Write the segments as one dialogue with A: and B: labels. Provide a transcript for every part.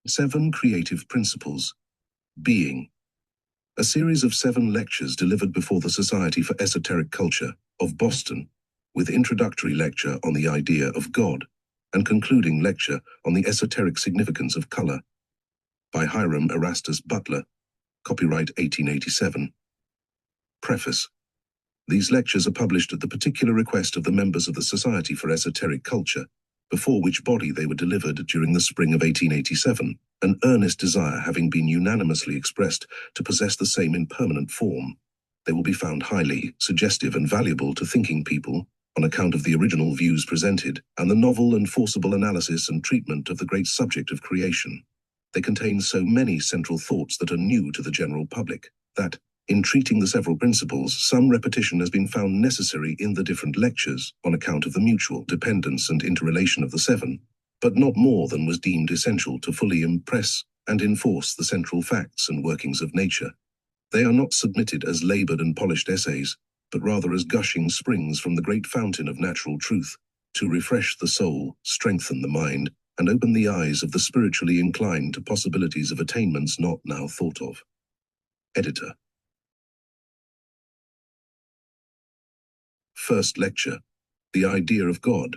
A: 7 Creative Principles. Being. A series of 7 lectures delivered before the Society for Esoteric Culture of Boston, with introductory lecture on the idea of God and concluding lecture on the esoteric significance of color, by Hiram Erastus Butler, copyright 1887. Preface. These lectures are published at the particular request of the members of the Society for Esoteric Culture, before which body they were delivered during the spring of 1887, an earnest desire having been unanimously expressed to possess the same in permanent form. They will be found highly suggestive and valuable to thinking people on account of the original views presented and the novel and forcible analysis and treatment of the great subject of creation. They contain so many central thoughts that are new to the general public, that, in treating the several principles, some repetition has been found necessary in the different lectures on account of the mutual dependence and interrelation of the 7, but not more than was deemed essential to fully impress and enforce the central facts and workings of nature. They are not submitted as labored and polished essays, but rather as gushing springs from the great fountain of natural truth, to refresh the soul, strengthen the mind, and open the eyes of the spiritually inclined to possibilities of attainments not now thought of. Editor. First lecture, The Idea of God.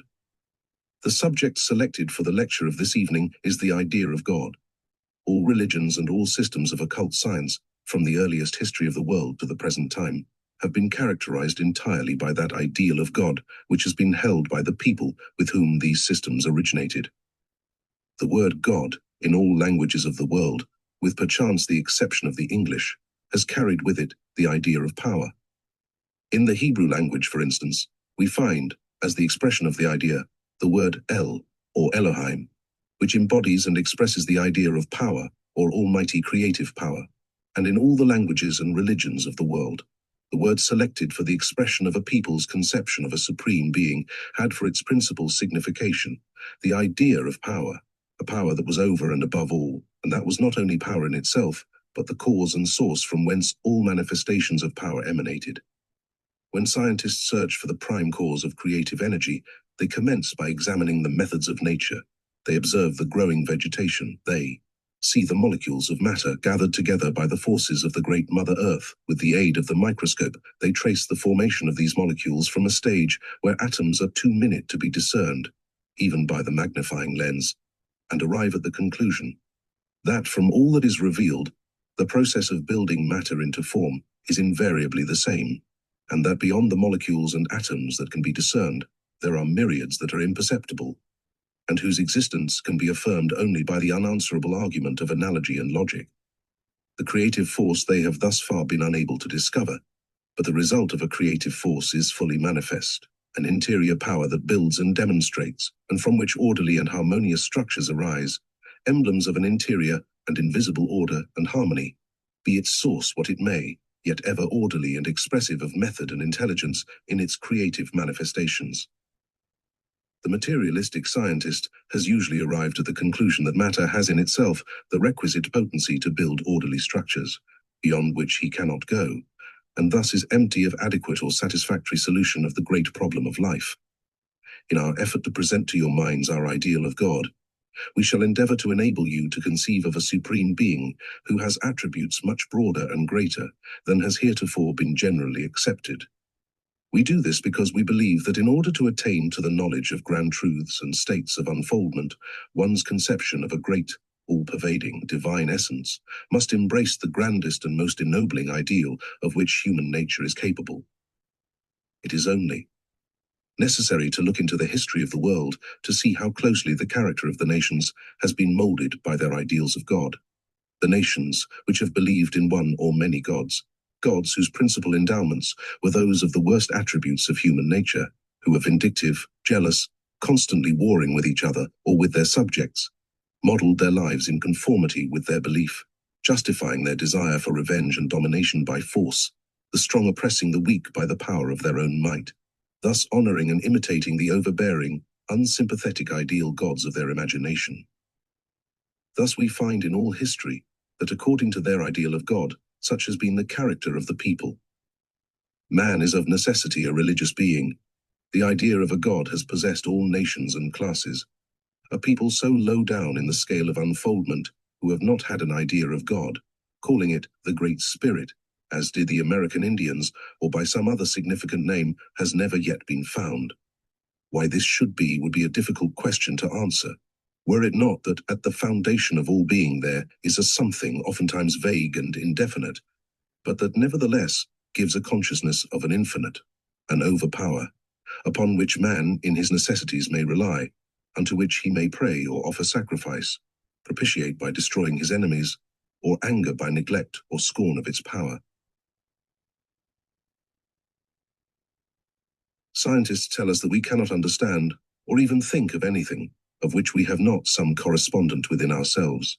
A: The subject selected for the lecture of this evening is the idea of God. All religions and all systems of occult science, from the earliest history of the world to the present time, have been characterized entirely by that ideal of God which has been held by the people with whom these systems originated. The word God, in all languages of the world, with perchance the exception of the English, has carried with it the idea of power. In the Hebrew language, for instance, we find, as the expression of the idea, the word El, or Elohim, which embodies and expresses the idea of power, or almighty creative power. And in all the languages and religions of the world, the word selected for the expression of a people's conception of a supreme being had for its principal signification the idea of power, a power that was over and above all, and that was not only power in itself, but the cause and source from whence all manifestations of power emanated. When scientists search for the prime cause of creative energy, they commence by examining the methods of nature. They observe the growing vegetation. They see the molecules of matter gathered together by the forces of the great Mother Earth. With the aid of the microscope, they trace the formation of these molecules from a stage where atoms are too minute to be discerned, even by the magnifying lens, and arrive at the conclusion that from all that is revealed, the process of building matter into form is invariably the same, and that beyond the molecules and atoms that can be discerned, there are myriads that are imperceptible, and whose existence can be affirmed only by the unanswerable argument of analogy and logic. The creative force they have thus far been unable to discover, but the result of a creative force is fully manifest, an interior power that builds and demonstrates, and from which orderly and harmonious structures arise, emblems of an interior and invisible order and harmony, be its source what it may, yet ever orderly and expressive of method and intelligence in its creative manifestations. The materialistic scientist has usually arrived at the conclusion that matter has in itself the requisite potency to build orderly structures, beyond which he cannot go, and thus is empty of adequate or satisfactory solution of the great problem of life. In our effort to present to your minds our ideal of God, we shall endeavor to enable you to conceive of a supreme being who has attributes much broader and greater than has heretofore been generally accepted. We do this because we believe that in order to attain to the knowledge of grand truths and states of unfoldment, one's conception of a great, all-pervading, divine essence must embrace the grandest and most ennobling ideal of which human nature is capable. It is only necessary to look into the history of the world to see how closely the character of the nations has been molded by their ideals of God. The nations which have believed in one or many gods, gods whose principal endowments were those of the worst attributes of human nature, who were vindictive, jealous, constantly warring with each other or with their subjects, modeled their lives in conformity with their belief, justifying their desire for revenge and domination by force, the strong oppressing the weak by the power of their own might, thus honoring and imitating the overbearing, unsympathetic ideal gods of their imagination. Thus we find in all history that according to their ideal of God, such has been the character of the people. Man is of necessity a religious being. The idea of a God has possessed all nations and classes. A people so low down in the scale of unfoldment who have not had an idea of God, calling it the Great Spirit, as did the American Indians, or by some other significant name, has never yet been found. Why this should be would be a difficult question to answer, were it not that at the foundation of all being there is a something oftentimes vague and indefinite, but that nevertheless gives a consciousness of an infinite, an overpower, upon which man in his necessities may rely, unto which he may pray or offer sacrifice, propitiate by destroying his enemies, or anger by neglect or scorn of its power. Scientists tell us that we cannot understand or even think of anything of which we have not some correspondent within ourselves.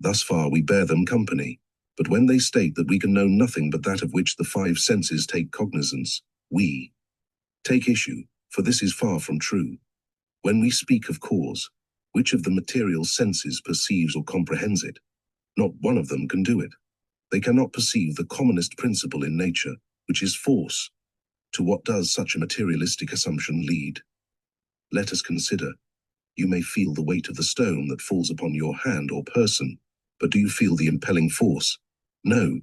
A: Thus far we bear them company, but when they state that we can know nothing but that of which the five senses take cognizance, we take issue, for this is far from true. When we speak of cause, which of the material senses perceives or comprehends it? Not one of them can do it. They cannot perceive the commonest principle in nature, which is force. To what does such a materialistic assumption lead? Let us consider. You may feel the weight of the stone that falls upon your hand or person, but do you feel the impelling force? No.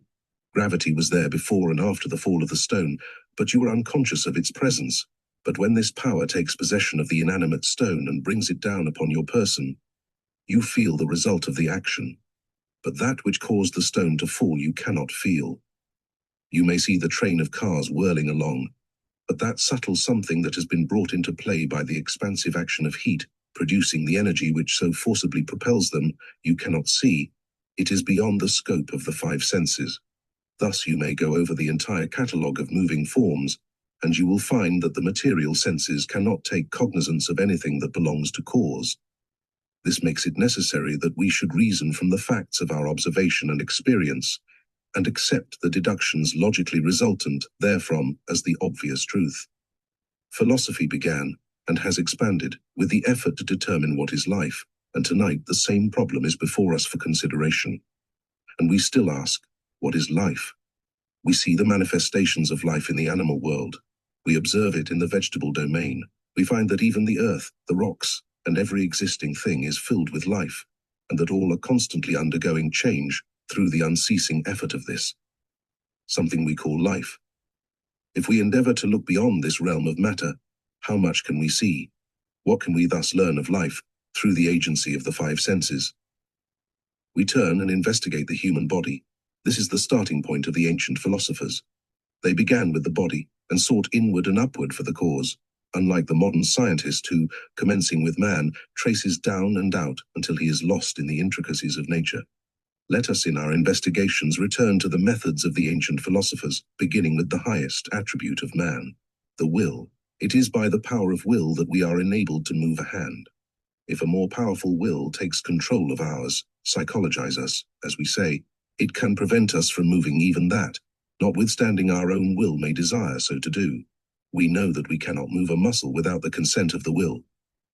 A: Gravity was there before and after the fall of the stone, but you were unconscious of its presence. But when this power takes possession of the inanimate stone and brings it down upon your person, you feel the result of the action. But that which caused the stone to fall you cannot feel. You may see the train of cars whirling along, but that subtle something that has been brought into play by the expansive action of heat, producing the energy which so forcibly propels them, you cannot see. It is beyond the scope of the five senses. Thus you may go over the entire catalogue of moving forms, and you will find that the material senses cannot take cognizance of anything that belongs to cause. This makes it necessary that we should reason from the facts of our observation and experience, and accept the deductions logically resultant therefrom as the obvious truth. Philosophy began, and has expanded, with the effort to determine what is life, and tonight the same problem is before us for consideration. And we still ask, what is life? We see the manifestations of life in the animal world. We observe it in the vegetable domain. We find that even the earth, the rocks, and every existing thing is filled with life, and that all are constantly undergoing change through the unceasing effort of this, something we call life. If we endeavor to look beyond this realm of matter, how much can we see? What can we thus learn of life through the agency of the five senses? We turn and investigate the human body. This is the starting point of the ancient philosophers. They began with the body and sought inward and upward for the cause, unlike the modern scientist who, commencing with man, traces down and out until he is lost in the intricacies of nature. Let us in our investigations return to the methods of the ancient philosophers, beginning with the highest attribute of man, the will. It is by the power of will that we are enabled to move a hand. If a more powerful will takes control of ours, psychologize us, as we say, it can prevent us from moving even that, notwithstanding our own will may desire so to do. We know that we cannot move a muscle without the consent of the will.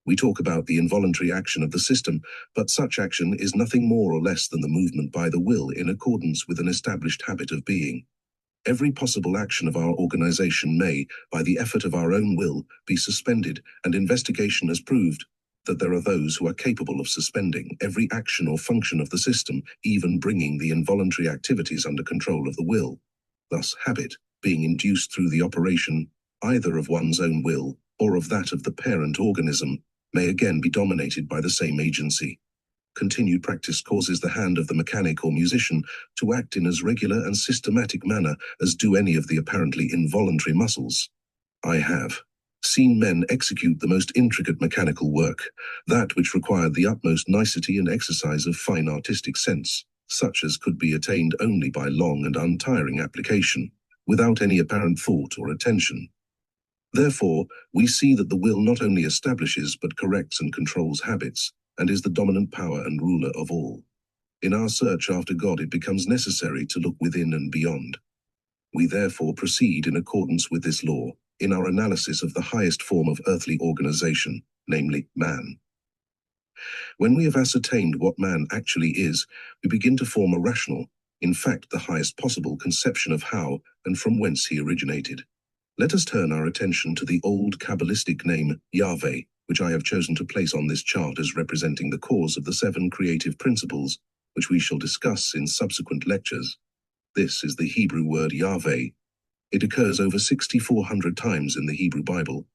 A: We talk about the involuntary action of the system, but such action is nothing more or less than the movement by the will in accordance with an established habit of being. Every possible action of our organization may, by the effort of our own will, be suspended, and investigation has proved that there are those who are capable of suspending every action or function of the system, even bringing the involuntary activities under control of the will. Thus, habit, being induced through the operation either of one's own will or of that of the parent organism, may again be dominated by the same agency. Continued practice causes the hand of the mechanic or musician to act in as regular and systematic manner as do any of the apparently involuntary muscles. I have seen men execute the most intricate mechanical work, that which required the utmost nicety and exercise of fine artistic sense, such as could be attained only by long and untiring application, without any apparent thought or attention. Therefore, we see that the will not only establishes but corrects and controls habits, and is the dominant power and ruler of all. In our search after God, it becomes necessary to look within and beyond. We therefore proceed in accordance with this law, in our analysis of the highest form of earthly organization, namely man. When we have ascertained what man actually is, we begin to form a rational, in fact the highest possible conception of how and from whence he originated. Let us turn our attention to the old Kabbalistic name Yahweh, which I have chosen to place on this chart as representing the cause of the 7 creative principles, which we shall discuss in subsequent lectures. This is the Hebrew word Yahweh. It occurs over 6,400 times in the Hebrew Bible.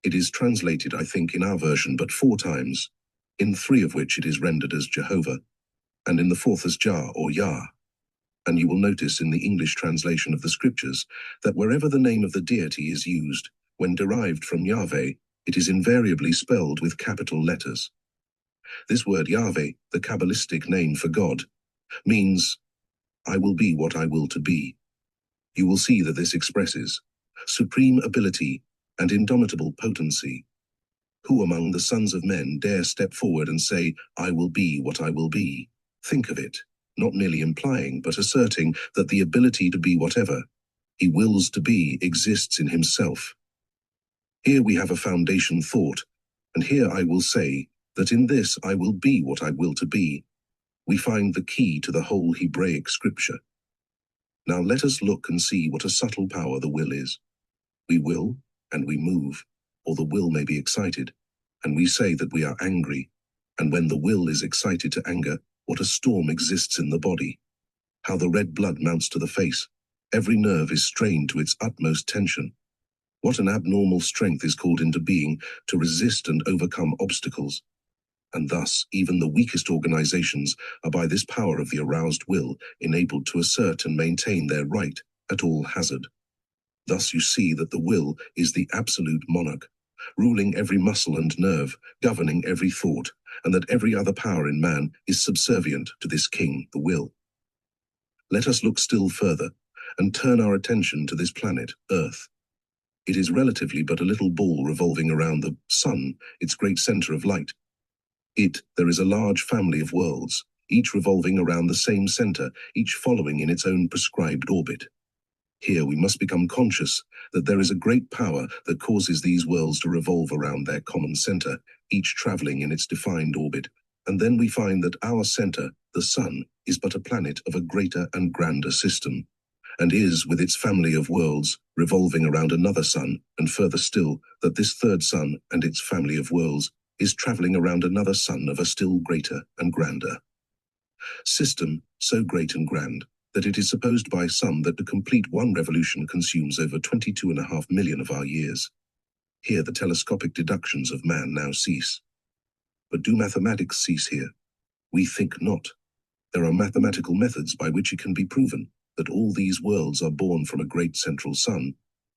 A: It is translated, I think, in our version but 4 times, in 3 of which it is rendered as Jehovah, and in the 4th as Jah or Yah. And you will notice in the English translation of the scriptures that wherever the name of the deity is used, when derived from Yahweh, it is invariably spelled with capital letters. This word Yahweh, the Kabbalistic name for God, means, I will be what I will to be. You will see that this expresses supreme ability and indomitable potency. Who among the sons of men dare step forward and say, I will be what I will be? Think of it, not merely implying but asserting that the ability to be whatever he wills to be exists in himself. Here we have a foundation thought, and here I will say that in this I will be what I will to be, we find the key to the whole Hebraic scripture. Now let us look and see what a subtle power the will is. We will, and we move, or the will may be excited, and we say that we are angry, and when the will is excited to anger, what a storm exists in the body. How the red blood mounts to the face. Every nerve is strained to its utmost tension. What an abnormal strength is called into being to resist and overcome obstacles. And thus, even the weakest organizations are by this power of the aroused will enabled to assert and maintain their right at all hazard. Thus you see that the will is the absolute monarch, ruling every muscle and nerve, governing every thought, and that every other power in man is subservient to this king, the will. Let us look still further and turn our attention to this planet, Earth. It is relatively but a little ball revolving around the sun, its great center of light. There is a large family of worlds, each revolving around the same center, each following in its own prescribed orbit. Here we must become conscious that there is a great power that causes these worlds to revolve around their common center, each traveling in its defined orbit, and then we find that our center, the sun, is but a planet of a greater and grander system, and is, with its family of worlds, revolving around another sun, and further still, that this third sun and its family of worlds is traveling around another sun of a still greater and grander system, so great and grand that it is supposed by some that to complete one revolution consumes over 22.5 million of our years. Here the telescopic deductions of man now cease. But do mathematics cease here? We think not. There are mathematical methods by which it can be proven that all these worlds are born from a great central sun,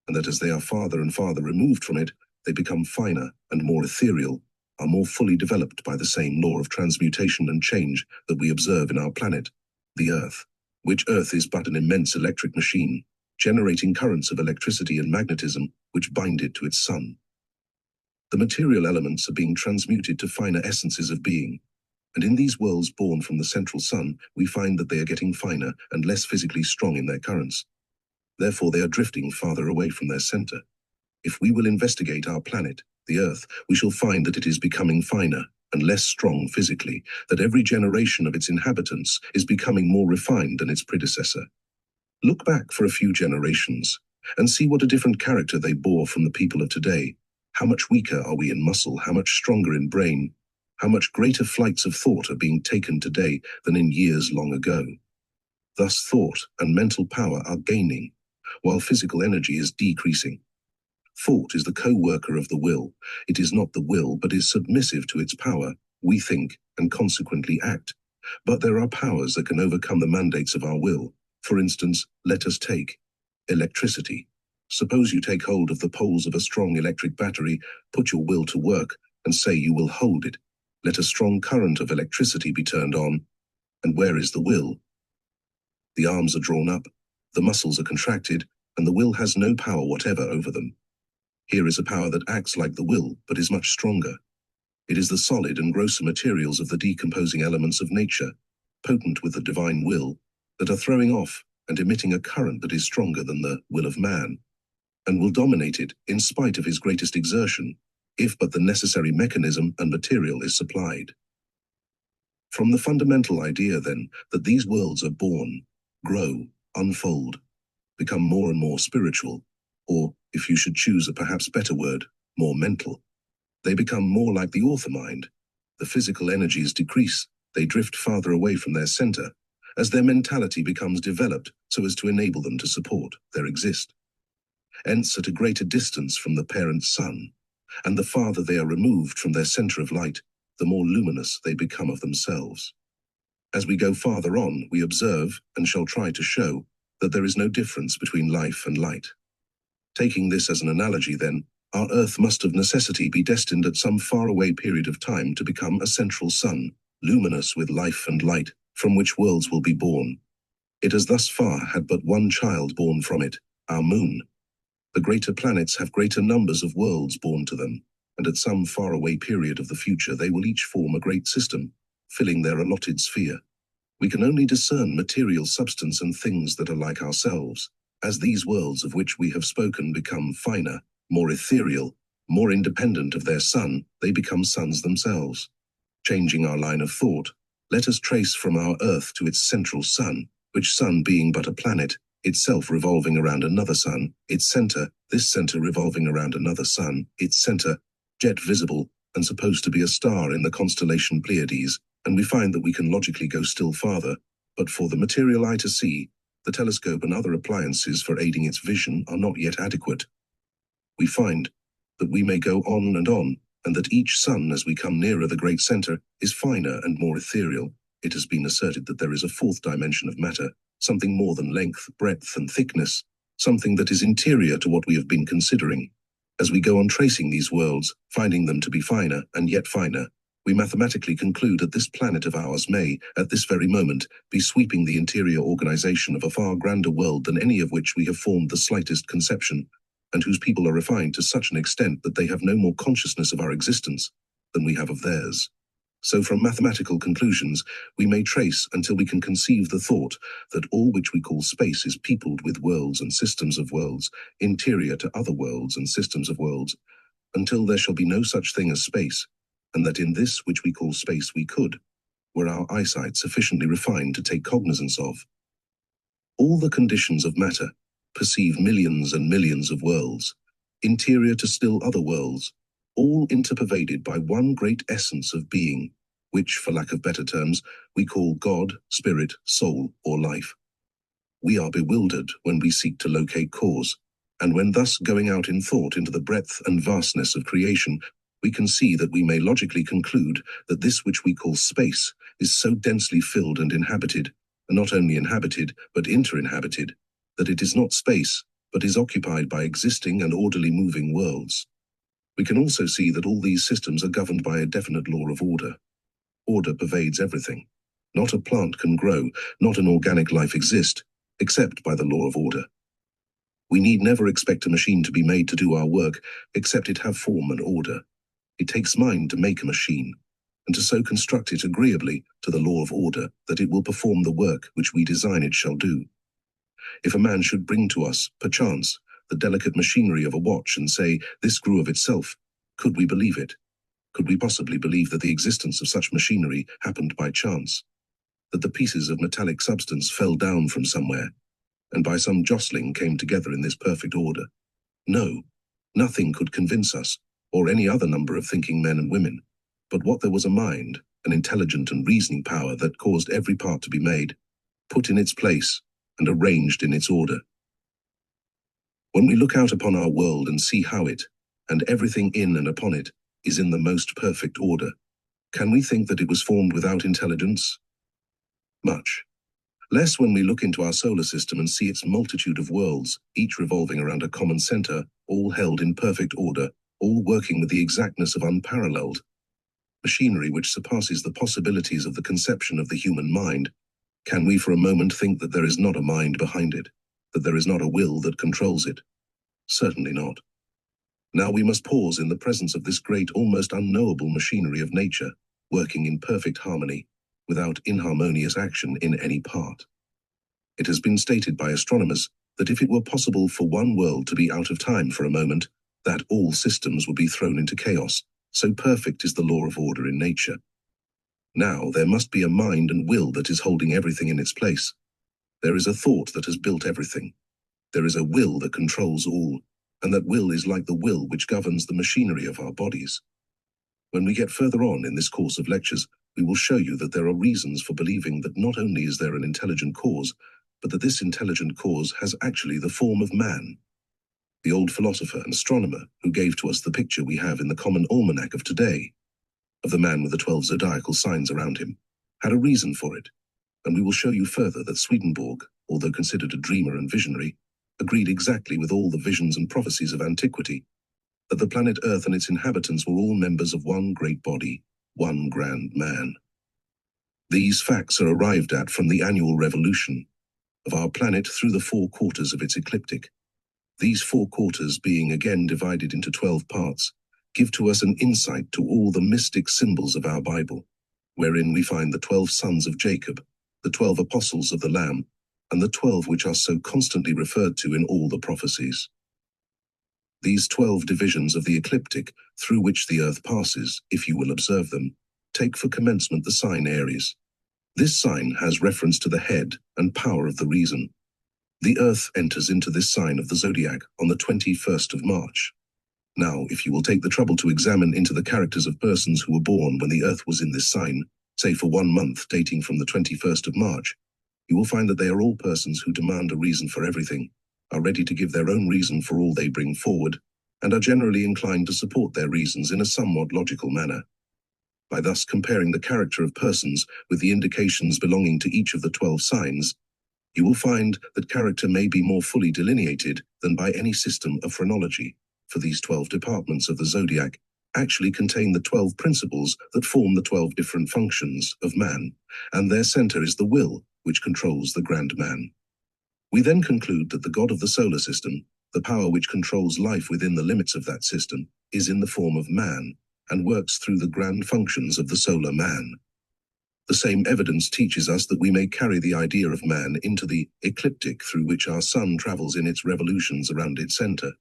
A: and that as they are farther and farther removed from it, they become finer and more ethereal, are more fully developed by the same law of transmutation and change that we observe in our planet, the Earth, which Earth is but an immense electric machine, generating currents of electricity and magnetism which bind it to its sun. The material elements are being transmuted to finer essences of being, and in these worlds born from the central sun, we find that they are getting finer and less physically strong in their currents. Therefore they are drifting farther away from their center. If we will investigate our planet, the Earth, we shall find that it is becoming finer and less strong physically, that every generation of its inhabitants is becoming more refined than its predecessor. Look back for a few generations and see what a different character they bore from the people of today. How much weaker are we in muscle, how much stronger in brain, how much greater flights of thought are being taken today than in years long ago. Thus thought and mental power are gaining, while physical energy is decreasing. Thought is the co-worker of the will. It is not the will, but is submissive to its power. We think and consequently act. But there are powers that can overcome the mandates of our will. For instance, let us take electricity. Suppose you take hold of the poles of a strong electric battery, put your will to work, and say you will hold it. Let a strong current of electricity be turned on. And where is the will? The arms are drawn up, the muscles are contracted, and the will has no power whatever over them. Here is a power that acts like the will, but is much stronger. It is the solid and grosser materials of the decomposing elements of nature, potent with the divine will, that are throwing off and emitting a current that is stronger than the will of man, and will dominate it in spite of his greatest exertion, if but the necessary mechanism and material is supplied. From the fundamental idea, then, that these worlds are born, grow, unfold, become more and more spiritual, or, if you should choose a perhaps better word, more mental. They become more like the author mind. The physical energies decrease, they drift farther away from their center, as their mentality becomes developed so as to enable them to support their exist. Hence, at a greater distance from the parent sun, and the farther they are removed from their center of light, the more luminous they become of themselves. As we go farther on, we observe, and shall try to show, that there is no difference between life and light. Taking this as an analogy, then, our Earth must of necessity be destined at some faraway period of time to become a central sun, luminous with life and light, from which worlds will be born. It has thus far had but one child born from it, our moon. The greater planets have greater numbers of worlds born to them, and at some faraway period of the future they will each form a great system, filling their allotted sphere. We can only discern material substance and things that are like ourselves. As these worlds of which we have spoken become finer, more ethereal, more independent of their sun, they become suns themselves. Changing our line of thought, let us trace from our Earth to its central sun, which sun being but a planet, itself revolving around another sun, its center, this center revolving around another sun, its center, jet visible, and supposed to be a star in the constellation Pleiades, and we find that we can logically go still farther, but for the material eye to see, the telescope and other appliances for aiding its vision are not yet adequate. We find that we may go on, and that each sun, as we come nearer the great center, is finer and more ethereal. It has been asserted that there is a fourth dimension of matter, something more than length, breadth, and thickness, something that is interior to what we have been considering. As we go on tracing these worlds, finding them to be finer and yet finer, we mathematically conclude that this planet of ours may, at this very moment, be sweeping the interior organization of a far grander world than any of which we have formed the slightest conception, and whose people are refined to such an extent that they have no more consciousness of our existence than we have of theirs. So from mathematical conclusions, we may trace until we can conceive the thought that all which we call space is peopled with worlds and systems of worlds, interior to other worlds and systems of worlds, until there shall be no such thing as space, and that in this which we call space we could, were our eyesight sufficiently refined to take cognizance of, all the conditions of matter, perceive millions and millions of worlds, interior to still other worlds, all interpervaded by one great essence of being, which, for lack of better terms, we call God, Spirit, Soul, or Life. We are bewildered when we seek to locate cause, and when thus going out in thought into the breadth and vastness of creation, we can see that we may logically conclude that this which we call space is so densely filled and inhabited, and not only inhabited, but interinhabited, that it is not space, but is occupied by existing and orderly moving worlds. We can also see that all these systems are governed by a definite law of order. Order pervades everything. Not a plant can grow, not an organic life exist, except by the law of order. We need never expect a machine to be made to do our work, except it have form and order. It takes mind to make a machine, and to so construct it agreeably to the law of order that it will perform the work which we design it shall do. If a man should bring to us, perchance, the delicate machinery of a watch and say, this grew of itself, could we believe it? Could we possibly believe that the existence of such machinery happened by chance? That the pieces of metallic substance fell down from somewhere, and by some jostling came together in this perfect order? No, nothing could convince us, or any other number of thinking men and women, but what there was a mind, an intelligent and reasoning power that caused every part to be made, put in its place, and arranged in its order. When we look out upon our world and see how it, and everything in and upon it, is in the most perfect order, can we think that it was formed without intelligence? Much less when we look into our solar system and see its multitude of worlds, each revolving around a common center, all held in perfect order, all working with the exactness of unparalleled machinery which surpasses the possibilities of the conception of the human mind. Can we for a moment think that there is not a mind behind it, that there is not a will that controls it? Certainly not. Now we must pause in the presence of this great, almost unknowable machinery of nature, working in perfect harmony, without inharmonious action in any part. It has been stated by astronomers that if it were possible for one world to be out of time for a moment, that all systems would be thrown into chaos, so perfect is the law of order in nature. Now there must be a mind and will that is holding everything in its place. There is a thought that has built everything. There is a will that controls all, and that will is like the will which governs the machinery of our bodies. When we get further on in this course of lectures, we will show you that there are reasons for believing that not only is there an intelligent cause, but that this intelligent cause has actually the form of man. The old philosopher and astronomer who gave to us the picture we have in the common almanac of today, of the man with the 12 zodiacal signs around him, had a reason for it, and we will show you further that Swedenborg, although considered a dreamer and visionary, agreed exactly with all the visions and prophecies of antiquity, that the planet Earth and its inhabitants were all members of one great body, one grand man. These facts are arrived at from the annual revolution of our planet through the 4 quarters of its ecliptic. These 4 quarters, being again divided into 12 parts, give to us an insight to all the mystic symbols of our Bible, wherein we find the 12 sons of Jacob, the 12 apostles of the Lamb, and the 12 which are so constantly referred to in all the prophecies. These 12 divisions of the ecliptic, through which the earth passes, if you will observe them, take for commencement the sign Aries. This sign has reference to the head and power of the reason. The earth enters into this sign of the zodiac on the 21st of March. Now, if you will take the trouble to examine into the characters of persons who were born when the earth was in this sign, say for 1 month dating from the 21st of March, you will find that they are all persons who demand a reason for everything, are ready to give their own reason for all they bring forward, and are generally inclined to support their reasons in a somewhat logical manner. By thus comparing the character of persons with the indications belonging to each of the 12 signs, you will find that character may be more fully delineated than by any system of phrenology, for these 12 departments of the zodiac actually contain the 12 principles that form the 12 different functions of man, and their center is the will, which controls the grand man. We then conclude that the God of the solar system, the power which controls life within the limits of that system, is in the form of man, and works through the grand functions of the solar man. The same evidence teaches us that we may carry the idea of man into the ecliptic through which our sun travels in its revolutions around its center,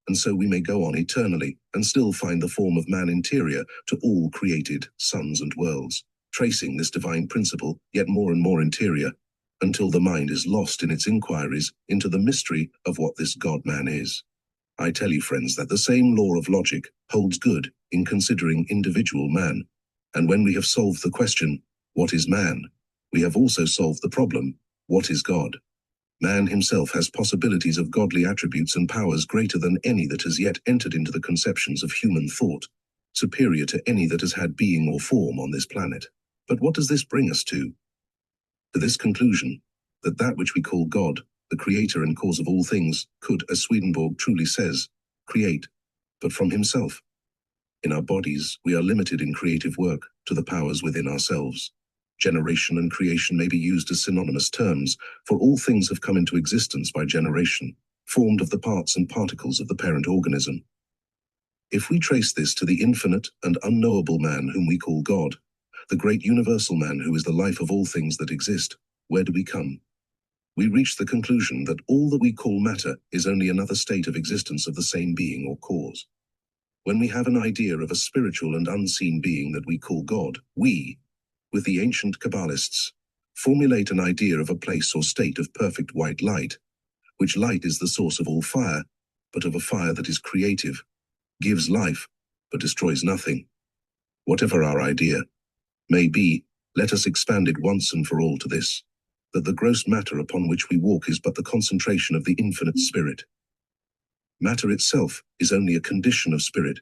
A: and so we may go on eternally and still find the form of man interior to all created suns and worlds, tracing this divine principle yet more and more interior, until the mind is lost in its inquiries into the mystery of what this God-man is. I tell you, friends, that the same law of logic holds good in considering individual man, and when we have solved the question, what is man, we have also solved the problem, what is God? Man himself has possibilities of godly attributes and powers greater than any that has yet entered into the conceptions of human thought, superior to any that has had being or form on this planet. But what does this bring us to? To this conclusion, that which we call God, the creator and cause of all things, could, as Swedenborg truly says, create, but from himself. In our bodies, we are limited in creative work to the powers within ourselves. Generation and creation may be used as synonymous terms, for all things have come into existence by generation, formed of the parts and particles of the parent organism. If we trace this to the infinite and unknowable man whom we call God, the great universal man who is the life of all things that exist, where do we come? We reach the conclusion that all that we call matter is only another state of existence of the same being or cause. When we have an idea of a spiritual and unseen being that we call God, we, with the ancient Kabbalists, formulate an idea of a place or state of perfect white light, which light is the source of all fire, but of a fire that is creative, gives life, but destroys nothing. Whatever our idea may be, let us expand it once and for all to this, that the gross matter upon which we walk is but the concentration of the infinite spirit. Matter itself is only a condition of spirit,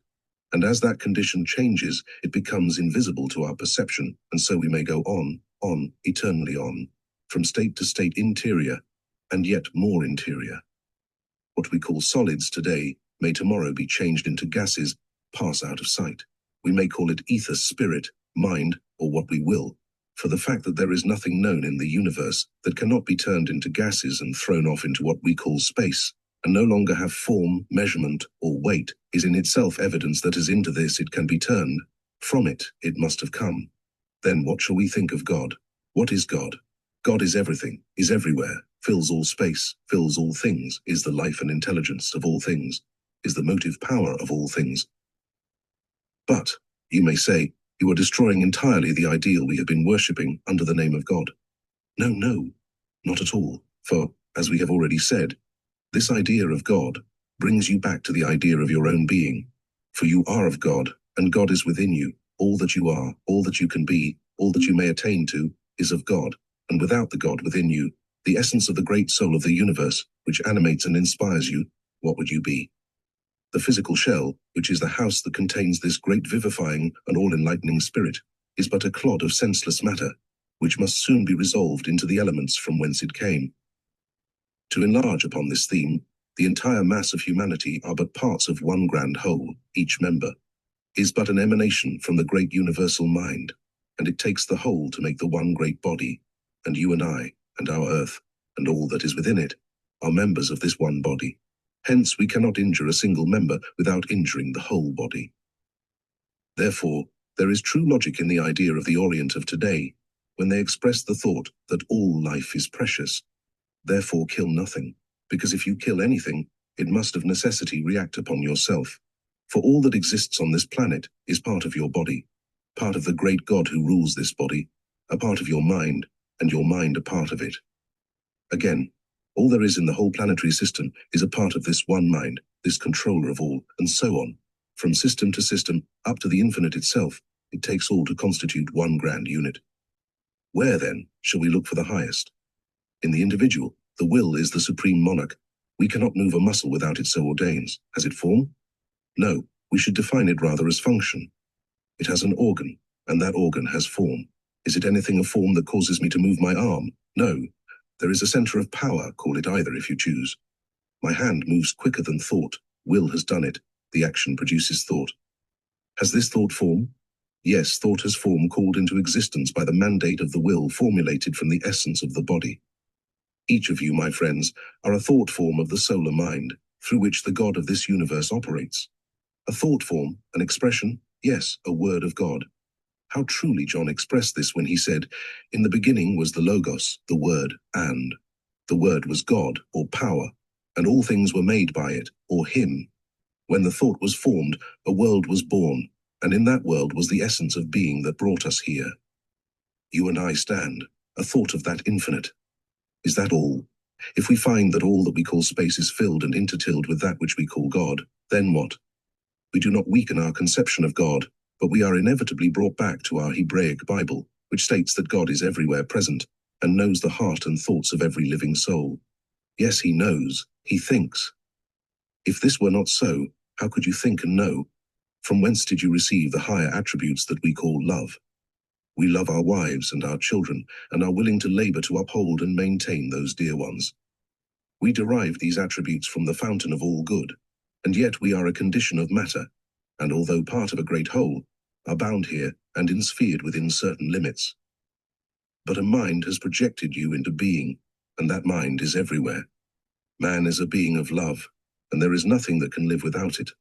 A: and as that condition changes, it becomes invisible to our perception, and so we may go on, eternally on, from state to state interior, and yet more interior. What we call solids today may tomorrow be changed into gases, pass out of sight. We may call it ether, spirit, mind, or what we will, for the fact that there is nothing known in the universe that cannot be turned into gases and thrown off into what we call space, and no longer have form, measurement, or weight, is in itself evidence that as into this it can be turned. From it must have come. Then what shall we think of God? What is God? God is everything, is everywhere, fills all space, fills all things, is the life and intelligence of all things, is the motive power of all things. But, you may say, you are destroying entirely the ideal we have been worshipping under the name of God. No, not at all, for, as we have already said, this idea of God brings you back to the idea of your own being, for you are of God, and God is within you, All that you are, all that you can be, all that you may attain to, is of God, and without the God within you, the essence of the great soul of the universe, which animates and inspires you, what would you be? The physical shell, which is the house that contains this great vivifying and all-enlightening spirit, is but a clod of senseless matter, which must soon be resolved into the elements from whence it came. To enlarge upon this theme, the entire mass of humanity are but parts of one grand whole. Each member is but an emanation from the great universal mind, and it takes the whole to make the one great body, and you and I, and our earth, and all that is within it, are members of this one body. Hence we cannot injure a single member without injuring the whole body. Therefore, there is true logic in the idea of the Orient of today, when they express the thought that all life is precious. Therefore kill nothing, because if you kill anything, it must of necessity react upon yourself. For all that exists on this planet is part of your body, part of the great God who rules this body, a part of your mind, and your mind a part of it. Again, all there is in the whole planetary system is a part of this one mind, this controller of all, and so on. From system to system, up to the infinite itself, it takes all to constitute one grand unit. Where, then, shall we look for the highest? In the individual, the will is the supreme monarch. We cannot move a muscle without it so ordains. Has it form? No, we should define it rather as function. It has an organ, and that organ has form. Is it anything of form that causes me to move my arm? No. There is a center of power, call it either if you choose. My hand moves quicker than thought. Will has done it. The action produces thought. Has this thought form? Yes, thought has form called into existence by the mandate of the will formulated from the essence of the body. Each of you, my friends, are a thought form of the solar mind, through which the God of this universe operates. A thought form, an expression, yes, a word of God. How truly John expressed this when he said, "In the beginning was the Logos, the Word, and the Word was God, or power, and all things were made by it, or him. When the thought was formed, a world was born, and in that world was the essence of being that brought us here. You and I stand, a thought of that infinite. Is that all? If we find that all that we call space is filled and intertilled with that which we call God, then what? We do not weaken our conception of God, but we are inevitably brought back to our Hebraic Bible, which states that God is everywhere present and knows the heart and thoughts of every living soul. Yes, he knows, he thinks. If this were not so, how could you think and know? From whence did you receive the higher attributes that we call love? We love our wives and our children and are willing to labor to uphold and maintain those dear ones. We derive these attributes from the fountain of all good, and yet we are a condition of matter, and although part of a great whole, are bound here and ensphered within certain limits. But a mind has projected you into being, and that mind is everywhere. Man is a being of love, and there is nothing that can live without it.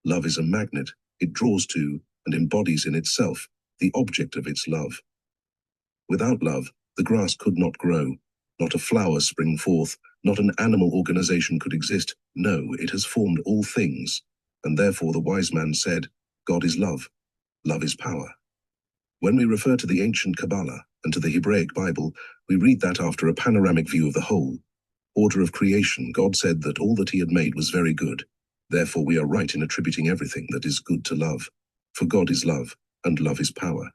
A: Love is a magnet, it draws to and embodies in itself the object of its love. Without love, the grass could not grow, not a flower spring forth, not an animal organization could exist. No, it has formed all things, and therefore the wise man said, God is love, love is power. When we refer to the ancient Kabbalah and to the Hebraic Bible, we read that after a panoramic view of the whole order of creation, God said that all that he had made was very good. Therefore we are right in attributing everything that is good to love, for God is love, and love is power.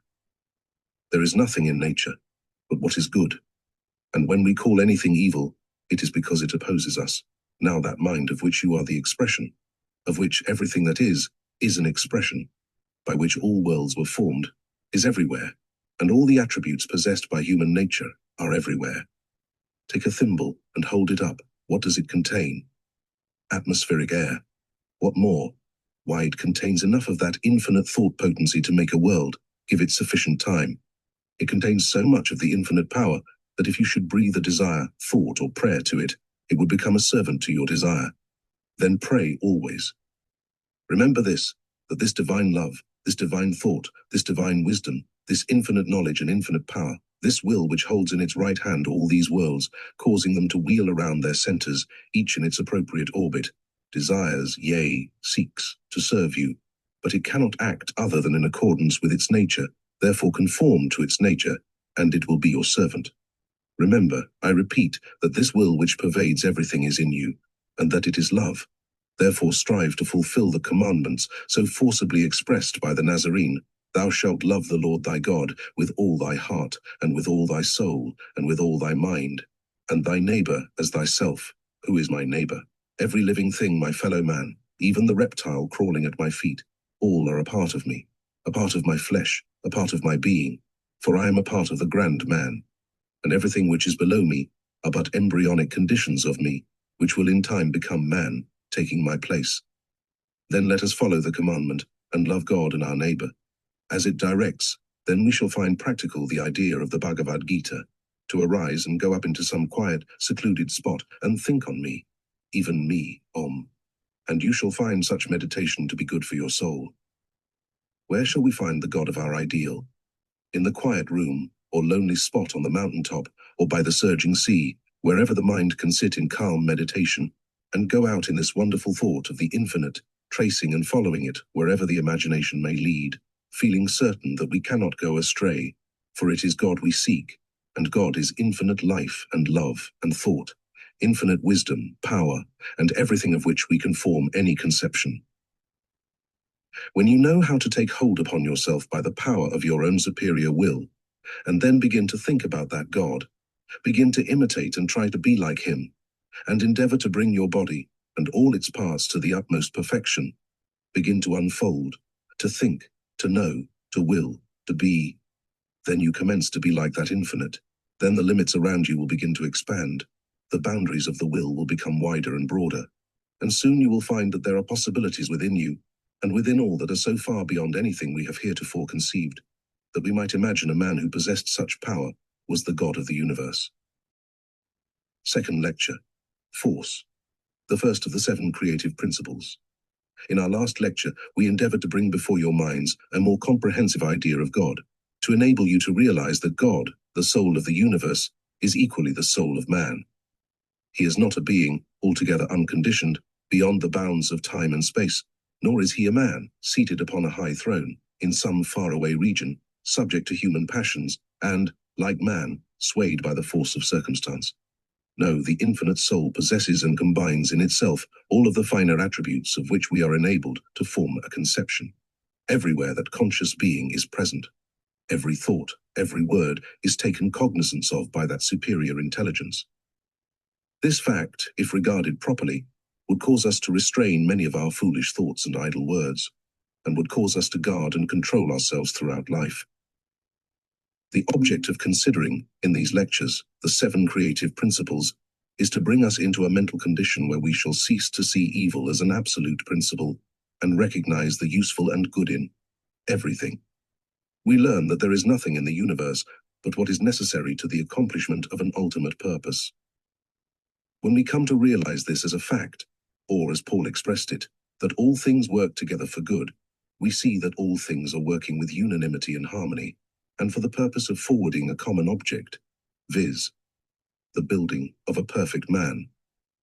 A: There is nothing in nature but what is good, and when we call anything evil, it is because it opposes us. Now that mind of which you are the expression, of which everything that is an expression, by which all worlds were formed, is everywhere, and all the attributes possessed by human nature are everywhere. Take a thimble and hold it up. What does it contain? Atmospheric air. What more? Why, it contains enough of that infinite thought potency to make a world, give it sufficient time. It contains so much of the infinite power that if you should breathe a desire, thought, or prayer to it, it would become a servant to your desire. Then pray always. Remember this, that this divine love, this divine thought, this divine wisdom, this infinite knowledge and infinite power, this will which holds in its right hand all these worlds, causing them to wheel around their centers, each in its appropriate orbit, desires, yea, seeks, to serve you, but it cannot act other than in accordance with its nature, therefore conform to its nature, and it will be your servant. Remember, I repeat, that this will which pervades everything is in you, and that it is love. Therefore strive to fulfill the commandments so forcibly expressed by the Nazarene, Thou shalt love the Lord thy God with all thy heart, and with all thy soul, and with all thy mind, and thy neighbor as thyself. Who is my neighbor? Every living thing, my fellow man, even the reptile crawling at my feet, all are a part of me, a part of my flesh, a part of my being, for I am a part of the grand man, and everything which is below me are but embryonic conditions of me, which will in time become man, taking my place. Then let us follow the commandment, and love God and our neighbor. As it directs, then we shall find practical the idea of the Bhagavad Gita, to arise and go up into some quiet, secluded spot, and think on me, even me, Om. And you shall find such meditation to be good for your soul. Where shall we find the God of our ideal? In the quiet room, or lonely spot on the mountaintop, or by the surging sea, wherever the mind can sit in calm meditation, and go out in this wonderful thought of the infinite, tracing and following it wherever the imagination may lead, feeling certain that we cannot go astray, for it is God we seek, and God is infinite life and love and thought, infinite wisdom, power, and everything of which we can form any conception. When you know how to take hold upon yourself by the power of your own superior will, and then begin to think about that God, begin to imitate and try to be like him, and endeavor to bring your body and all its parts to the utmost perfection, begin to unfold, to think, to know, to will, to be. Then you commence to be like that infinite. Then the limits around you will begin to expand. The boundaries of the will become wider and broader. And soon you will find that there are possibilities within you, and within all that are so far beyond anything we have heretofore conceived, that we might imagine a man who possessed such power was the God of the universe. Second lecture, Force, the first of the 7 creative principles. In our last lecture, we endeavored to bring before your minds a more comprehensive idea of God, to enable you to realize that God, the soul of the universe, is equally the soul of man. He is not a being, altogether unconditioned, beyond the bounds of time and space, nor is he a man, seated upon a high throne, in some faraway region, subject to human passions, and, like man, swayed by the force of circumstance. No, the infinite soul possesses and combines in itself all of the finer attributes of which we are enabled to form a conception. Everywhere that conscious being is present, every thought, every word is taken cognizance of by that superior intelligence. This fact, if regarded properly, would cause us to restrain many of our foolish thoughts and idle words, and would cause us to guard and control ourselves throughout life. The object of considering, in these lectures, the 7 creative principles, is to bring us into a mental condition where we shall cease to see evil as an absolute principle, and recognize the useful and good in everything. We learn that there is nothing in the universe but what is necessary to the accomplishment of an ultimate purpose. When we come to realize this as a fact, or as Paul expressed it, that all things work together for good, we see that all things are working with unanimity and harmony, and for the purpose of forwarding a common object, viz., the building of a perfect man.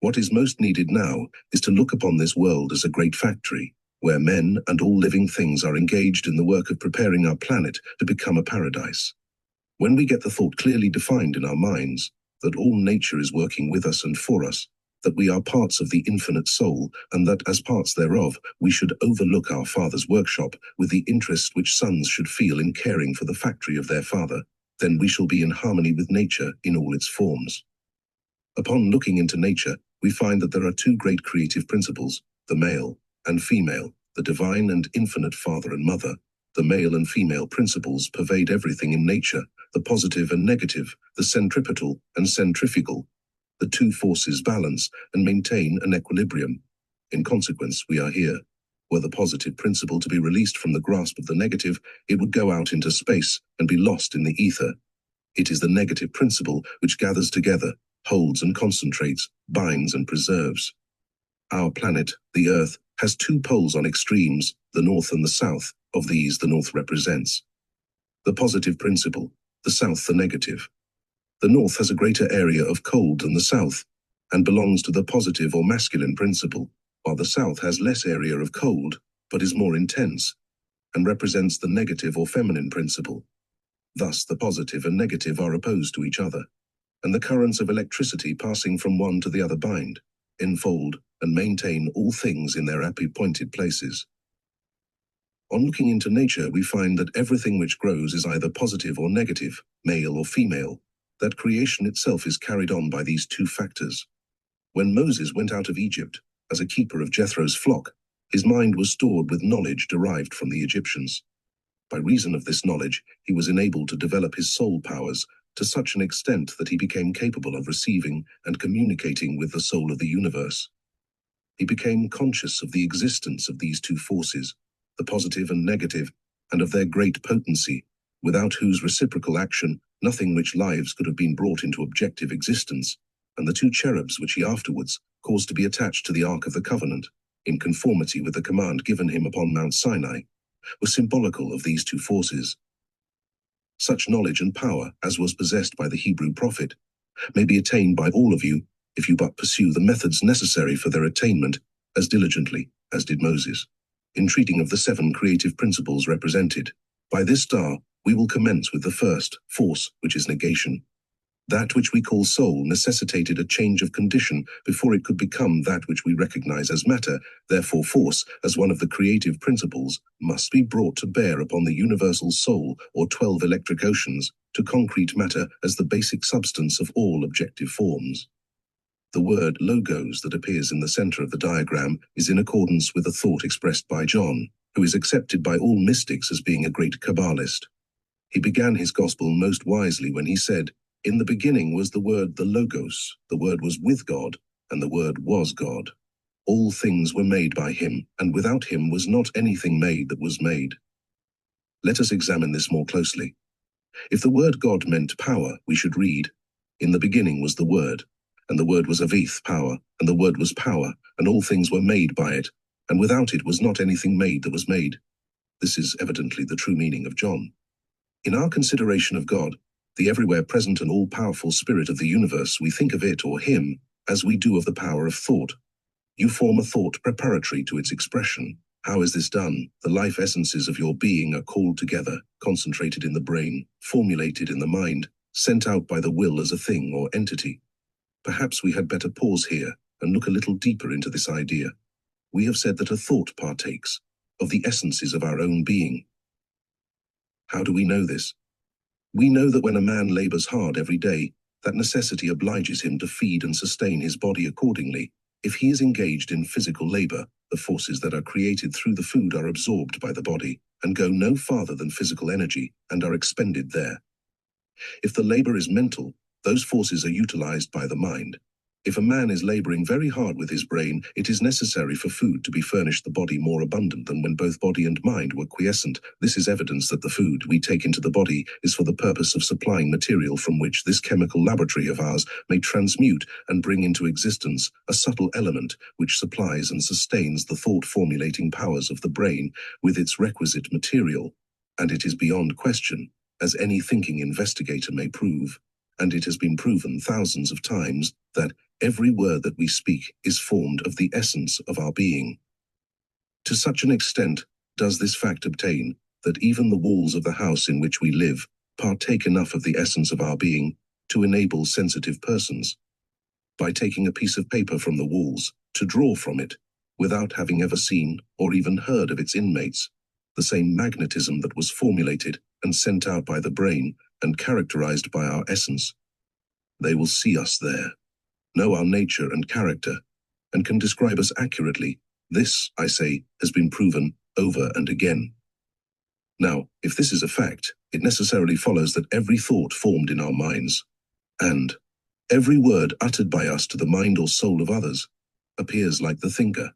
A: What is most needed now is to look upon this world as a great factory, where men and all living things are engaged in the work of preparing our planet to become a paradise. When we get the thought clearly defined in our minds, that all nature is working with us and for us, that we are parts of the infinite soul, and that as parts thereof, we should overlook our Father's workshop with the interest which sons should feel in caring for the factory of their Father, then we shall be in harmony with nature in all its forms. Upon looking into nature, we find that there are 2 great creative principles, the male and female, the divine and infinite Father and Mother. The male and female principles pervade everything in nature, the positive and negative, the centripetal and centrifugal. The 2 forces balance and maintain an equilibrium. In consequence, we are here. Were the positive principle to be released from the grasp of the negative, it would go out into space and be lost in the ether. It is the negative principle which gathers together, holds and concentrates, binds and preserves. Our planet, the Earth, has 2 poles on extremes, the north and the south. Of these, the north represents the positive principle, the south the negative. The north has a greater area of cold than the south, and belongs to the positive or masculine principle, while the south has less area of cold, but is more intense, and represents the negative or feminine principle. Thus, the positive and negative are opposed to each other, and the currents of electricity passing from one to the other bind, enfold, and maintain all things in their appointed places. On looking into nature, we find that everything which grows is either positive or negative, male or female, that creation itself is carried on by these two factors. When Moses went out of Egypt, as a keeper of Jethro's flock, his mind was stored with knowledge derived from the Egyptians. By reason of this knowledge, he was enabled to develop his soul powers to such an extent that he became capable of receiving and communicating with the soul of the universe. He became conscious of the existence of these two forces, the positive and negative, and of their great potency, without whose reciprocal action nothing which lives could have been brought into objective existence, and the two cherubs which he afterwards caused to be attached to the Ark of the Covenant, in conformity with the command given him upon Mount Sinai, were symbolical of these two forces. Such knowledge and power as was possessed by the Hebrew prophet may be attained by all of you if you but pursue the methods necessary for their attainment as diligently as did Moses. In treating of the 7 creative principles represented by this star, we will commence with the first force, which is negation. That which we call soul necessitated a change of condition before it could become that which we recognize as matter. Therefore, force, as one of the creative principles, must be brought to bear upon the universal soul, or 12 electric oceans, to concrete matter as the basic substance of all objective forms. The word logos that appears in the center of the diagram is in accordance with the thought expressed by John, who is accepted by all mystics as being a great Kabbalist. He began his gospel most wisely when he said, "In the beginning was the Word, the Logos. The Word was with God, and the Word was God. All things were made by him, and without him was not anything made that was made." Let us examine this more closely. If the word God meant power, we should read, "In the beginning was the Word, and the Word was Avith, power, and the Word was power, and all things were made by it, and without it was not anything made that was made." This is evidently the true meaning of John. In our consideration of God, the everywhere present and all-powerful spirit of the universe, we think of it or him as we do of the power of thought. You form a thought preparatory to its expression. How is this done? The life essences of your being are called together, concentrated in the brain, formulated in the mind, sent out by the will as a thing or entity. Perhaps we had better pause here and look a little deeper into this idea. We have said that a thought partakes of the essences of our own being. How do we know this? We know that when a man labors hard every day, that necessity obliges him to feed and sustain his body accordingly. If he is engaged in physical labor, the forces that are created through the food are absorbed by the body and go no farther than physical energy and are expended there. If the labor is mental, those forces are utilized by the mind. If a man is laboring very hard with his brain, it is necessary for food to be furnished the body more abundant than when both body and mind were quiescent. This is evidence that the food we take into the body is for the purpose of supplying material from which this chemical laboratory of ours may transmute and bring into existence a subtle element which supplies and sustains the thought-formulating powers of the brain with its requisite material. And it is beyond question, as any thinking investigator may prove, and it has been proven thousands of times, that every word that we speak is formed of the essence of our being. To such an extent does this fact obtain that even the walls of the house in which we live partake enough of the essence of our being to enable sensitive persons, by taking a piece of paper from the walls, to draw from it, without having ever seen or even heard of its inmates, the same magnetism that was formulated and sent out by the brain and characterized by our essence. They will see us there, know our nature and character, and can describe us accurately. This, I say, has been proven over and again. Now, if this is a fact, it necessarily follows that every thought formed in our minds, and every word uttered by us to the mind or soul of others, appears like the thinker,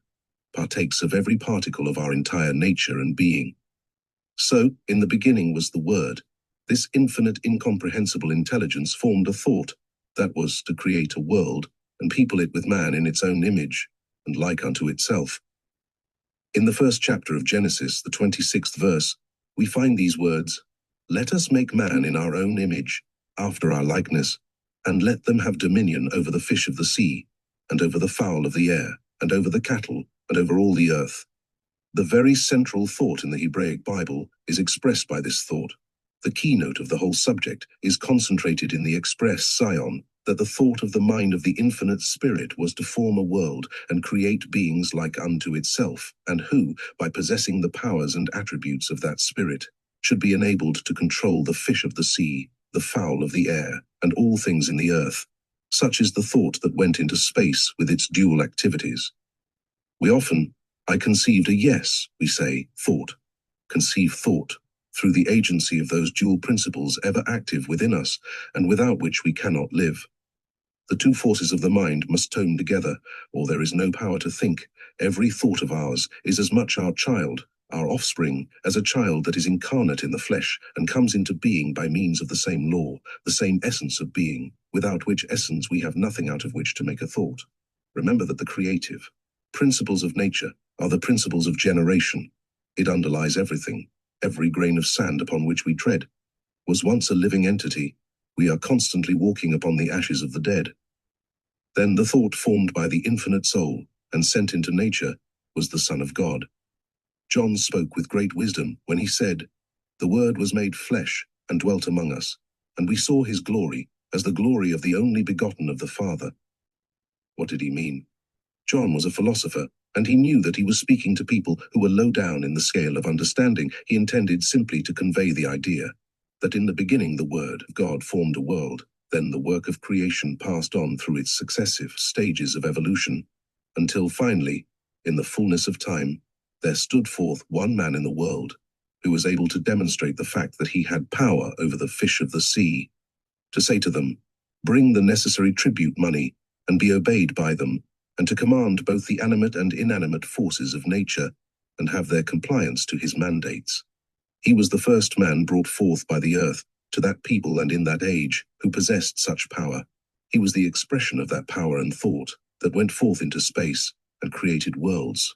A: partakes of every particle of our entire nature and being. So, in the beginning was the Word. This infinite, incomprehensible intelligence formed a thought that was to create a world and people it with man in its own image and like unto itself. In the first chapter of Genesis, the 26th verse, we find these words, "Let us make man in our own image, after our likeness, and let them have dominion over the fish of the sea, and over the fowl of the air, and over the cattle, and over all the earth." The very central thought in the Hebraic Bible is expressed by this thought. The keynote of the whole subject is concentrated in the express scion, that the thought of the mind of the infinite spirit was to form a world and create beings like unto itself, and who, by possessing the powers and attributes of that spirit, should be enabled to control the fish of the sea, the fowl of the air, and all things in the earth. Such is the thought that went into space with its dual activities. I conceived a yes, we say, thought. Conceive thought, through the agency of those dual principles ever active within us, and without which we cannot live. The two forces of the mind must tone together, or there is no power to think. Every thought of ours is as much our child, our offspring, as a child that is incarnate in the flesh and comes into being by means of the same law, the same essence of being, without which essence we have nothing out of which to make a thought. Remember that the creative principles of nature are the principles of generation. It underlies everything. Every grain of sand upon which we tread was once a living entity. We are constantly walking upon the ashes of the dead. Then the thought formed by the infinite soul and sent into nature was the Son of God. John spoke with great wisdom when he said, "The Word was made flesh and dwelt among us, and we saw his glory as the glory of the only begotten of the Father." What did he mean? John was a philosopher, and he knew that he was speaking to people who were low down in the scale of understanding. He intended simply to convey the idea that in the beginning the Word of God formed a world, then the work of creation passed on through its successive stages of evolution, until finally, in the fullness of time, there stood forth one man in the world who was able to demonstrate the fact that he had power over the fish of the sea, to say to them, "Bring the necessary tribute money and be obeyed by them," and to command both the animate and inanimate forces of nature and have their compliance to his mandates. He was the first man brought forth by the earth to that people and in that age who possessed such power. He was the expression of that power and thought that went forth into space and created worlds.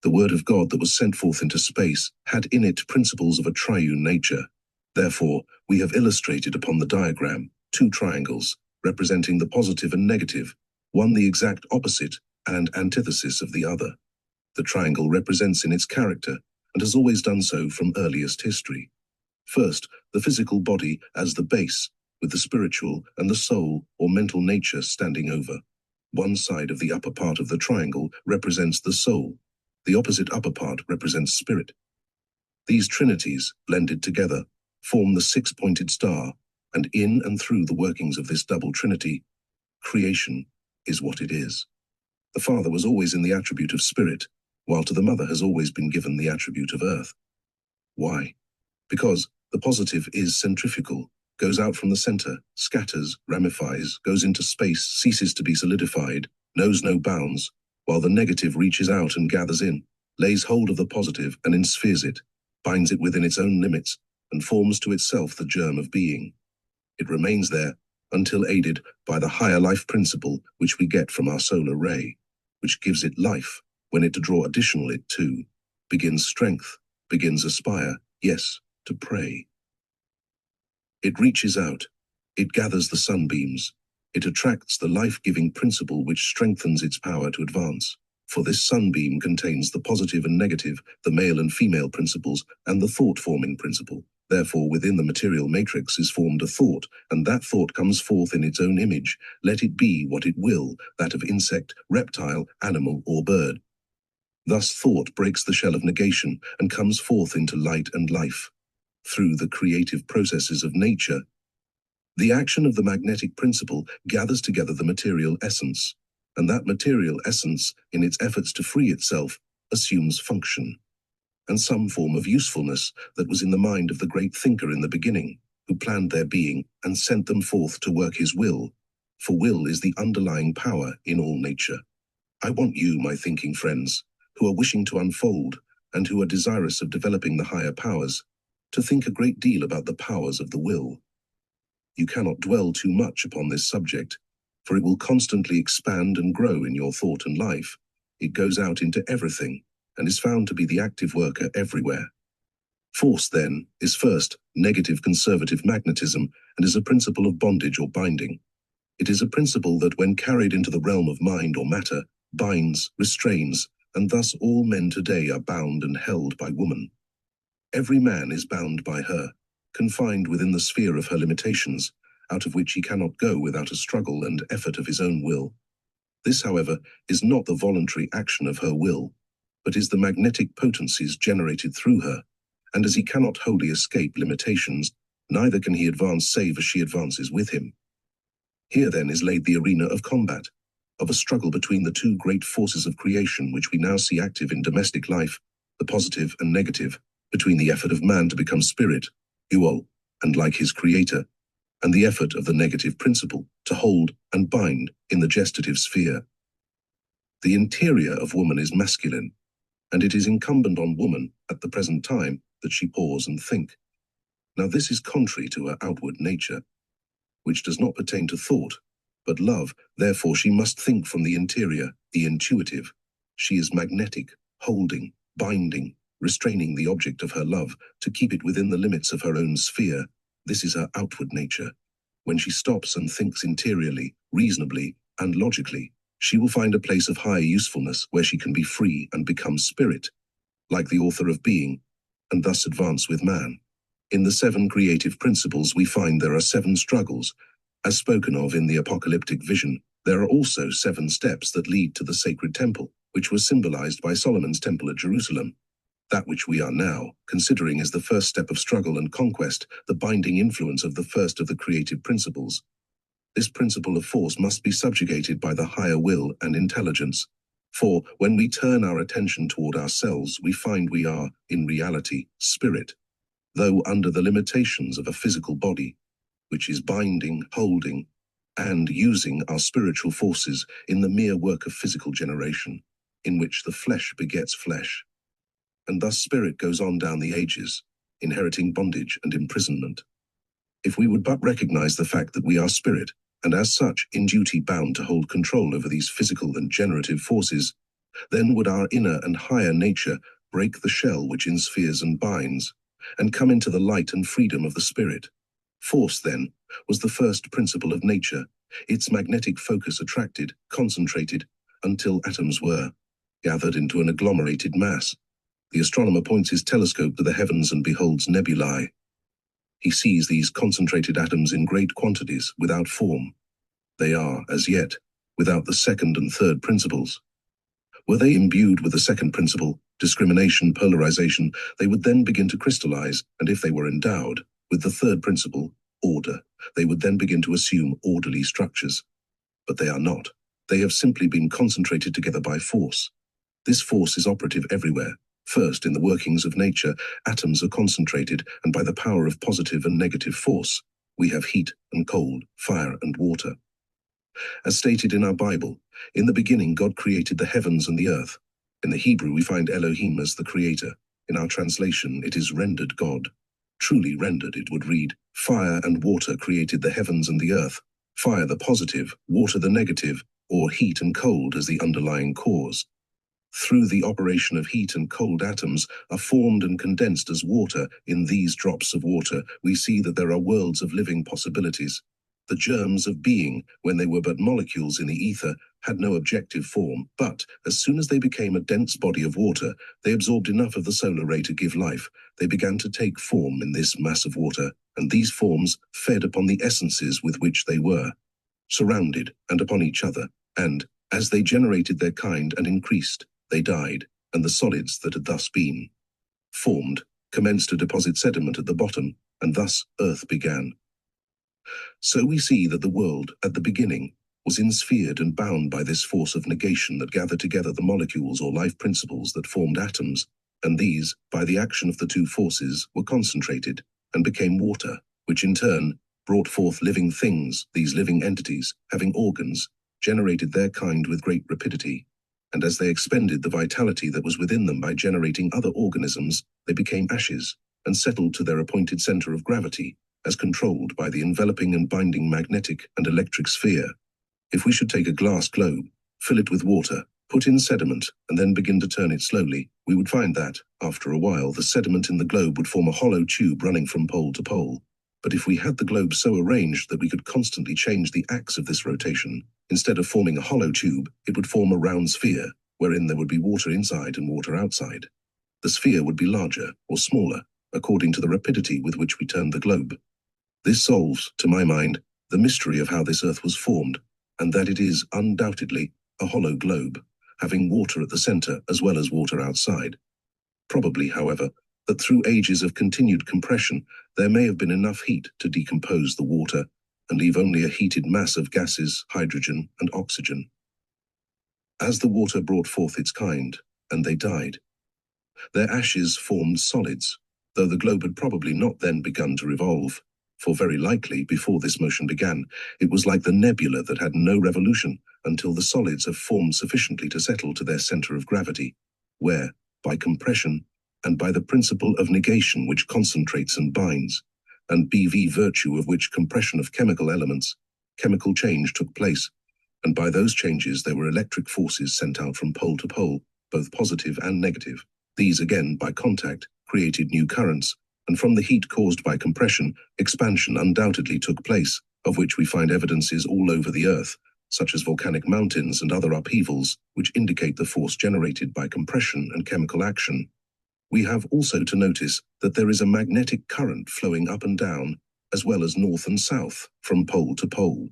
A: The Word of God that was sent forth into space had in it principles of a triune nature. Therefore, we have illustrated upon the diagram two triangles representing the positive and negative, one the exact opposite and antithesis of the other. The triangle represents in its character, and has always done so from earliest history, first, the physical body as the base, with the spiritual and the soul or mental nature standing over. One side of the upper part of the triangle represents the soul. The opposite upper part represents spirit. These trinities, blended together, form the six-pointed star, and in and through the workings of this double trinity, creation is what it is. The Father was always in the attribute of spirit, while to the Mother has always been given the attribute of earth. Why? Because the positive is centrifugal, goes out from the center, scatters, ramifies, goes into space, ceases to be solidified, knows no bounds, while the negative reaches out and gathers in, lays hold of the positive and enspheres it, binds it within its own limits, and forms to itself the germ of being. It remains there until aided by the higher life principle which we get from our solar ray, which gives it life, when it to draw additional it too, begins strength, begins aspire, yes, to pray. It reaches out, it gathers the sunbeams, it attracts the life-giving principle which strengthens its power to advance. For this sunbeam contains the positive and negative, the male and female principles, and the thought-forming principle. Therefore, within the material matrix is formed a thought, and that thought comes forth in its own image, let it be what it will, that of insect, reptile, animal, or bird. Thus thought breaks the shell of negation and comes forth into light and life. Through the creative processes of nature, the action of the magnetic principle gathers together the material essence, and that material essence, in its efforts to free itself, assumes function, and some form of usefulness that was in the mind of the great thinker in the beginning, who planned their being and sent them forth to work his will, for will is the underlying power in all nature. I want you, my thinking friends, who are wishing to unfold and who are desirous of developing the higher powers, to think a great deal about the powers of the will. You cannot dwell too much upon this subject, for it will constantly expand and grow in your thought and life. It goes out into everything, and is found to be the active worker everywhere. Force, then, is first negative conservative magnetism, and is a principle of bondage or binding. It is a principle that, when carried into the realm of mind or matter, binds, restrains, and thus all men today are bound and held by woman. Every man is bound by her, confined within the sphere of her limitations, out of which he cannot go without a struggle and effort of his own will. This, however, is not the voluntary action of her will, but is the magnetic potencies generated through her, and as he cannot wholly escape limitations, neither can he advance save as she advances with him. Here then is laid the arena of combat, of a struggle between the two great forces of creation which we now see active in domestic life, the positive and negative, between the effort of man to become spirit, uol, and like his creator, and the effort of the negative principle to hold and bind in the gestative sphere. The interior of woman is masculine, and it is incumbent on woman, at the present time, that she pause and think. Now this is contrary to her outward nature, which does not pertain to thought, but love. Therefore she must think from the interior, the intuitive. She is magnetic, holding, binding, restraining the object of her love to keep it within the limits of her own sphere. This is her outward nature. When she stops and thinks interiorly, reasonably, and logically, she will find a place of high usefulness where she can be free and become spirit, like the author of being, and thus advance with man. In the 7 creative principles we find there are 7 struggles. As spoken of in the apocalyptic vision, there are also 7 steps that lead to the sacred temple, which was symbolized by Solomon's temple at Jerusalem. That which we are now considering is the first step of struggle and conquest, the binding influence of the first of the creative principles. This principle of force must be subjugated by the higher will and intelligence. For when we turn our attention toward ourselves, we find we are, in reality, spirit, though under the limitations of a physical body, which is binding, holding, and using our spiritual forces in the mere work of physical generation, in which the flesh begets flesh. And thus spirit goes on down the ages, inheriting bondage and imprisonment. If we would but recognize the fact that we are spirit, and as such in duty bound to hold control over these physical and generative forces, then would our inner and higher nature break the shell which inspheres and binds, and come into the light and freedom of the spirit. Force, then, was the first principle of nature, its magnetic focus attracted, concentrated, until atoms were gathered into an agglomerated mass. The astronomer points his telescope to the heavens and beholds nebulae. He sees these concentrated atoms in great quantities, without form. They are, as yet, without the second and third principles. Were they imbued with the second principle, discrimination, polarization, they would then begin to crystallize, and if they were endowed with the third principle, order, they would then begin to assume orderly structures. But they are not. They have simply been concentrated together by force. This force is operative everywhere. First, in the workings of nature, atoms are concentrated, and by the power of positive and negative force, we have heat and cold, fire and water. As stated in our Bible, in the beginning God created the heavens and the earth. In the Hebrew we find Elohim as the creator. In our translation it is rendered God. Truly rendered it would read, fire and water created the heavens and the earth. Fire the positive, water the negative, or heat and cold as the underlying cause. Through the operation of heat and cold atoms are formed and condensed as water. In these drops of water, we see that there are worlds of living possibilities. The germs of being, when they were but molecules in the ether, had no objective form, but as soon as they became a dense body of water, they absorbed enough of the solar ray to give life. They began to take form in this mass of water, and these forms fed upon the essences with which they were surrounded and upon each other, and, as they generated their kind and increased, they died, and the solids that had thus been formed commenced to deposit sediment at the bottom, and thus earth began. So we see that the world, at the beginning, was insphered and bound by this force of negation that gathered together the molecules or life principles that formed atoms, and these, by the action of the two forces, were concentrated and became water, which in turn brought forth living things. These living entities, having organs, generated their kind with great rapidity, and as they expended the vitality that was within them by generating other organisms, they became ashes and settled to their appointed center of gravity, as controlled by the enveloping and binding magnetic and electric sphere. If we should take a glass globe, fill it with water, put in sediment, and then begin to turn it slowly, we would find that, after a while, the sediment in the globe would form a hollow tube running from pole to pole. But if we had the globe so arranged that we could constantly change the axis of this rotation, instead of forming a hollow tube, it would form a round sphere, wherein there would be water inside and water outside. The sphere would be larger or smaller, according to the rapidity with which we turn the globe. This solves, to my mind, the mystery of how this Earth was formed, and that it is undoubtedly a hollow globe, having water at the center as well as water outside. Probably, however, that through ages of continued compression, there may have been enough heat to decompose the water and leave only a heated mass of gases, hydrogen and oxygen. As the water brought forth its kind, and they died, their ashes formed solids, though the globe had probably not then begun to revolve, for very likely, before this motion began, it was like the nebula that had no revolution until the solids have formed sufficiently to settle to their center of gravity, where, by compression, and by the principle of negation which concentrates and binds, and BV virtue of which compression of chemical elements, chemical change took place, and by those changes there were electric forces sent out from pole to pole, both positive and negative. These again, by contact, created new currents, and from the heat caused by compression, expansion undoubtedly took place, of which we find evidences all over the Earth, such as volcanic mountains and other upheavals, which indicate the force generated by compression and chemical action. We have also to notice that there is a magnetic current flowing up and down, as well as north and south, from pole to pole.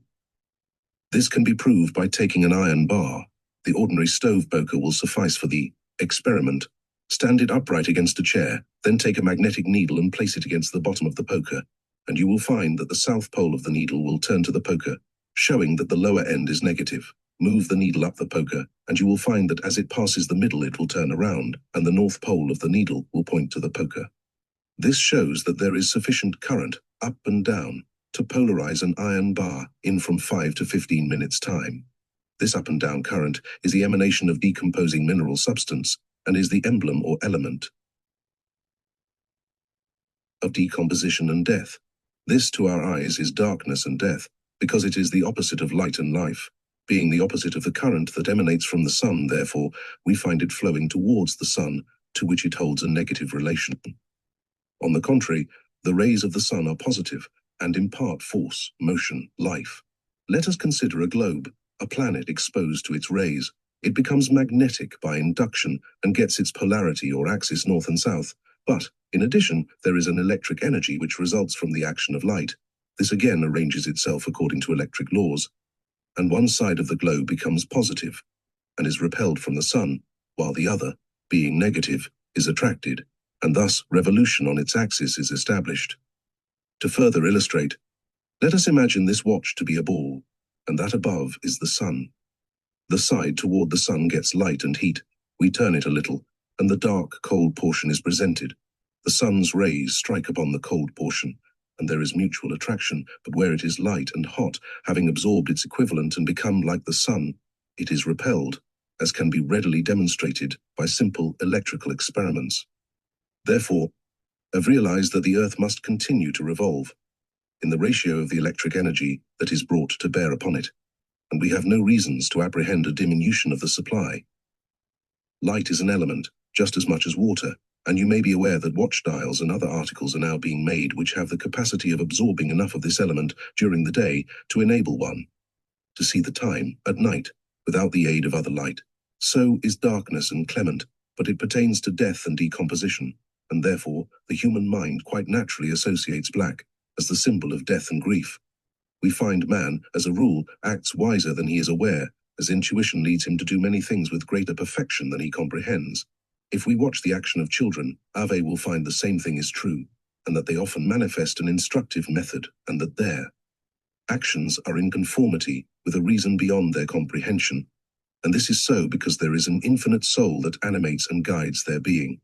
A: This can be proved by taking an iron bar. The ordinary stove poker will suffice for the experiment. Stand it upright against a chair, then take a magnetic needle and place it against the bottom of the poker, and you will find that the south pole of the needle will turn to the poker, showing that the lower end is negative. Move the needle up the poker, and you will find that as it passes the middle it will turn around, and the north pole of the needle will point to the poker. This shows that there is sufficient current, up and down, to polarize an iron bar in from 5 to 15 minutes time. This up and down current is the emanation of decomposing mineral substance, and is the emblem or element of decomposition and death. This to our eyes is darkness and death, because it is the opposite of light and life. Being the opposite of the current that emanates from the sun, therefore, we find it flowing towards the sun, to which it holds a negative relation. On the contrary, the rays of the sun are positive, and impart force, motion, life. Let us consider a globe, a planet exposed to its rays. It becomes magnetic by induction and gets its polarity or axis north and south. But, in addition, there is an electric energy which results from the action of light. This again arranges itself according to electric laws, and one side of the globe becomes positive and is repelled from the sun, while the other, being negative, is attracted, and thus revolution on its axis is established. To further illustrate, let us imagine this watch to be a ball, and that above is the sun. The side toward the sun gets light and heat. We turn it a little, and the dark, cold portion is presented. The sun's rays strike upon the cold portion, and there is mutual attraction, but where it is light and hot, having absorbed its equivalent and become like the sun, it is repelled, as can be readily demonstrated by simple electrical experiments. Therefore, I've realized that the Earth must continue to revolve, in the ratio of the electric energy that is brought to bear upon it, and we have no reasons to apprehend a diminution of the supply. Light is an element, just as much as water, and you may be aware that watch dials and other articles are now being made which have the capacity of absorbing enough of this element during the day to enable one to see the time at night without the aid of other light. So is darkness and clement, but it pertains to death and decomposition, and therefore the human mind quite naturally associates black as the symbol of death and grief. We find man, as a rule, acts wiser than he is aware, as intuition leads him to do many things with greater perfection than he comprehends. If we watch the action of children, Ave will find the same thing is true, and that they often manifest an instructive method, and that their actions are in conformity with a reason beyond their comprehension. And this is so because there is an infinite soul that animates and guides their being.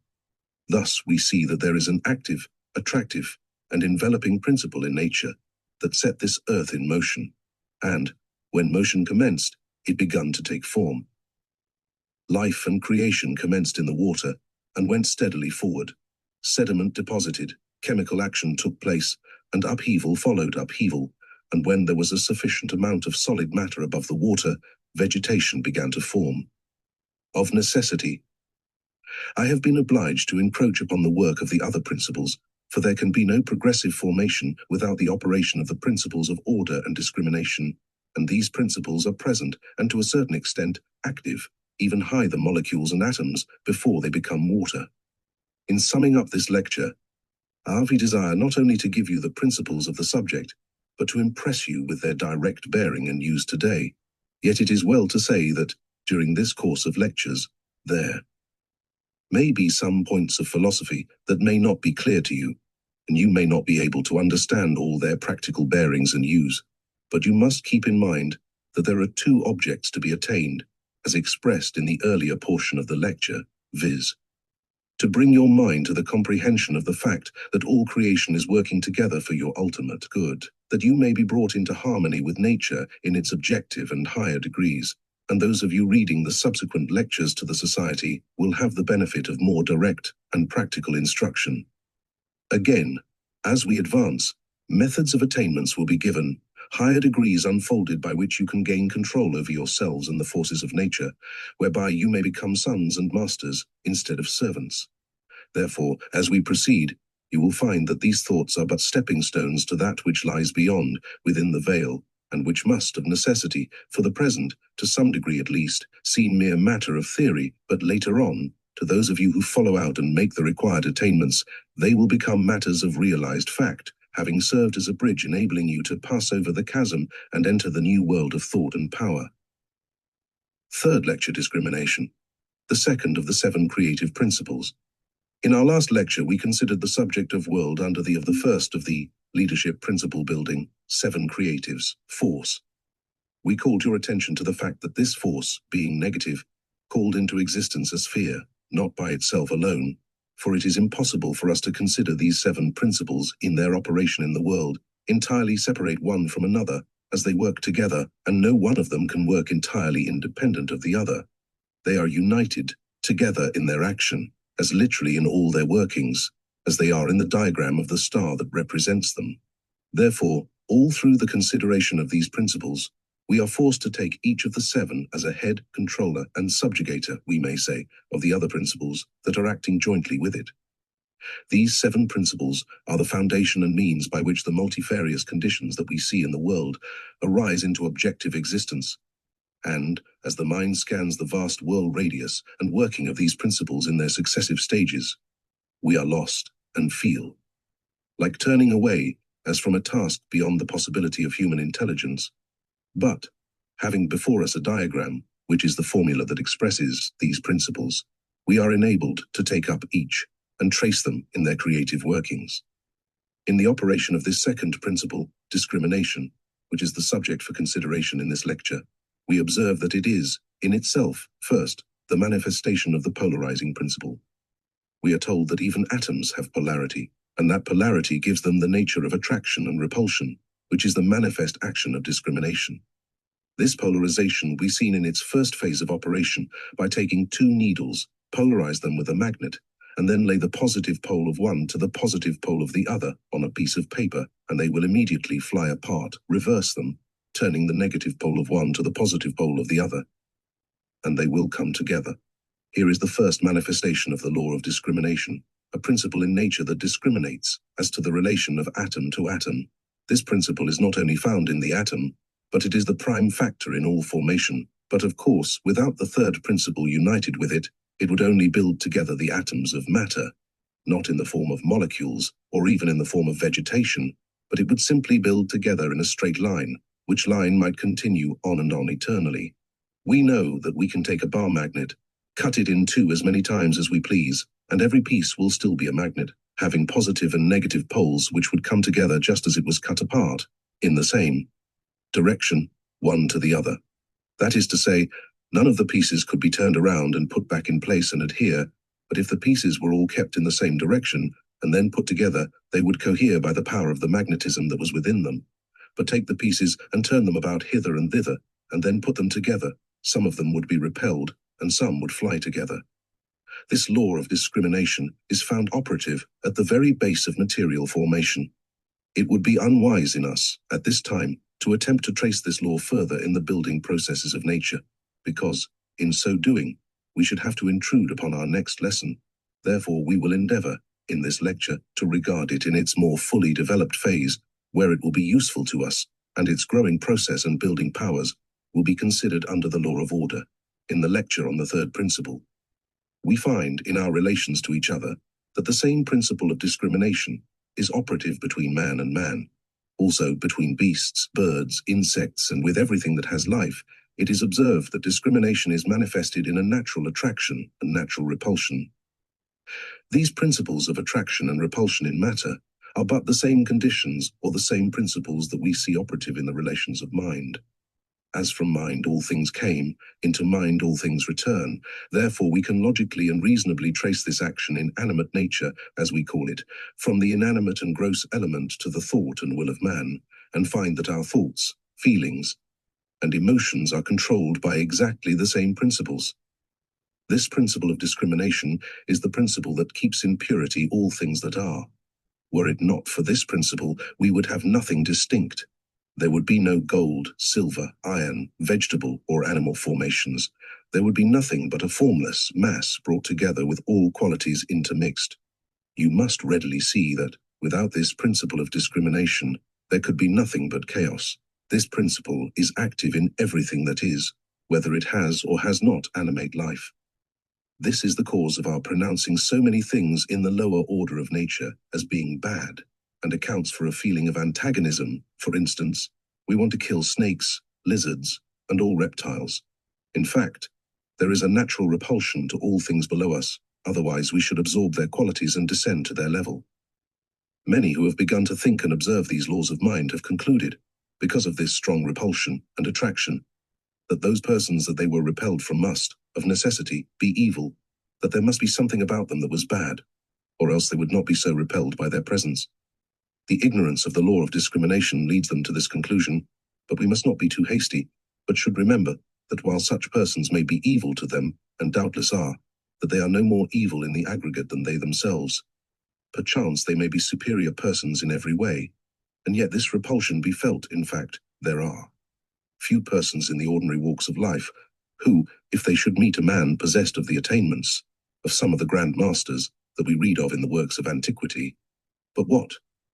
A: Thus we see that there is an active, attractive, and enveloping principle in nature that set this earth in motion, and, when motion commenced, it begun to take form. Life and creation commenced in the water and went steadily forward. Sediment deposited, chemical action took place, and upheaval followed upheaval, and when there was a sufficient amount of solid matter above the water, vegetation began to form. Of necessity, I have been obliged to encroach upon the work of the other principles, for there can be no progressive formation without the operation of the principles of order and discrimination, and these principles are present and to a certain extent active, even high the molecules and atoms before they become water. In summing up this lecture, we desire not only to give you the principles of the subject, but to impress you with their direct bearing and use today. Yet it is well to say that, during this course of lectures, there may be some points of philosophy that may not be clear to you, and you may not be able to understand all their practical bearings and use, but you must keep in mind that there are two objects to be attained, as expressed in the earlier portion of the lecture, viz. To bring your mind to the comprehension of the fact that all creation is working together for your ultimate good, that you may be brought into harmony with nature in its objective and higher degrees, and those of you reading the subsequent lectures to the Society will have the benefit of more direct and practical instruction. Again, as we advance, methods of attainments will be given, higher degrees unfolded by which you can gain control over yourselves and the forces of nature, whereby you may become sons and masters instead of servants. Therefore, as we proceed, you will find that these thoughts are but stepping stones to that which lies beyond, within the veil, and which must, of necessity, for the present, to some degree at least, seem mere matter of theory, but later on, to those of you who follow out and make the required attainments, they will become matters of realized fact, having served as a bridge enabling you to pass over the chasm and enter the new world of thought and power. Third lecture, Discrimination, the second of the 7 creative principles. In our last lecture, we considered the subject of world under the first of the leadership principle building, 7 creatives, force. We called your attention to the fact that this force, being negative, called into existence a sphere, not by itself alone, for it is impossible for us to consider these 7 principles in their operation in the world, entirely separate one from another, as they work together, and no one of them can work entirely independent of the other. They are united, together in their action, as literally in all their workings, as they are in the diagram of the star that represents them. Therefore, all through the consideration of these principles, we are forced to take each of the 7 as a head, controller, and subjugator, we may say, of the other principles that are acting jointly with it. These 7 principles are the foundation and means by which the multifarious conditions that we see in the world arise into objective existence. And, as the mind scans the vast world radius and working of these principles in their successive stages, we are lost and feel like turning away as from a task beyond the possibility of human intelligence. But, having before us a diagram, which is the formula that expresses these principles, we are enabled to take up each and trace them in their creative workings. In the operation of this second principle, discrimination, which is the subject for consideration in this lecture, we observe that it is, in itself, first, the manifestation of the polarizing principle. We are told that even atoms have polarity, and that polarity gives them the nature of attraction and repulsion, which is the manifest action of discrimination. This polarization will be seen in its first phase of operation by taking 2 needles, polarize them with a magnet, and then lay the positive pole of one to the positive pole of the other on a piece of paper, and they will immediately fly apart, reverse them, turning the negative pole of one to the positive pole of the other, and they will come together. Here is the first manifestation of the law of discrimination, a principle in nature that discriminates as to the relation of atom to atom. This principle is not only found in the atom, but it is the prime factor in all formation. But of course, without the third principle united with it, it would only build together the atoms of matter, not in the form of molecules, or even in the form of vegetation, but it would simply build together in a straight line, which line might continue on and on eternally. We know that we can take a bar magnet, cut it in 2 as many times as we please, and every piece will still be a magnet, having positive and negative poles which would come together just as it was cut apart, in the same direction, one to the other. That is to say, none of the pieces could be turned around and put back in place and adhere, but if the pieces were all kept in the same direction and then put together, they would cohere by the power of the magnetism that was within them. But take the pieces and turn them about hither and thither, and then put them together, some of them would be repelled, and some would fly together. This law of discrimination is found operative at the very base of material formation. It would be unwise in us, at this time, to attempt to trace this law further in the building processes of nature, because, in so doing, we should have to intrude upon our next lesson. Therefore, we will endeavor, in this lecture, to regard it in its more fully developed phase, where it will be useful to us, and its growing process and building powers will be considered under the law of order. In the lecture on the third principle, we find, in our relations to each other, that the same principle of discrimination is operative between man and man. Also, between beasts, birds, insects, and with everything that has life, it is observed that discrimination is manifested in a natural attraction and natural repulsion. These principles of attraction and repulsion in matter are but the same conditions or the same principles that we see operative in the relations of mind. As from mind all things came, into mind all things return. Therefore we can logically and reasonably trace this action in animate nature, as we call it, from the inanimate and gross element to the thought and will of man, and find that our thoughts, feelings, and emotions are controlled by exactly the same principles. This principle of discrimination is the principle that keeps in purity all things that are. Were it not for this principle, we would have nothing distinct. There would be no gold, silver, iron, vegetable, or animal formations. There would be nothing but a formless mass brought together with all qualities intermixed. You must readily see that, without this principle of discrimination, there could be nothing but chaos. This principle is active in everything that is, whether it has or has not animate life. This is the cause of our pronouncing so many things in the lower order of nature as being bad, and accounts for a feeling of antagonism. For instance, we want to kill snakes, lizards, and all reptiles. In fact, there is a natural repulsion to all things below us, otherwise we should absorb their qualities and descend to their level. Many who have begun to think and observe these laws of mind have concluded, because of this strong repulsion and attraction, that those persons that they were repelled from must, of necessity, be evil, that there must be something about them that was bad, or else they would not be so repelled by their presence. The ignorance of the law of discrimination leads them to this conclusion, but we must not be too hasty, but should remember that while such persons may be evil to them, and doubtless are, that they are no more evil in the aggregate than they themselves. Perchance they may be superior persons in every way, and yet this repulsion be felt. In fact, there are few persons in the ordinary walks of life who, if they should meet a man possessed of the attainments of some of the grand masters that we read of in the works of antiquity, but what,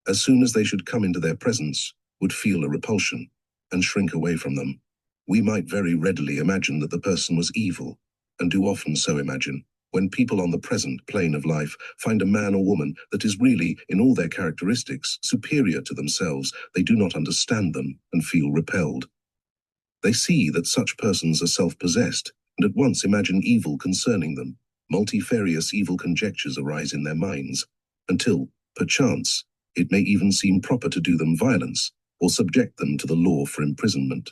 A: as soon as they should come into their presence, would feel a repulsion and shrink away from them. We might very readily imagine that the person was evil, and do often so imagine, when people on the present plane of life find a man or woman that is really, in all their characteristics, superior to themselves. They do not understand them and feel repelled. They see that such persons are self-possessed, and at once imagine evil concerning them. Multifarious evil conjectures arise in their minds, until, perchance, it may even seem proper to do them violence, or subject them to the law for imprisonment.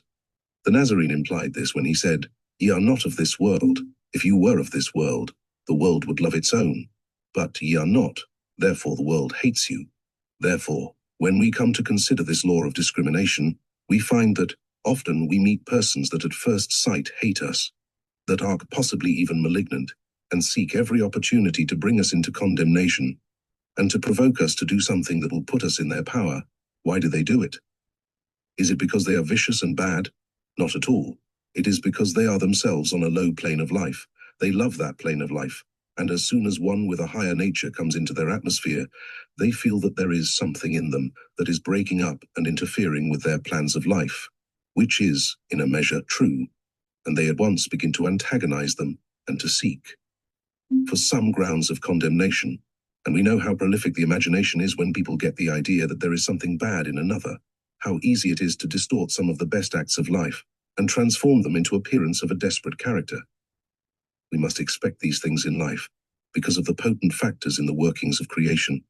A: The Nazarene implied this when he said, "Ye are not of this world. If you were of this world, the world would love its own. But ye are not, therefore the world hates you." Therefore, when we come to consider this law of discrimination, we find that often we meet persons that at first sight hate us, that are possibly even malignant, and seek every opportunity to bring us into condemnation, and to provoke us to do something that will put us in their power. Why do they do it? Is it because they are vicious and bad? Not at all. It is because they are themselves on a low plane of life. They love that plane of life, and as soon as one with a higher nature comes into their atmosphere, they feel that there is something in them that is breaking up and interfering with their plans of life, which is, in a measure, true, and they at once begin to antagonize them and to seek for some grounds of condemnation. And we know how prolific the imagination is when people get the idea that there is something bad in another, how easy it is to distort some of the best acts of life and transform them into appearance of a desperate character. We must expect these things in life because of the potent factors in the workings of creation.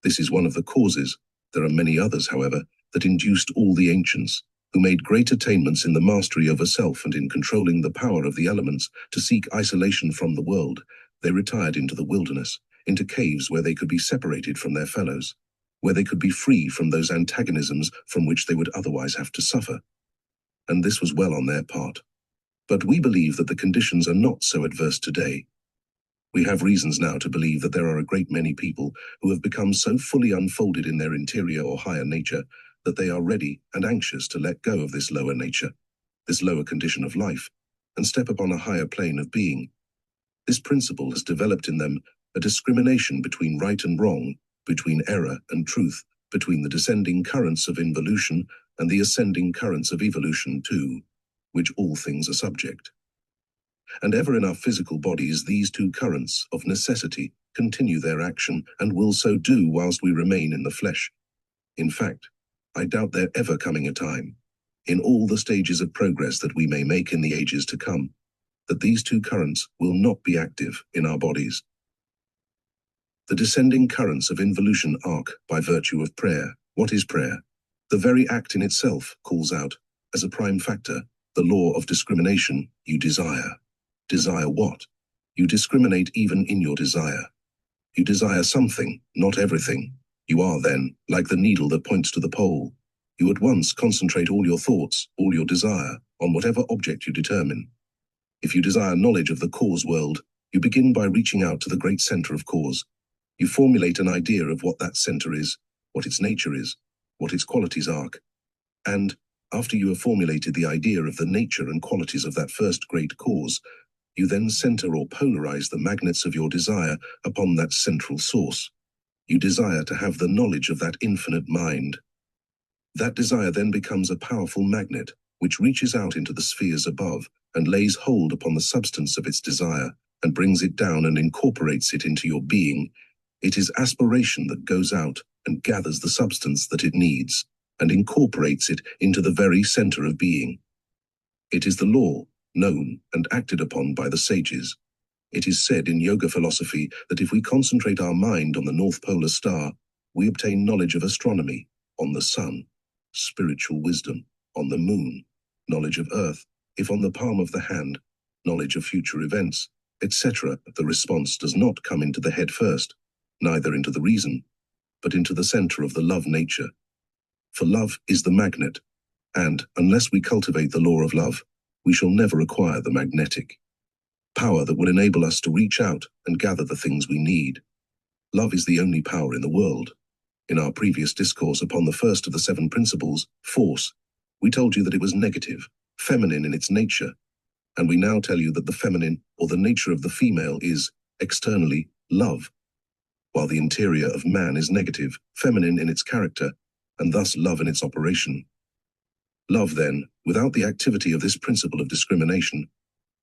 A: This is one of the causes. There are many others, however, that induced all the ancients, who made great attainments in the mastery over self and in controlling the power of the elements, to seek isolation from the world. They retired into the wilderness, into caves where they could be separated from their fellows, where they could be free from those antagonisms from which they would otherwise have to suffer. And this was well on their part. But we believe that the conditions are not so adverse today. We have reasons now to believe that there are a great many people who have become so fully unfolded in their interior or higher nature that they are ready and anxious to let go of this lower nature, this lower condition of life, and step upon a higher plane of being. This principle has developed in them a discrimination between right and wrong, between error and truth, between the descending currents of involution and the ascending currents of evolution too, which all things are subject. And ever in our physical bodies these two currents, of necessity, continue their action, and will so do whilst we remain in the flesh. In fact, I doubt there ever coming a time, in all the stages of progress that we may make in the ages to come, that these two currents will not be active in our bodies. The descending currents of involution arc by virtue of prayer. What is prayer? The very act in itself calls out, as a prime factor, the law of discrimination. You desire. Desire what? You discriminate even in your desire. You desire something, not everything. You are then, like the needle that points to the pole. You at once concentrate all your thoughts, all your desire, on whatever object you determine. If you desire knowledge of the cause world, you begin by reaching out to the great center of cause. You formulate an idea of what that center is, what its nature is, what its qualities are. And, after you have formulated the idea of the nature and qualities of that first great cause, you then center or polarize the magnets of your desire upon that central source. You desire to have the knowledge of that infinite mind. That desire then becomes a powerful magnet, which reaches out into the spheres above and lays hold upon the substance of its desire and brings it down and incorporates it into your being. It is aspiration that goes out and gathers the substance that it needs and incorporates it into the very center of being. It is the law, known and acted upon by the sages. It is said in yoga philosophy that if we concentrate our mind on the North Polar Star, we obtain knowledge of astronomy, on the sun, spiritual wisdom, on the moon, knowledge of earth, if on the palm of the hand, knowledge of future events, etc. The response does not come into the head first, neither into the reason, but into the center of the love nature. For love is the magnet, and unless we cultivate the law of love, we shall never acquire the magnetic power that will enable us to reach out and gather the things we need. Love is the only power in the world. In our previous discourse upon the first of the 7 principles, force, we told you that it was negative, feminine in its nature, and we now tell you that the feminine, or the nature of the female, is, externally, love, while the interior of man is negative, feminine in its character, and thus love in its operation. Love, then, without the activity of this principle of discrimination,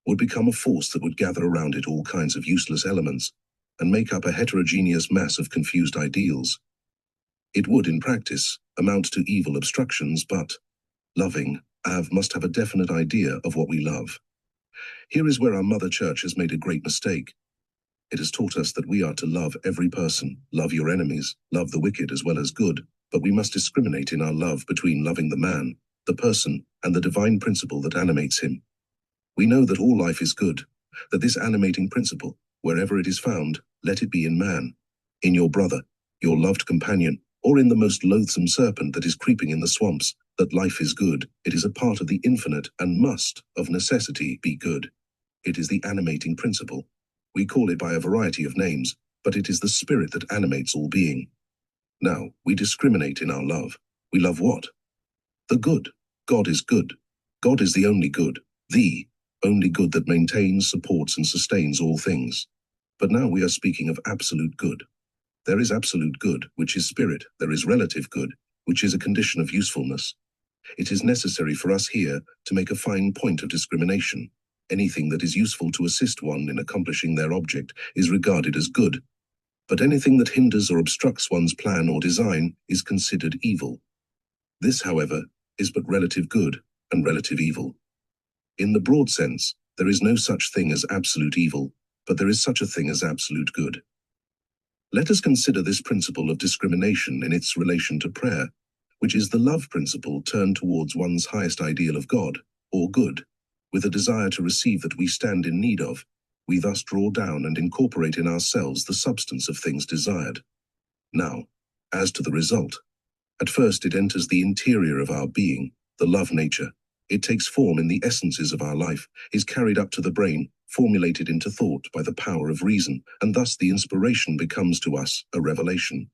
A: would become a force that would gather around it all kinds of useless elements and make up a heterogeneous mass of confused ideals. It would, in practice, amount to evil obstructions, but, loving, must have a definite idea of what we love. Here is where our Mother Church has made a great mistake. It has taught us that we are to love every person, love your enemies, love the wicked as well as good, but we must discriminate in our love between loving the man, the person, and the divine principle that animates him. We know that all life is good, that this animating principle, wherever it is found, let it be in man, in your brother, your loved companion, or in the most loathsome serpent that is creeping in the swamps, that life is good. It is a part of the infinite and must, of necessity, be good. It is the animating principle. We call it by a variety of names, but it is the spirit that animates all being. Now, we discriminate in our love. We love what? The good. God is good. God is the only good, the only good that maintains, supports, and sustains all things. But now we are speaking of absolute good. There is absolute good, which is spirit. There is relative good, which is a condition of usefulness. It is necessary for us here to make a fine point of discrimination. Anything that is useful to assist one in accomplishing their object is regarded as good, but anything that hinders or obstructs one's plan or design is considered evil. This, however, is but relative good and relative evil. In the broad sense, there is no such thing as absolute evil, but there is such a thing as absolute good. Let us consider this principle of discrimination in its relation to prayer, which is the love principle turned towards one's highest ideal of God, or good. With a desire to receive that we stand in need of, we thus draw down and incorporate in ourselves the substance of things desired. Now, as to the result, at first it enters the interior of our being, the love nature. It takes form in the essences of our life, is carried up to the brain, formulated into thought by the power of reason, and thus the inspiration becomes to us a revelation.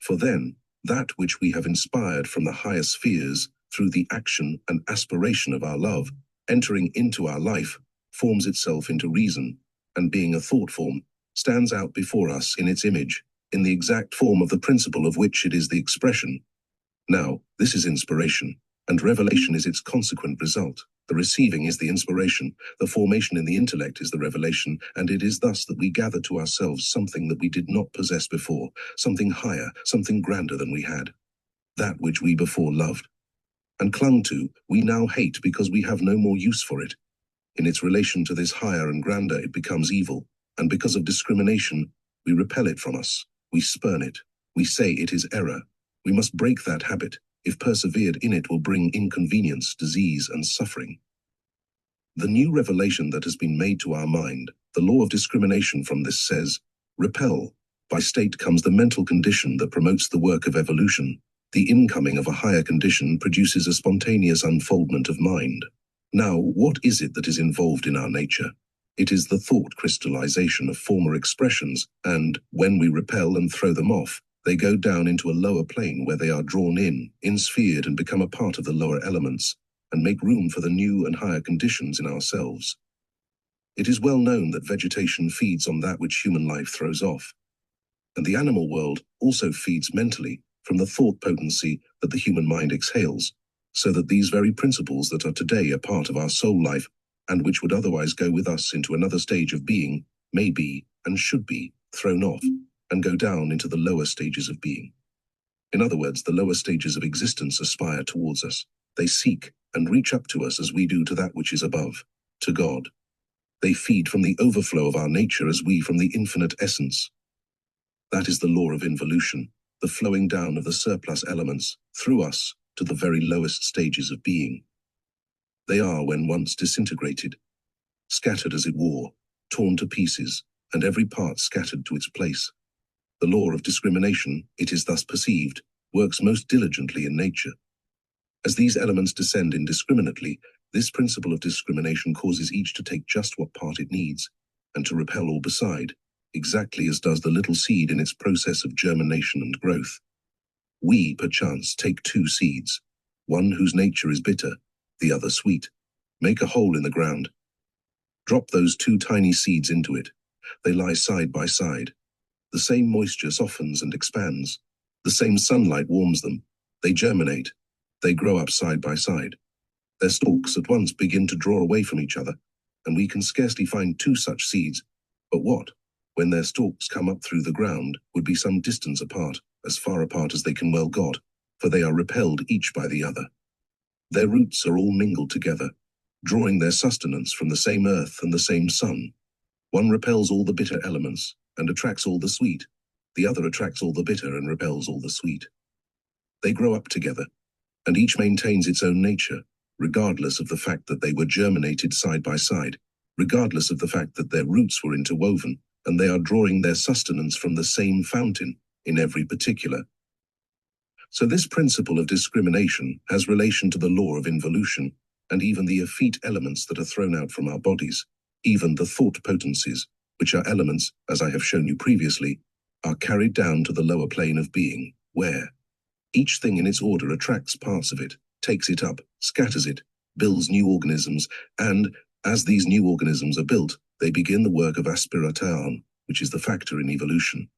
A: For then, that which we have inspired from the higher spheres through the action and aspiration of our love, entering into our life, forms itself into reason, and being a thought form, stands out before us in its image, in the exact form of the principle of which it is the expression. Now, this is inspiration, and revelation is its consequent result. The receiving is the inspiration, the formation in the intellect is the revelation, and it is thus that we gather to ourselves something that we did not possess before, something higher, something grander than we had. That which we before loved and clung to, we now hate because we have no more use for it. In its relation to this higher and grander, it becomes evil, and because of discrimination, we repel it from us, we spurn it, we say it is error. We must break that habit. If persevered in it will bring inconvenience, disease, and suffering. The new revelation that has been made to our mind, the law of discrimination from this says, repel. By state comes the mental condition that promotes the work of evolution. The incoming of a higher condition produces a spontaneous unfoldment of mind. Now, what is it that is involved in our nature? It is the thought crystallization of former expressions, and, when we repel and throw them off, they go down into a lower plane where they are drawn in sphered and become a part of the lower elements, and make room for the new and higher conditions in ourselves. It is well known that vegetation feeds on that which human life throws off, and the animal world also feeds mentally from the thought potency that the human mind exhales, so that these very principles that are today a part of our soul life, and which would otherwise go with us into another stage of being, may be, and should be, thrown off, and go down into the lower stages of being. In other words, the lower stages of existence aspire towards us. They seek and reach up to us as we do to that which is above, to God. They feed from the overflow of our nature as we from the infinite essence. That is the law of involution, the flowing down of the surplus elements, through us, to the very lowest stages of being. They are, when once disintegrated, scattered as it were, torn to pieces, and every part scattered to its place. The law of discrimination, it is thus perceived, works most diligently in nature. As these elements descend indiscriminately, this principle of discrimination causes each to take just what part it needs, and to repel all beside, exactly as does the little seed in its process of germination and growth. We, perchance, take two seeds, one whose nature is bitter, the other sweet. Make a hole in the ground. Drop those two tiny seeds into it. They lie side by side. The same moisture softens and expands. The same sunlight warms them. They germinate. They grow up side by side. Their stalks at once begin to draw away from each other, and we can scarcely find two such seeds. But what, when their stalks come up through the ground, would be some distance apart, as far apart as they can well got, for they are repelled each by the other. Their roots are all mingled together, drawing their sustenance from the same earth and the same sun. One repels all the bitter elements and attracts all the sweet. The other attracts all the bitter and repels all the sweet. They grow up together, and each maintains its own nature, regardless of the fact that they were germinated side by side, regardless of the fact that their roots were interwoven, and they are drawing their sustenance from the same fountain in every particular. So this principle of discrimination has relation to the law of involution, and even the effete elements that are thrown out from our bodies, even the thought potencies, which are elements, as I have shown you previously, are carried down to the lower plane of being, where each thing in its order attracts parts of it, takes it up, scatters it, builds new organisms, and, as these new organisms are built, they begin the work of aspiration, which is the factor in evolution.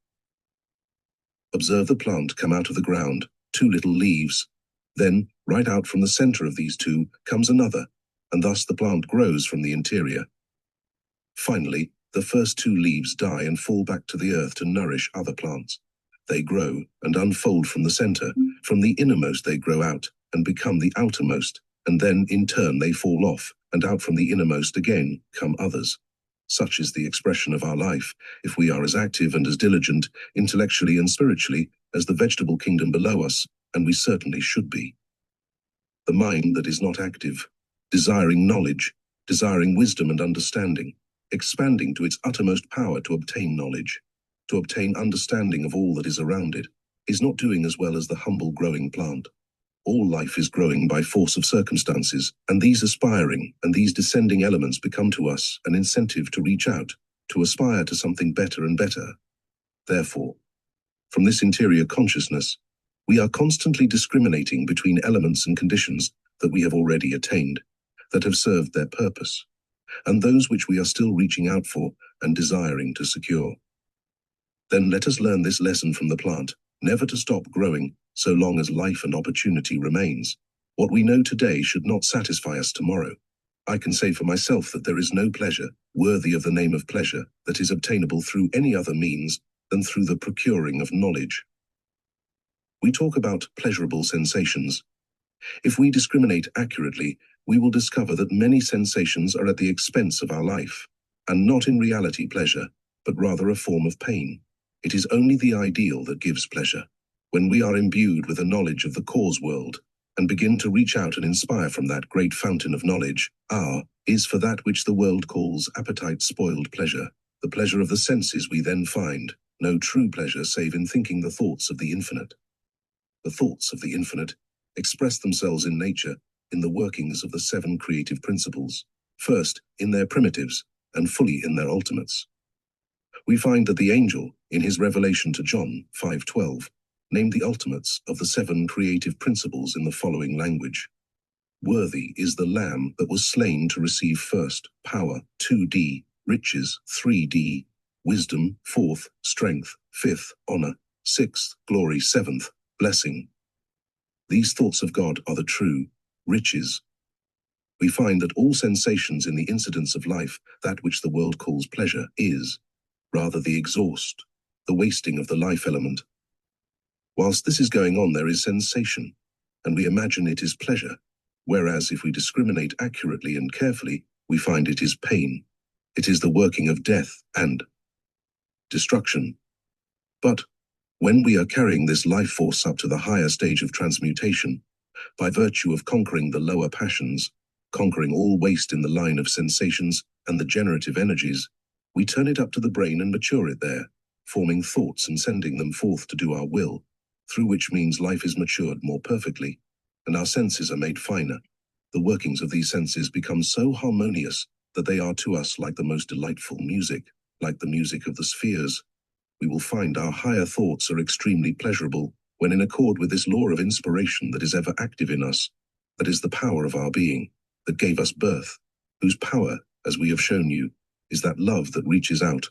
A: Observe the plant come out of the ground, two little leaves. Then, right out from the center of these two, comes another, and thus the plant grows from the interior. Finally, the first two leaves die and fall back to the earth to nourish other plants. They grow and unfold from the center. From the innermost they grow out and become the outermost, and then in turn they fall off, and out from the innermost again come others. Such is the expression of our life, if we are as active and as diligent, intellectually and spiritually, as the vegetable kingdom below us, and we certainly should be. The mind that is not active, desiring knowledge, desiring wisdom and understanding, expanding to its uttermost power to obtain knowledge, to obtain understanding of all that is around it, is not doing as well as the humble growing plant. All life is growing by force of circumstances, and these aspiring and these descending elements become to us an incentive to reach out, to aspire to something better and better. Therefore, from this interior consciousness, we are constantly discriminating between elements and conditions that we have already attained, that have served their purpose, and those which we are still reaching out for and desiring to secure. Then let us learn this lesson from the plant, never to stop growing so long as life and opportunity remains. What we know today should not satisfy us tomorrow. I can say for myself that there is no pleasure, worthy of the name of pleasure, that is obtainable through any other means than through the procuring of knowledge. We talk about pleasurable sensations. If we discriminate accurately, we will discover that many sensations are at the expense of our life, and not in reality pleasure, but rather a form of pain. It is only the ideal that gives pleasure. When we are imbued with a knowledge of the cause world, and begin to reach out and inspire from that great fountain of knowledge, R is for that which the world calls appetite-spoiled pleasure, the pleasure of the senses we then find, no true pleasure save in thinking the thoughts of the infinite. The thoughts of the infinite express themselves in nature, in the workings of the 7 creative principles, first in their primitives, and fully in their ultimates. We find that the angel, in his revelation to John 5:12, named the ultimates of the 7 creative principles in the following language. Worthy is the Lamb that was slain to receive first, power, 2D, riches, 3D, wisdom, 4th, strength, 5th, honor, 6th, glory, 7th, blessing. These thoughts of God are the true riches. We find that all sensations in the incidents of life, that which the world calls pleasure, is rather the exhaust, the wasting of the life element. Whilst this is going on, there is sensation, and we imagine it is pleasure, whereas if we discriminate accurately and carefully, we find it is pain. It is the working of death and destruction. But when we are carrying this life force up to the higher stage of transmutation, by virtue of conquering the lower passions, conquering all waste in the line of sensations and the generative energies, we turn it up to the brain and mature it there, forming thoughts and sending them forth to do our will, through which means life is matured more perfectly, and our senses are made finer. The workings of these senses become so harmonious that they are to us like the most delightful music, like the music of the spheres. We will find our higher thoughts are extremely pleasurable when in accord with this law of inspiration that is ever active in us, that is the power of our being, that gave us birth, whose power, as we have shown you, is that love that reaches out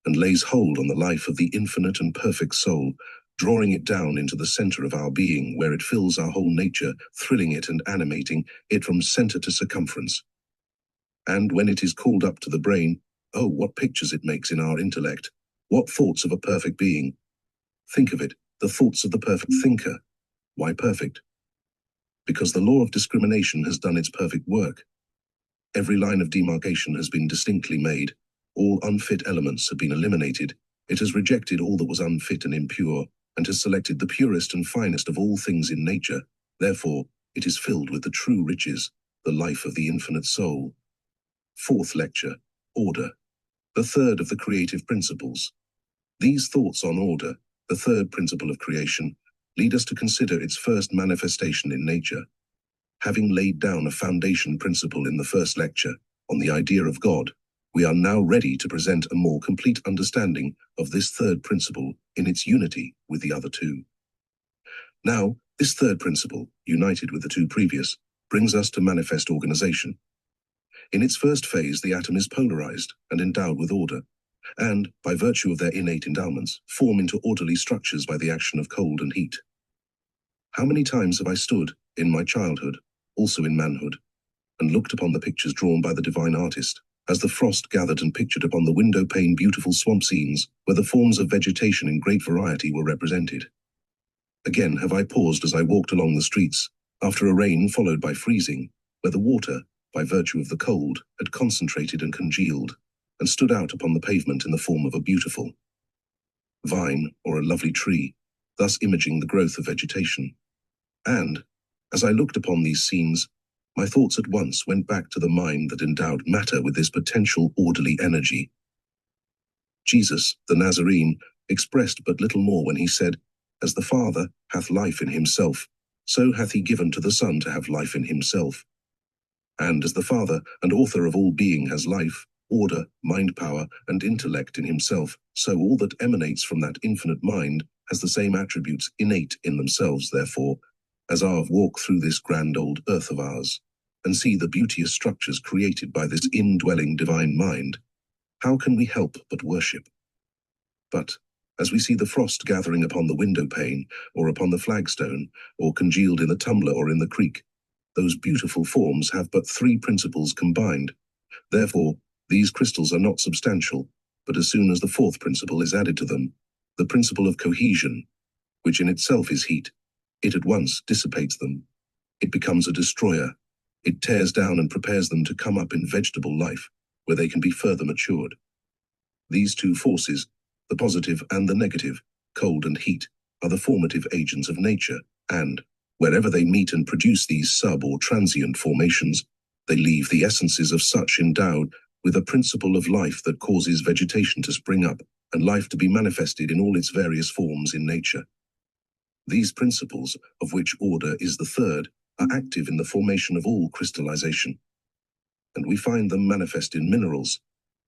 A: and lays hold on the life of the infinite and perfect soul, drawing it down into the center of our being, where it fills our whole nature, thrilling it and animating it from center to circumference. And when it is called up to the brain, oh, what pictures it makes in our intellect, what thoughts of a perfect being. Think of it, the thoughts of the perfect thinker. Why perfect? Because the law of discrimination has done its perfect work. Every line of demarcation has been distinctly made. All unfit elements have been eliminated. It has rejected all that was unfit and impure, and has selected the purest and finest of all things in nature. Therefore, it is filled with the true riches, the life of the infinite soul. 4th lecture, order. The 3rd of the creative principles. These thoughts on order, the 3rd principle of creation, lead us to consider its first manifestation in nature. Having laid down a foundation principle in the 1st lecture on the idea of God, we are now ready to present a more complete understanding of this 3rd principle in its unity with the other 2. Now, this 3rd principle, united with the 2 previous, brings us to manifest organization. In its first phase, the atom is polarized and endowed with order, and, by virtue of their innate endowments, form into orderly structures by the action of cold and heat. How many times have I stood, in my childhood, also in manhood, and looked upon the pictures drawn by the divine artist, as the frost gathered and pictured upon the window pane beautiful swamp scenes, where the forms of vegetation in great variety were represented. Again have I paused as I walked along the streets, after a rain followed by freezing, where the water, by virtue of the cold, had concentrated and congealed, and stood out upon the pavement in the form of a beautiful vine or a lovely tree, thus imaging the growth of vegetation. And, as I looked upon these scenes, my thoughts at once went back to the mind that endowed matter with this potential orderly energy. Jesus, the Nazarene, expressed but little more when he said, "As the Father hath life in himself, so hath he given to the Son to have life in himself. And as the Father and author of all being has life, order, mind power, and intellect in himself, so all that emanates from that infinite mind has the same attributes innate in themselves. Therefore, as I walk through this grand old earth of ours, and see the beauteous structures created by this indwelling divine mind, how can we help but worship? But, as we see the frost gathering upon the window pane, or upon the flagstone, or congealed in the tumbler or in the creek, those beautiful forms have but 3 principles combined. Therefore, these crystals are not substantial, but as soon as the 4th principle is added to them, the principle of cohesion, which in itself is heat. It at once dissipates them. It becomes a destroyer. It tears down and prepares them to come up in vegetable life, where they can be further matured. These two forces, the positive and the negative, cold and heat, are the formative agents of nature, and, wherever they meet and produce these sub- or transient formations, they leave the essences of such endowed with a principle of life that causes vegetation to spring up and life to be manifested in all its various forms in nature. These principles, of which order is the third, are active in the formation of all crystallization, and we find them manifest in minerals,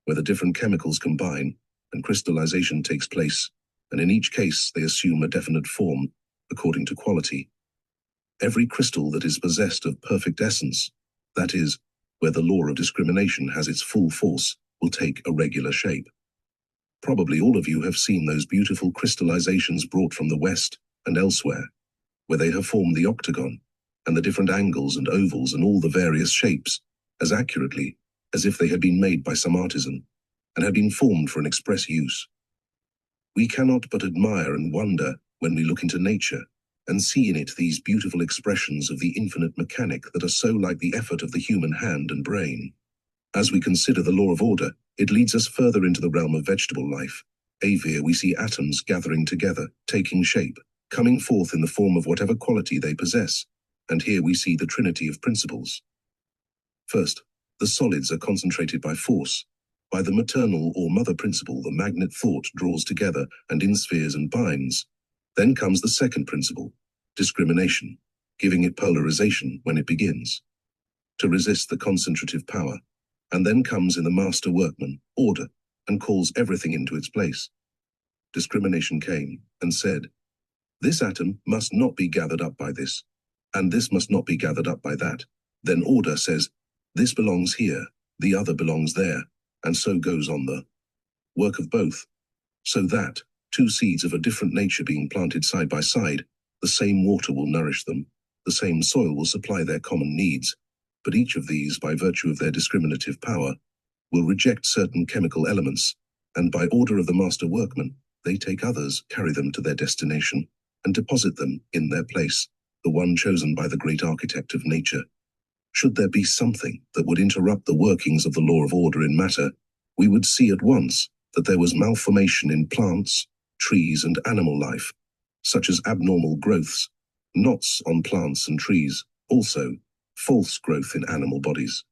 A: where the different chemicals combine and crystallization takes place, and in each case they assume a definite form according to quality. Every crystal that is possessed of perfect essence, that is, where the law of discrimination has its full force, will take a regular shape. Probably all of you have seen those beautiful crystallizations brought from the West and elsewhere, where they have formed the octagon, and the different angles and ovals and all the various shapes, as accurately as if they had been made by some artisan, and had been formed for an express use. We cannot but admire and wonder when we look into nature, and see in it these beautiful expressions of the infinite mechanic that are so like the effort of the human hand and brain. As we consider the law of order, it leads us further into the realm of vegetable life. Here we see atoms gathering together, taking shape, coming forth in the form of whatever quality they possess, and here we see the trinity of principles. First, the solids are concentrated by force. By the maternal or mother principle, the magnet thought draws together and in spheres and binds. Then comes the second principle, discrimination, giving it polarization when it begins, to resist the concentrative power, and then comes in the master workman, order, and calls everything into its place. Discrimination came and said, this atom must not be gathered up by this, and this must not be gathered up by that. Then order says, this belongs here, the other belongs there, and so goes on the work of both, so that, two seeds of a different nature being planted side by side, the same water will nourish them, the same soil will supply their common needs, but each of these, by virtue of their discriminative power, will reject certain chemical elements, and by order of the master workman, they take others, carry them to their destination, and deposit them in their place, the one chosen by the great architect of nature. Should there be something that would interrupt the workings of the law of order in matter, we would see at once that there was malformation in plants, trees, and animal life, such as abnormal growths, knots on plants and trees, also false growth in animal bodies.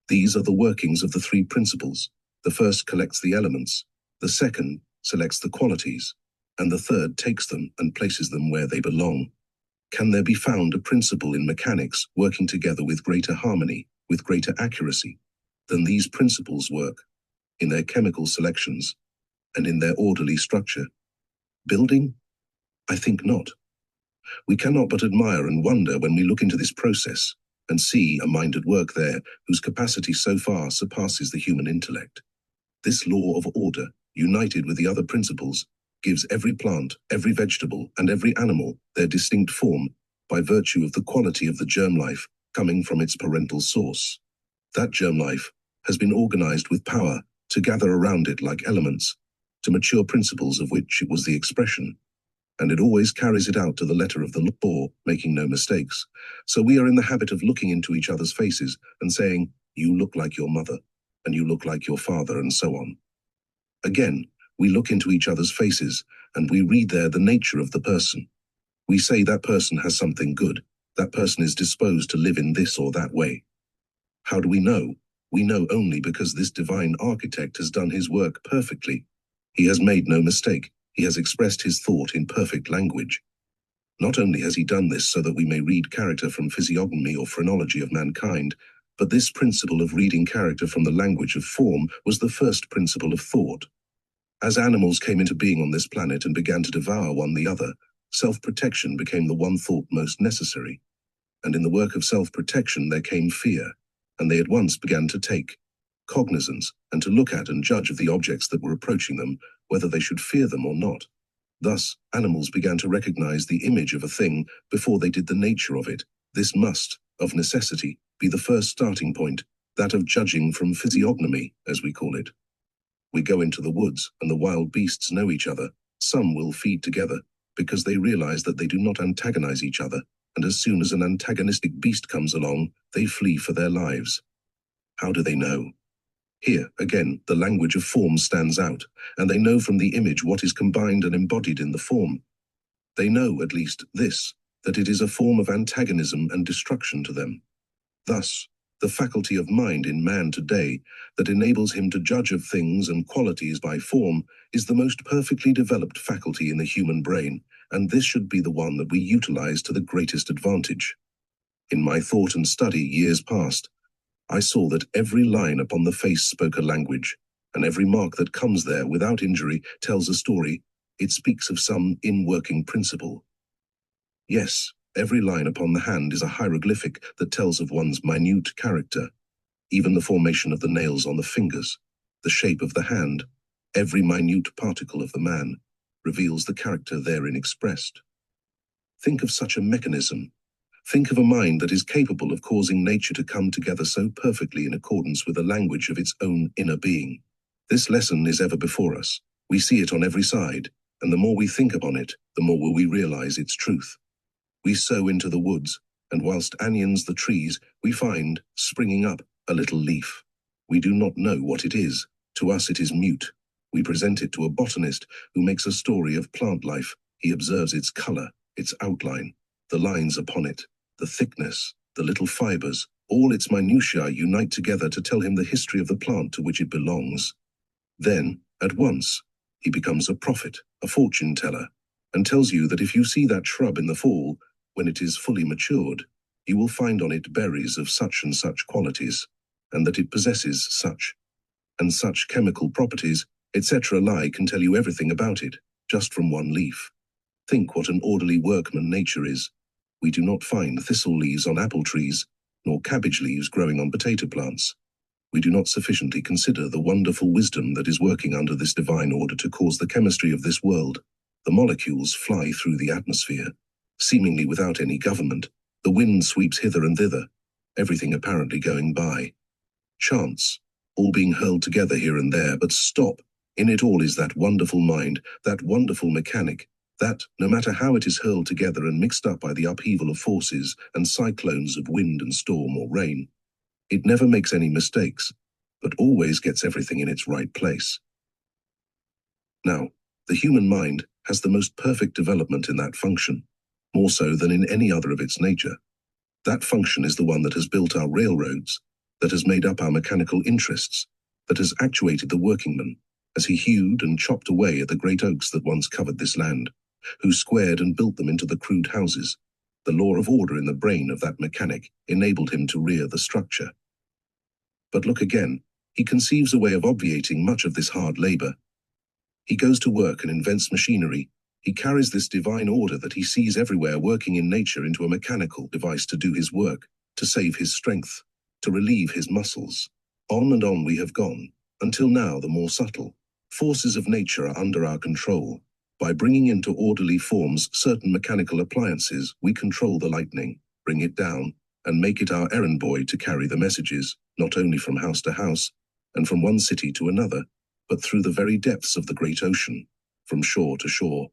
A: These are the workings of the three principles. The first collects the elements, the second selects the qualities, and the third takes them and places them where they belong. Can there be found a principle in mechanics working together with greater harmony, with greater accuracy, than these principles work, in their chemical selections, and in their orderly structure? Building? I think not. We cannot but admire and wonder when we look into this process, and see a mind at work there whose capacity so far surpasses the human intellect. This law of order, united with the other principles, gives every plant, every vegetable, and every animal their distinct form by virtue of the quality of the germ life coming from its parental source. That germ life has been organized with power to gather around it like elements, to mature principles of which it was the expression, and it always carries it out to the letter of the law, making no mistakes. So we are in the habit of looking into each other's faces and saying, you look like your mother, and you look like your father, and so on. Again, we look into each other's faces, and we read there the nature of the person. We say that person has something good, that person is disposed to live in this or that way. How do we know? We know only because this divine architect has done his work perfectly. He has made no mistake. He has expressed his thought in perfect language. Not only has he done this so that we may read character from physiognomy or phrenology of mankind, but this principle of reading character from the language of form was the first principle of thought. As animals came into being on this planet and began to devour one the other, self-protection became the one thought most necessary. And in the work of self-protection there came fear, and they at once began to take cognizance and to look at and judge of the objects that were approaching them, whether they should fear them or not. Thus, animals began to recognize the image of a thing before they did the nature of it. This must, of necessity, be the first starting point, that of judging from physiognomy, as we call it. We go into the woods, and the wild beasts know each other. Some will feed together, because they realize that they do not antagonize each other, and as soon as an antagonistic beast comes along, they flee for their lives. How do they know? Here, again, the language of form stands out, and they know from the image what is combined and embodied in the form. They know, at least, this, that it is a form of antagonism and destruction to them. Thus, the faculty of mind in man today that enables him to judge of things and qualities by form is the most perfectly developed faculty in the human brain, and this should be the one that we utilize to the greatest advantage. In my thought and study years past, I saw that every line upon the face spoke a language, and every mark that comes there without injury tells a story. It speaks of some in-working principle. Yes, every line upon the hand is a hieroglyphic that tells of one's minute character. Even the formation of the nails on the fingers, the shape of the hand, every minute particle of the man, reveals the character therein expressed. Think of such a mechanism. Think of a mind that is capable of causing nature to come together so perfectly in accordance with a language of its own inner being. This lesson is ever before us. We see it on every side, and the more we think upon it, the more will we realize its truth. We sow into the woods, and whilst onions the trees, we find, springing up, a little leaf. We do not know what it is. To us it is mute. We present it to a botanist who makes a story of plant life. He observes its color, its outline, the lines upon it, the thickness, the little fibers, all its minutiae unite together to tell him the history of the plant to which it belongs. Then, at once, he becomes a prophet, a fortune teller, and tells you that if you see that shrub in the fall, when it is fully matured, you will find on it berries of such and such qualities, and that it possesses such and such chemical properties, etc. Lie can tell you everything about it, just from one leaf. Think what an orderly workman nature is. We do not find thistle leaves on apple trees, nor cabbage leaves growing on potato plants. We do not sufficiently consider the wonderful wisdom that is working under this divine order to cause the chemistry of this world. The molecules fly through the atmosphere, seemingly without any government. The wind sweeps hither and thither, everything apparently going by. Chance, all being hurled together here and there, but stop. In it all is that wonderful mind, that wonderful mechanic, that, no matter how it is hurled together and mixed up by the upheaval of forces and cyclones of wind and storm or rain, it never makes any mistakes, but always gets everything in its right place. Now, the human mind has the most perfect development in that function, more so than in any other of its nature. That function is the one that has built our railroads, that has made up our mechanical interests, that has actuated the workingman, as he hewed and chopped away at the great oaks that once covered this land, who squared and built them into the crude houses. The law of order in the brain of that mechanic enabled him to rear the structure. But look again, he conceives a way of obviating much of this hard labor. He goes to work and invents machinery. He carries this divine order that he sees everywhere working in nature into a mechanical device to do his work, to save his strength, to relieve his muscles. On and on we have gone, until now the more subtle forces of nature are under our control. By bringing into orderly forms certain mechanical appliances, we control the lightning, bring it down, and make it our errand boy to carry the messages, not only from house to house, and from one city to another, but through the very depths of the great ocean, from shore to shore.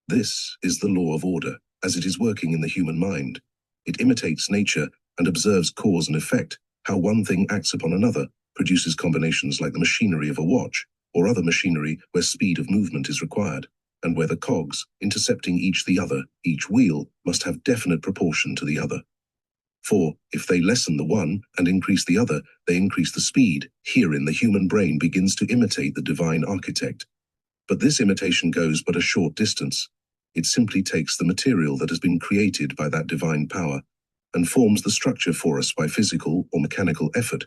A: This is the law of order, as it is working in the human mind. It imitates nature and observes cause and effect, how one thing acts upon another, produces combinations like the machinery of a watch, or other machinery where speed of movement is required, and where the cogs, intercepting each the other, each wheel, must have definite proportion to the other. For, if they lessen the one and increase the other, they increase the speed. Herein the human brain begins to imitate the divine architect. But this imitation goes but a short distance. It simply takes the material that has been created by that divine power, and forms the structure for us by physical or mechanical effort.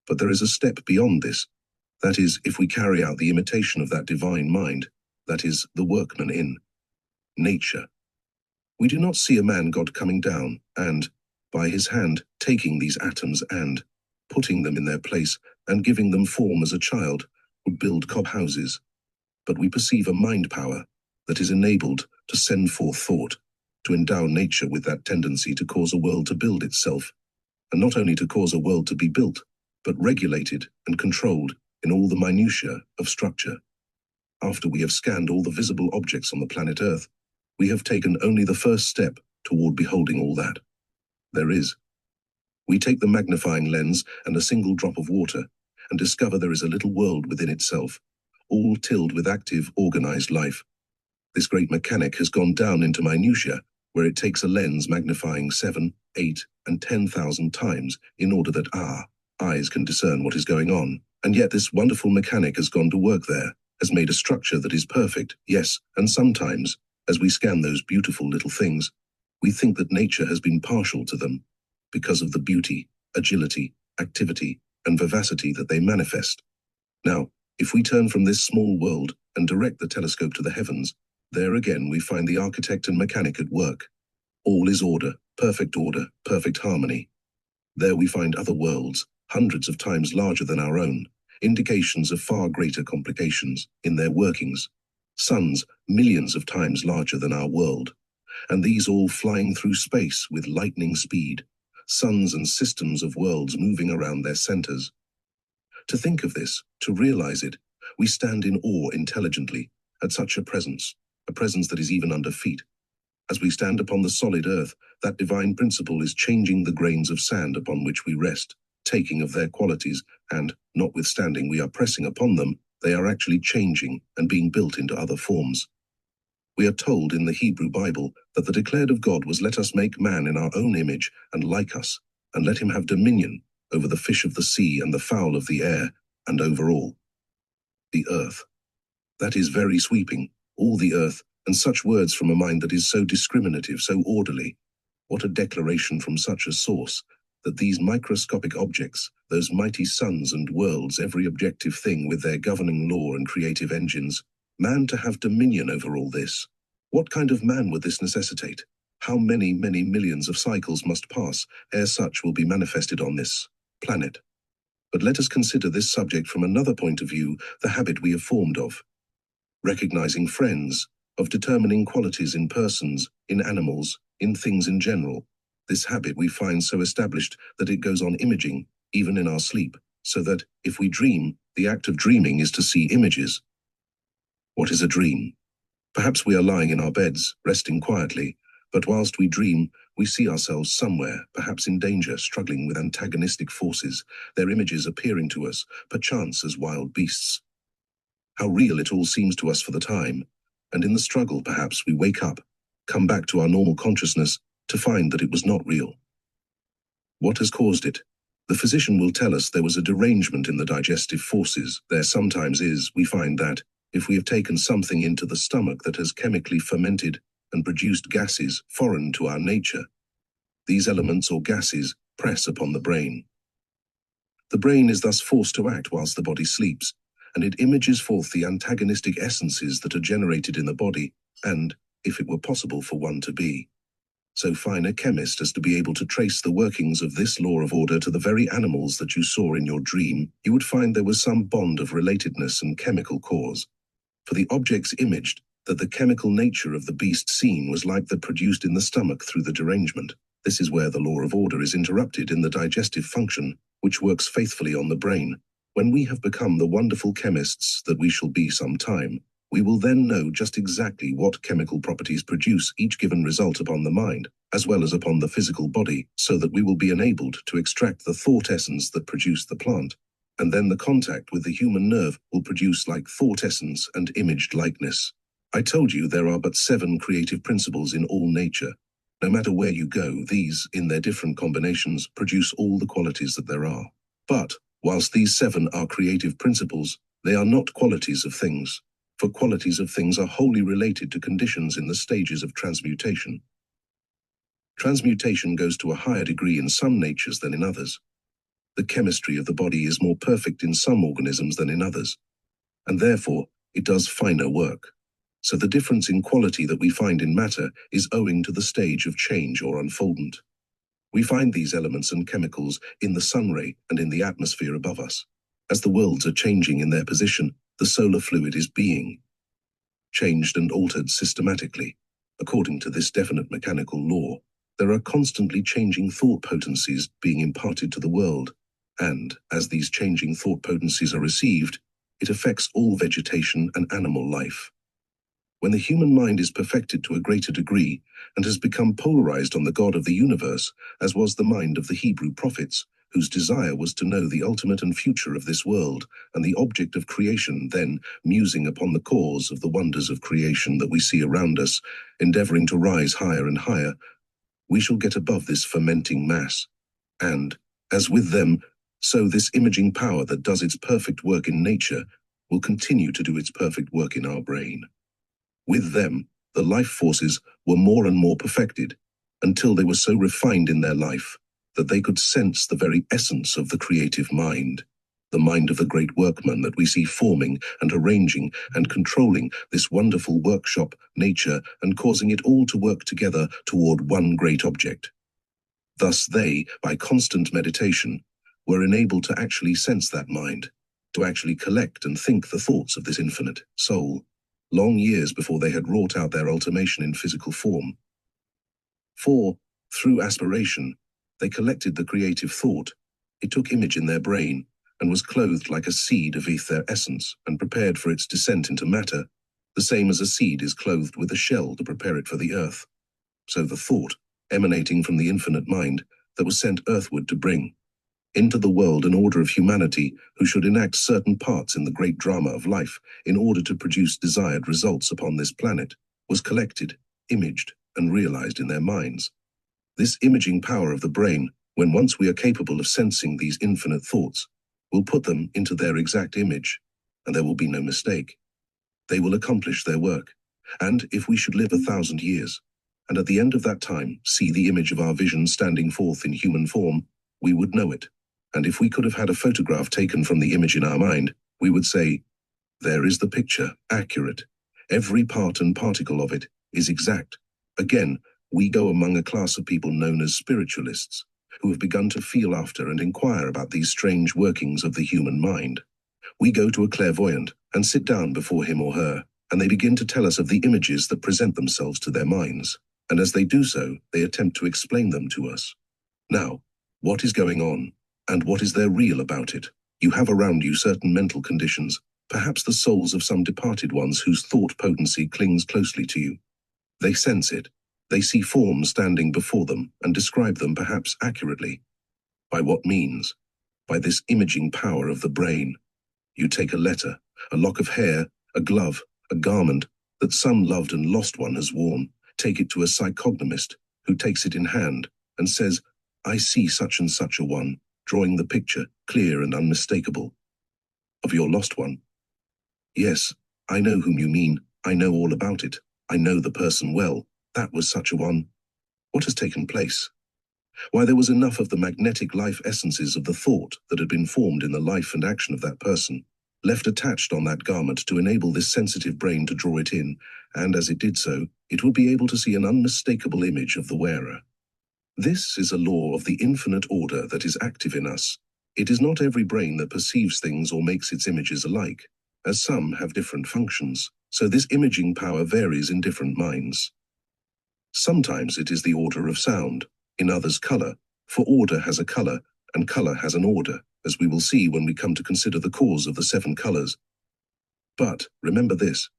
A: But there is a step beyond this. That is, if we carry out the imitation of that divine mind, that is, the workman in nature. We do not see a man-god coming down and, by his hand, taking these atoms and putting them in their place and giving them form as a child would build cob houses. But we perceive a mind power that is enabled to send forth thought, to endow nature with that tendency to cause a world to build itself, and not only to cause a world to be built, but regulated and controlled in all the minutiae of structure. After we have scanned all the visible objects on the planet Earth, We have taken only the first step toward beholding all that there is. We take the magnifying lens and a single drop of water and discover there is a little world within itself, all tilled with active, organized life. This great mechanic has gone down into minutiae, where it takes a lens magnifying 7, 8, and 10,000 times in order that our eyes can discern what is going on. And yet this wonderful mechanic has gone to work there, has made a structure that is perfect, yes, and sometimes, as we scan those beautiful little things, we think that nature has been partial to them because of the beauty, agility, activity, and vivacity that they manifest. Now, if we turn from this small world and direct the telescope to the heavens, there again we find the architect and mechanic at work. All is order, perfect harmony. There we find other worlds, hundreds of times larger than our own, indications of far greater complications in their workings. Suns, millions of times larger than our world, and these all flying through space with lightning speed. Suns and systems of worlds moving around their centers. To think of this, to realize it, we stand in awe intelligently at such a presence that is even under feet. As we stand upon the solid earth, that divine principle is changing the grains of sand upon which we rest, taking of their qualities, and, notwithstanding we are pressing upon them, they are actually changing and being built into other forms. We are told in the Hebrew Bible that the declared of God was, "Let us make man in our own image and like us, and let him have dominion over the fish of the sea and the fowl of the air, and over all the earth." That is very sweeping, all the earth, and such words from a mind that is so discriminative, so orderly. What a declaration from such a source, that these microscopic objects, those mighty suns and worlds, every objective thing with their governing law and creative engines, man to have dominion over all this. What kind of man would this necessitate? How many millions of cycles must pass ere such will be manifested on this planet? But let us consider this subject from another point of view, the habit we have formed of recognizing friends, of determining qualities in persons, in animals, in things in general. This habit we find so established that it goes on imaging, even in our sleep, so that, if we dream, the act of dreaming is to see images. What is a dream? Perhaps we are lying in our beds, resting quietly, but whilst we dream, we see ourselves somewhere, perhaps in danger, struggling with antagonistic forces, their images appearing to us, perchance as wild beasts. How real it all seems to us for the time, and in the struggle perhaps we wake up, come back to our normal consciousness, to find that it was not real. What has caused it? The physician will tell us there was a derangement in the digestive forces. There sometimes is, we find that, if we have taken something into the stomach that has chemically fermented and produced gases foreign to our nature, these elements or gases press upon the brain. The brain is thus forced to act whilst the body sleeps, and it images forth the antagonistic essences that are generated in the body, and, if it were possible for one to be so fine a chemist as to be able to trace the workings of this law of order to the very animals that you saw in your dream, you would find there was some bond of relatedness and chemical cause. For the objects imaged, that the chemical nature of the beast seen was like that produced in the stomach through the derangement. This is where the law of order is interrupted in the digestive function, which works faithfully on the brain. When we have become the wonderful chemists that we shall be some time, we will then know just exactly what chemical properties produce each given result upon the mind, as well as upon the physical body, so that we will be enabled to extract the thought essence that produced the plant. And then the contact with the human nerve will produce like thought essence and imaged likeness. I told you there are but 7 creative principles in all nature. No matter where you go, these, in their different combinations, produce all the qualities that there are. But, whilst these 7 are creative principles, they are not qualities of things. For qualities of things are wholly related to conditions in the stages of transmutation. Transmutation goes to a higher degree in some natures than in others. The chemistry of the body is more perfect in some organisms than in others, and therefore it does finer work. So the difference in quality that we find in matter is owing to the stage of change or unfoldment. We find these elements and chemicals in the sun ray and in the atmosphere above us. As the worlds are changing in their position, the solar fluid is being changed and altered systematically. According to this definite mechanical law, there are constantly changing thought potencies being imparted to the world, and, as these changing thought potencies are received, it affects all vegetation and animal life. When the human mind is perfected to a greater degree and has become polarized on the God of the universe, as was the mind of the Hebrew prophets, whose desire was to know the ultimate and future of this world, and the object of creation, then, musing upon the cause of the wonders of creation that we see around us, endeavoring to rise higher and higher, we shall get above this fermenting mass. And, as with them, so this imaging power that does its perfect work in nature will continue to do its perfect work in our brain. With them, the life forces were more and more perfected, until they were so refined in their life that they could sense the very essence of the creative mind, the mind of the great workman that we see forming and arranging and controlling this wonderful workshop, nature, and causing it all to work together toward one great object. Thus they, by constant meditation, were enabled to actually sense that mind, to actually collect and think the thoughts of this infinite soul, long years before they had wrought out their ultimation in physical form. For, through aspiration, they collected the creative thought, it took image in their brain, and was clothed like a seed of their essence, and prepared for its descent into matter, the same as a seed is clothed with a shell to prepare it for the earth. So the thought, emanating from the infinite mind, that was sent earthward to bring into the world an order of humanity who should enact certain parts in the great drama of life in order to produce desired results upon this planet, was collected, imaged, and realized in their minds. This imaging power of the brain, when once we are capable of sensing these infinite thoughts, will put them into their exact image, and there will be no mistake. They will accomplish their work, and if we should live 1,000 years, and at the end of that time see the image of our vision standing forth in human form, we would know it. And if we could have had a photograph taken from the image in our mind, we would say, there is the picture, accurate. Every part and particle of it is exact. Again, we go among a class of people known as spiritualists, who have begun to feel after and inquire about these strange workings of the human mind. We go to a clairvoyant and sit down before him or her, and they begin to tell us of the images that present themselves to their minds, and as they do so, they attempt to explain them to us. Now, what is going on? And what is there real about it? You have around you certain mental conditions, perhaps the souls of some departed ones whose thought potency clings closely to you. They sense it. They see forms standing before them and describe them perhaps accurately. By what means? By this imaging power of the brain. You take a letter, a lock of hair, a glove, a garment that some loved and lost one has worn, take it to a psychognomist who takes it in hand and says, I see such and such a one, drawing the picture, clear and unmistakable, of your lost one. Yes, I know whom you mean. I know all about it. I know the person well. That was such a one. What has taken place? Why, there was enough of the magnetic life essences of the thought that had been formed in the life and action of that person, left attached on that garment to enable this sensitive brain to draw it in, and as it did so, it would be able to see an unmistakable image of the wearer. This is a law of the infinite order that is active in us. It is not every brain that perceives things or makes its images alike, as some have different functions, so this imaging power varies in different minds. Sometimes it is the order of sound, in others color, for order has a color, and color has an order, as we will see when we come to consider the cause of the 7 colors. But, remember this,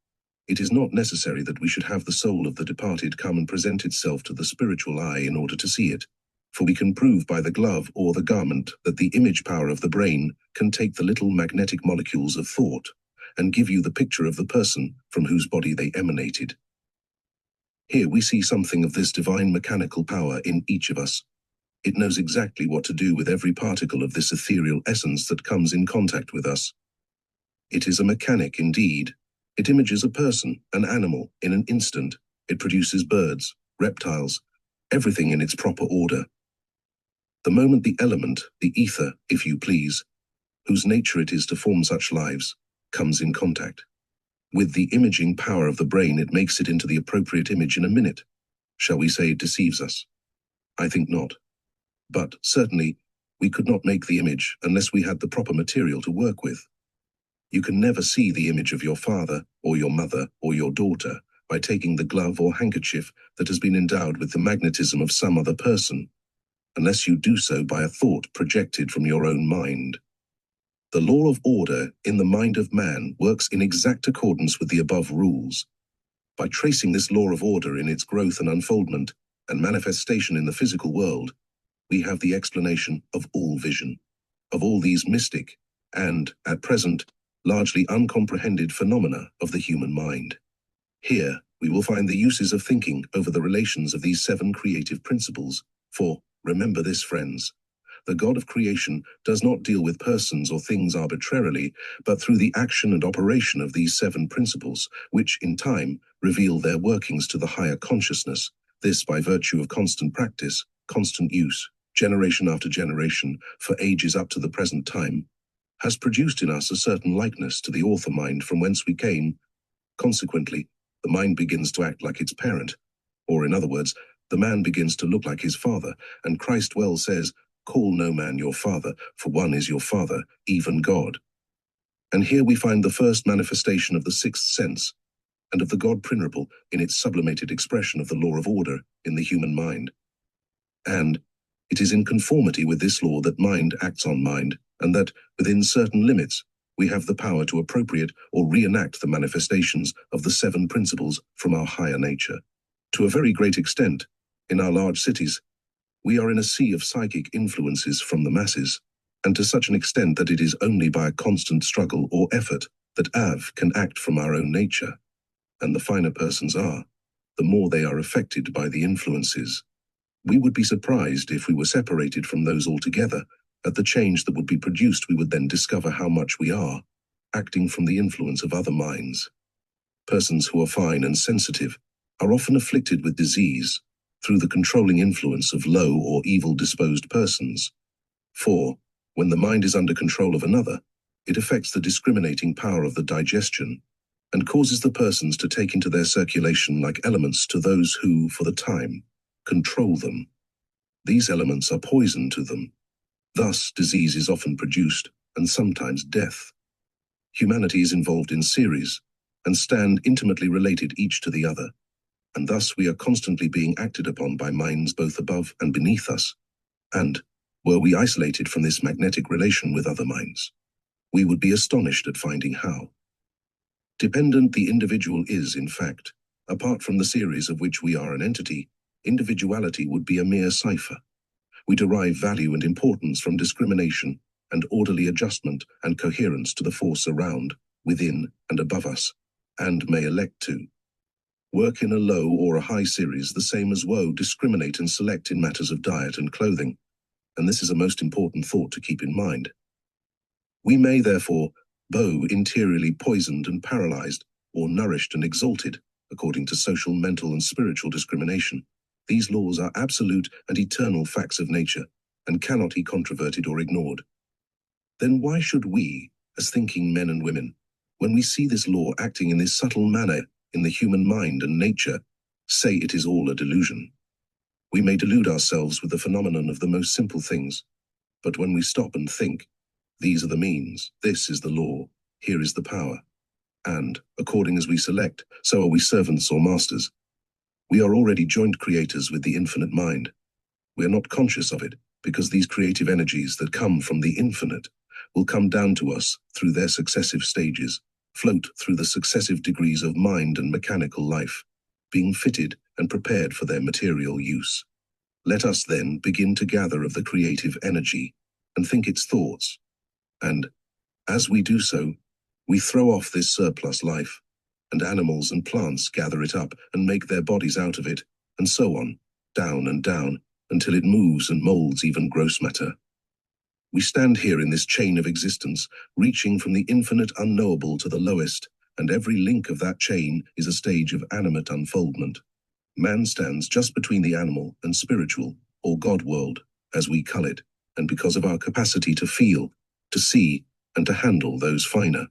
A: it is not necessary that we should have the soul of the departed come and present itself to the spiritual eye in order to see it, for we can prove by the glove or the garment that the image power of the brain can take the little magnetic molecules of thought and give you the picture of the person from whose body they emanated. Here we see something of this divine mechanical power in each of us. It knows exactly what to do with every particle of this ethereal essence that comes in contact with us. It is a mechanic indeed. It images a person, an animal, in an instant. It produces birds, reptiles, everything in its proper order. The moment the element, the ether, if you please, whose nature it is to form such lives, comes in contact with the imaging power of the brain, it makes it into the appropriate image in a minute. Shall we say it deceives us? I think not. But, certainly, we could not make the image unless we had the proper material to work with. You can never see the image of your father, or your mother, or your daughter, by taking the glove or handkerchief that has been endowed with the magnetism of some other person, unless you do so by a thought projected from your own mind. The law of order in the mind of man works in exact accordance with the above rules. By tracing this law of order in its growth and unfoldment and manifestation in the physical world, we have the explanation of all vision, of all these mystic and, at present, largely uncomprehended phenomena of the human mind. Here, we will find the uses of thinking over the relations of these 7 creative principles, for, remember this, friends, the God of creation does not deal with persons or things arbitrarily, but through the action and operation of these 7 principles, which, in time, reveal their workings to the higher consciousness, this by virtue of constant practice, constant use, generation after generation, for ages up to the present time, has produced in us a certain likeness to the author mind from whence we came. Consequently, the mind begins to act like its parent, or in other words, the man begins to look like his father, and Christ well says, "Call no man your father, for one is your father, even God." And here we find the first manifestation of the 6th sense, and of the God principle in its sublimated expression of the law of order in the human mind. And it is in conformity with this law that mind acts on mind, and that, within certain limits, we have the power to appropriate or reenact the manifestations of the 7 principles from our higher nature. To a very great extent, in our large cities, we are in a sea of psychic influences from the masses, and to such an extent that it is only by a constant struggle or effort that can act from our own nature, and the finer persons are, the more they are affected by the influences. We would be surprised if we were separated from those altogether. At the change that would be produced, we would then discover how much we are, acting from the influence of other minds. Persons who are fine and sensitive are often afflicted with disease through the controlling influence of low or evil-disposed persons. For, when the mind is under control of another, it affects the discriminating power of the digestion, and causes the persons to take into their circulation like elements to those who, for the time, control them. These elements are poison to them. Thus, disease is often produced, and sometimes death. Humanity is involved in series, and stand intimately related each to the other, and thus we are constantly being acted upon by minds both above and beneath us, and, were we isolated from this magnetic relation with other minds, we would be astonished at finding how dependent the individual is. In fact, apart from the series of which we are an entity, individuality would be a mere cipher. We derive value and importance from discrimination and orderly adjustment and coherence to the force around, within, and above us, and may elect to work in a low or a high series the same as discriminate and select in matters of diet and clothing, and this is a most important thought to keep in mind. We may therefore interiorly poisoned and paralyzed, or nourished and exalted, according to social, mental, and spiritual discrimination. These laws are absolute and eternal facts of nature, and cannot be controverted or ignored. Then why should we, as thinking men and women, when we see this law acting in this subtle manner in the human mind and nature, say it is all a delusion? We may delude ourselves with the phenomenon of the most simple things, but when we stop and think, these are the means, this is the law, here is the power, and, according as we select, so are we servants or masters. We are already joint creators with the infinite mind. We are not conscious of it, because these creative energies that come from the infinite will come down to us through their successive stages, float through the successive degrees of mind and mechanical life, being fitted and prepared for their material use. Let us then begin to gather of the creative energy and think its thoughts, and, as we do so, we throw off this surplus life, and animals and plants gather it up and make their bodies out of it, and so on, down and down, until it moves and molds even gross matter. We stand here in this chain of existence, reaching from the infinite unknowable to the lowest, and every link of that chain is a stage of animate unfoldment. Man stands just between the animal and spiritual, or God world, as we call it, and because of our capacity to feel, to see, and to handle those finer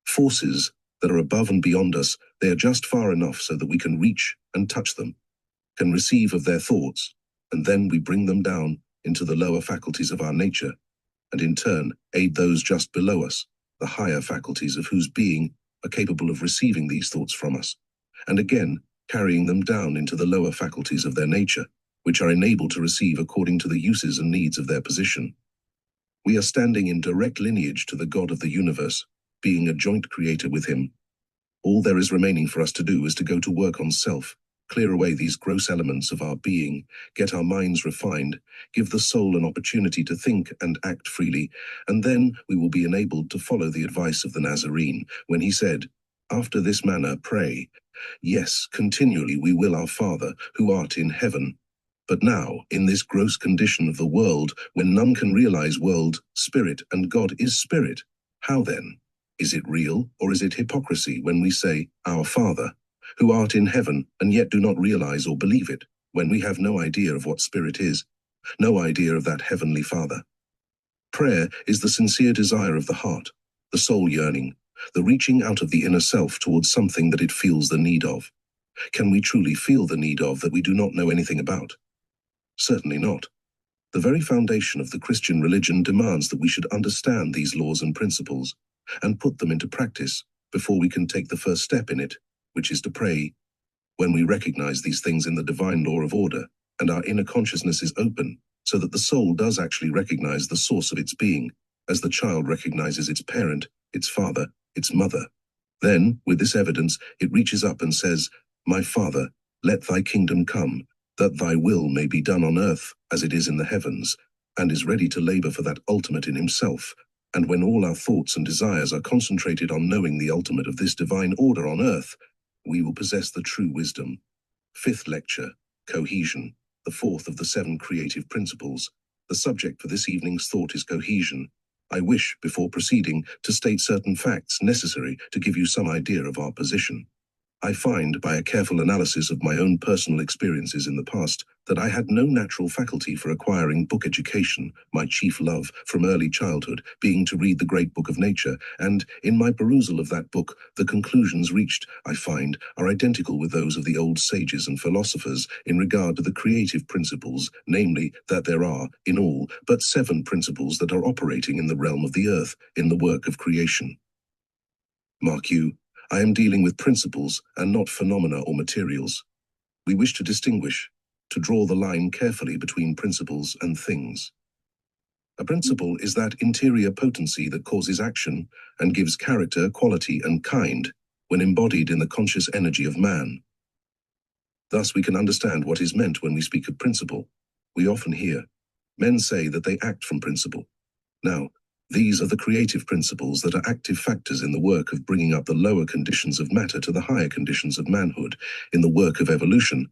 A: forces that are above and beyond us, they are just far enough so that we can reach and touch them, can receive of their thoughts, and then we bring them down into the lower faculties of our nature, and in turn aid those just below us, the higher faculties of whose being are capable of receiving these thoughts from us, and again carrying them down into the lower faculties of their nature, which are enabled to receive according to the uses and needs of their position. We are standing in direct lineage to the God of the universe, being a joint creator with him, All there is remaining for us to do is to go to work on self, clear away these gross elements of our being, get our minds refined, give the soul an opportunity to think and act freely, and then we will be enabled to follow the advice of the Nazarene when he said, "After this manner pray, yes, continually we will our Father, who art in heaven." But now, in this gross condition of the world, when none can realize world, spirit, and God is spirit, how then? Is it real, or is it hypocrisy when we say, "Our Father, who art in heaven," and yet do not realize or believe it, when we have no idea of what spirit is, no idea of that heavenly Father? Prayer is the sincere desire of the heart, the soul yearning, the reaching out of the inner self towards something that it feels the need of. Can we truly feel the need of that we do not know anything about? Certainly not. The very foundation of the Christian religion demands that we should understand these laws and principles, and put them into practice before we can take the first step in it, which is to pray. When we recognize these things in the divine law of order, and our inner consciousness is open, so that the soul does actually recognize the source of its being, as the child recognizes its parent, its father, its mother. Then, with this evidence, it reaches up and says, "My Father, let thy kingdom come, that thy will may be done on earth as it is in the heavens," and is ready to labor for that ultimate in himself. And when all our thoughts and desires are concentrated on knowing the ultimate of this divine order on earth, we will possess the true wisdom. Fifth lecture, Cohesion, the fourth of the 7 creative principles. The subject for this evening's thought is cohesion. I wish, before proceeding, to state certain facts necessary to give you some idea of our position. I find, by a careful analysis of my own personal experiences in the past, that I had no natural faculty for acquiring book education, my chief love from early childhood being to read the great book of nature, and, in my perusal of that book, the conclusions reached, I find, are identical with those of the old sages and philosophers in regard to the creative principles, namely, that there are, in all, but 7 principles that are operating in the realm of the earth, in the work of creation. Mark you, I am dealing with principles and not phenomena or materials. We wish to distinguish, to draw the line carefully between principles and things. A principle is that interior potency that causes action and gives character, quality, and kind when embodied in the conscious energy of man. Thus we can understand what is meant when we speak of principle. We often hear, men say that they act from principle. Now, these are the creative principles that are active factors in the work of bringing up the lower conditions of matter to the higher conditions of manhood, in the work of evolution,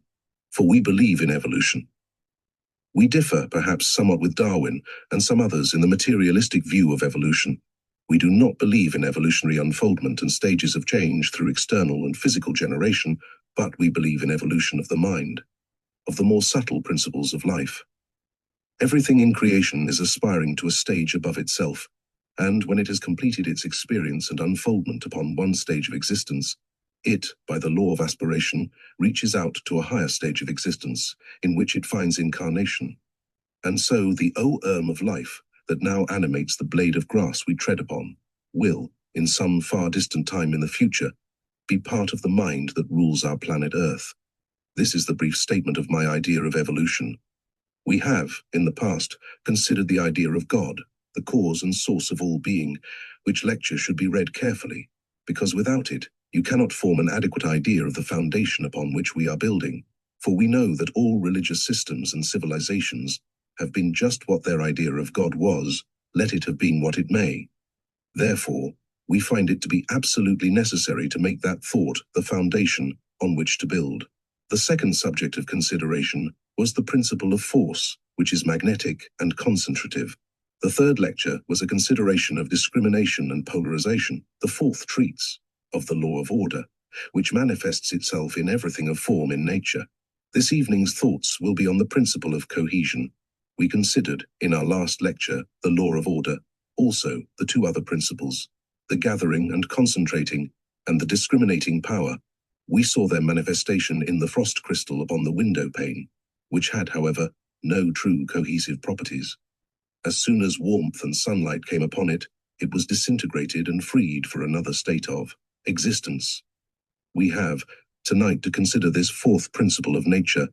A: for we believe in evolution. We differ, perhaps somewhat with Darwin and some others in the materialistic view of evolution. We do not believe in evolutionary unfoldment and stages of change through external and physical generation, but we believe in evolution of the mind, of the more subtle principles of life. Everything in creation is aspiring to a stage above itself, and when it has completed its experience and unfoldment upon one stage of existence, it, by the law of aspiration, reaches out to a higher stage of existence, in which it finds incarnation. And so the O-erm of life, that now animates the blade of grass we tread upon, will, in some far distant time in the future, be part of the mind that rules our planet Earth. This is the brief statement of my idea of evolution. We have, in the past, considered the idea of God, the cause and source of all being, which lecture should be read carefully, because without it, you cannot form an adequate idea of the foundation upon which we are building, for we know that all religious systems and civilizations have been just what their idea of God was, let it have been what it may. Therefore, we find it to be absolutely necessary to make that thought the foundation on which to build. The second subject of consideration was the principle of force, which is magnetic and concentrative. The third lecture was a consideration of discrimination and polarization. The fourth treats of the law of order, which manifests itself in everything of form in nature. This evening's thoughts will be on the principle of cohesion. We considered, in our last lecture, the law of order, also the 2 other principles, the gathering and concentrating, and the discriminating power. We saw their manifestation in the frost crystal upon the window pane, which had, however, no true cohesive properties. As soon as warmth and sunlight came upon it, it was disintegrated and freed for another state of existence. We have, tonight, to consider this 4th principle of nature,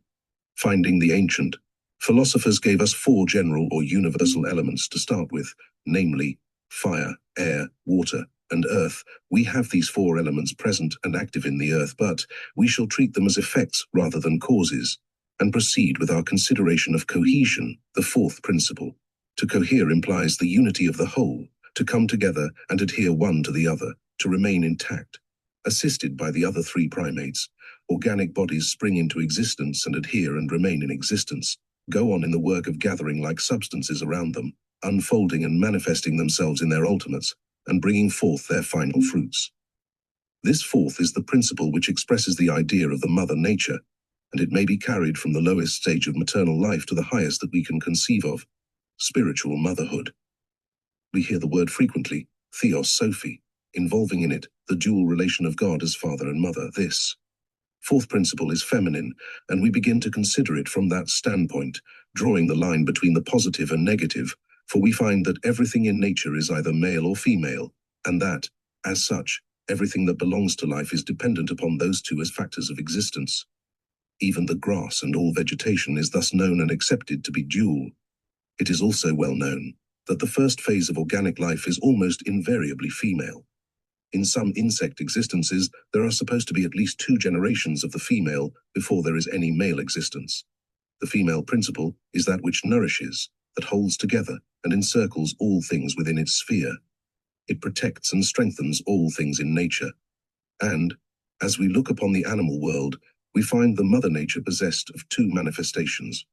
A: finding the ancient. Philosophers gave us 4 general or universal elements to start with, namely, fire, air, water, and earth, we have these four elements present and active in the earth, but we shall treat them as effects rather than causes, and proceed with our consideration of cohesion, the fourth principle. To cohere implies the unity of the whole, to come together and adhere one to the other, to remain intact. Assisted by the other three primates, organic bodies spring into existence and adhere and remain in existence, go on in the work of gathering like substances around them, unfolding and manifesting themselves in their ultimates, and bringing forth their final fruits. This fourth is the principle which expresses the idea of the mother nature, and it may be carried from the lowest stage of maternal life to the highest that we can conceive of, spiritual motherhood. We hear the word frequently, theos Sophie, involving in it the dual relation of God as father and mother. This fourth principle is feminine, and we begin to consider it from that standpoint, drawing the line between the positive and negative, for we find that everything in nature is either male or female, and that, as such, everything that belongs to life is dependent upon those two as factors of existence. Even the grass and all vegetation is thus known and accepted to be dual. It is also well known that the first phase of organic life is almost invariably female. In some insect existences, there are supposed to be at least 2 generations of the female before there is any male existence. The female principle is that which nourishes, that holds together and encircles all things within its sphere. It protects and strengthens all things in nature. And, as we look upon the animal world, we find the mother nature possessed of 2 manifestations,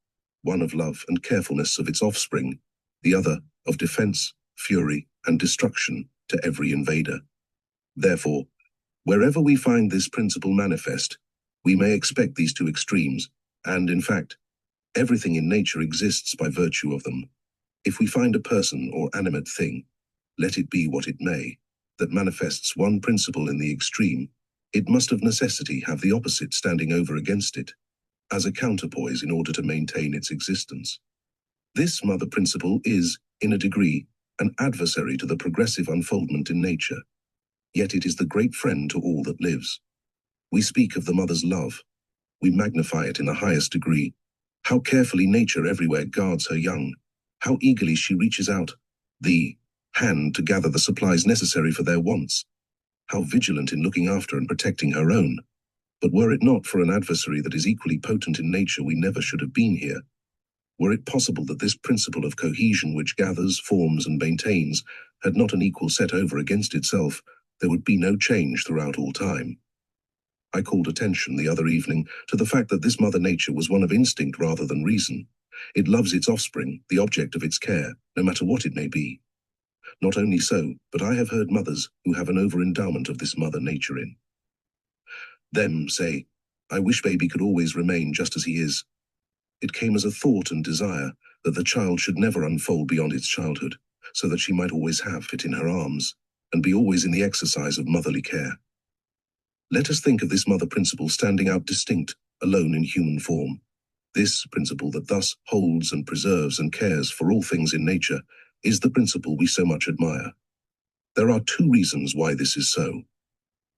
A: one of love and carefulness of its offspring, the other of defense, fury, and destruction to every invader. Therefore, wherever we find this principle manifest, we may expect these 2 extremes, and in fact, everything in nature exists by virtue of them. If we find a person or animate thing, let it be what it may, that manifests one principle in the extreme, it must of necessity have the opposite standing over against it, as a counterpoise in order to maintain its existence. This mother principle is, in a degree, an adversary to the progressive unfoldment in nature. Yet it is the great friend to all that lives. We speak of the mother's love. We magnify it in the highest degree. How carefully nature everywhere guards her young. How eagerly she reaches out the hand to gather the supplies necessary for their wants. How vigilant in looking after and protecting her own. But were it not for an adversary that is equally potent in nature, we never should have been here. Were it possible that this principle of cohesion which gathers, forms, and maintains had not an equal set over against itself, there would be no change throughout all time. I called attention the other evening to the fact that this mother nature was one of instinct rather than reason. It loves its offspring, the object of its care, no matter what it may be. Not only so, but I have heard mothers who have an over-endowment of this mother nature in them say, "I wish baby could always remain just as he is." It came as a thought and desire that the child should never unfold beyond its childhood, so that she might always have it in her arms, and be always in the exercise of motherly care. Let us think of this mother principle standing out distinct, alone in human form. This principle that thus holds and preserves and cares for all things in nature is the principle we so much admire. There are 2 reasons why this is so.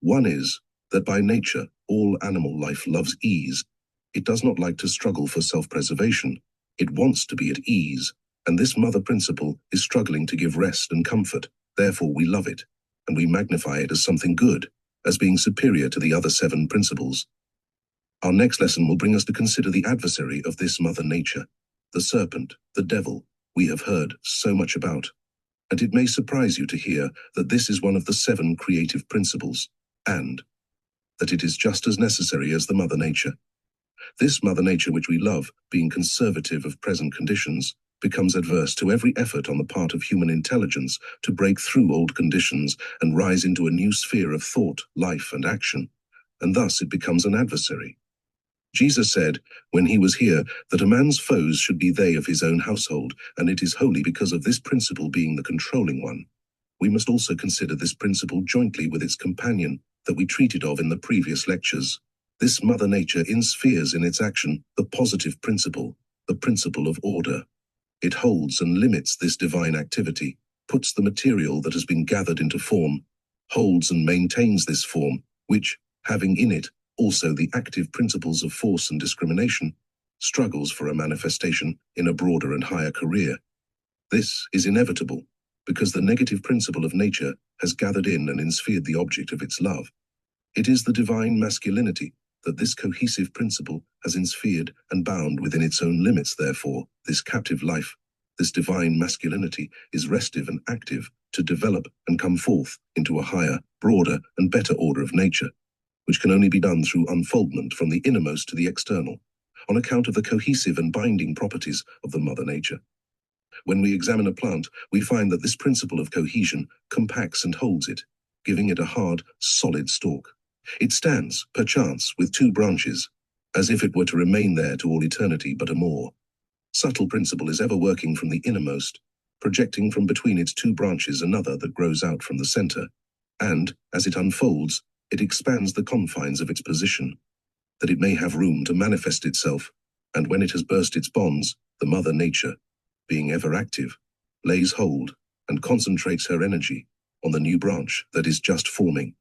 A: One is that by nature, all animal life loves ease. It does not like to struggle for self-preservation. It wants to be at ease, and this mother principle is struggling to give rest and comfort. Therefore we love it, and we magnify it as something good, as being superior to the other 7 principles. Our next lesson will bring us to consider the adversary of this mother nature, the serpent, the devil, we have heard so much about. And it may surprise you to hear that this is one of the 7 creative principles, and that it is just as necessary as the mother nature. This mother nature which we love, being conservative of present conditions, becomes adverse to every effort on the part of human intelligence to break through old conditions and rise into a new sphere of thought, life, and action, and thus it becomes an adversary. Jesus said, when he was here, that a man's foes should be they of his own household, and it is wholly because of this principle being the controlling one. We must also consider this principle jointly with its companion that we treated of in the previous lectures. This mother nature inspheres in its action the positive principle, the principle of order. It holds and limits this divine activity, puts the material that has been gathered into form, holds and maintains this form, which, having in it also the active principles of force and discrimination, struggles for a manifestation in a broader and higher career. This is inevitable, because the negative principle of nature has gathered in and ensphered the object of its love. It is the divine masculinity that this cohesive principle has ensphered and bound within its own limits. Therefore, this captive life, this divine masculinity, is restive and active to develop and come forth into a higher, broader, and better order of nature, which can only be done through unfoldment from the innermost to the external, on account of the cohesive and binding properties of the mother nature. When we examine a plant, we find that this principle of cohesion compacts and holds it, giving it a hard, solid stalk. It stands, perchance, with two branches, as if it were to remain there to all eternity, but a more subtle principle is ever working from the innermost, projecting from between its two branches another that grows out from the center, and, as it unfolds, it expands the confines of its position, that it may have room to manifest itself, and when it has burst its bonds, the mother nature, being ever active, lays hold and concentrates her energy on the new branch that is just forming,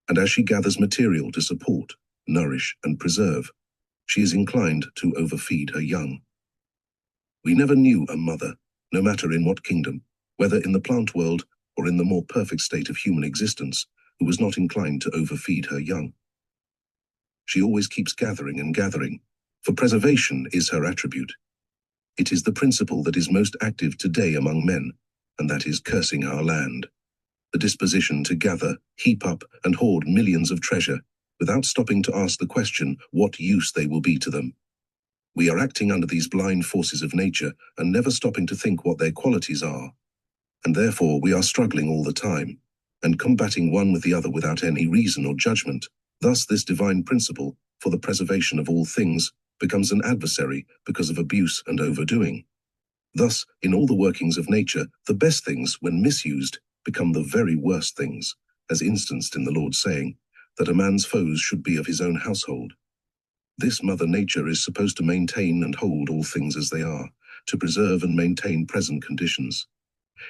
A: and as she gathers material to support, nourish, and preserve, she is inclined to overfeed her young. We never knew a mother, no matter in what kingdom, whether in the plant world or in the more perfect state of human existence, who was not inclined to overfeed her young. She always keeps gathering and gathering, for preservation is her attribute. It is the principle that is most active today among men, and that is cursing our land. The disposition to gather, heap up, and hoard millions of treasure, without stopping to ask the question what use they will be to them. We are acting under these blind forces of nature and never stopping to think what their qualities are. And therefore we are struggling all the time, and combating one with the other without any reason or judgment. Thus this divine principle, for the preservation of all things, becomes an adversary because of abuse and overdoing. Thus, in all the workings of nature, the best things, when misused, become the very worst things, as instanced in the Lord's saying, that a man's foes should be of his own household. This mother nature is supposed to maintain and hold all things as they are, to preserve and maintain present conditions.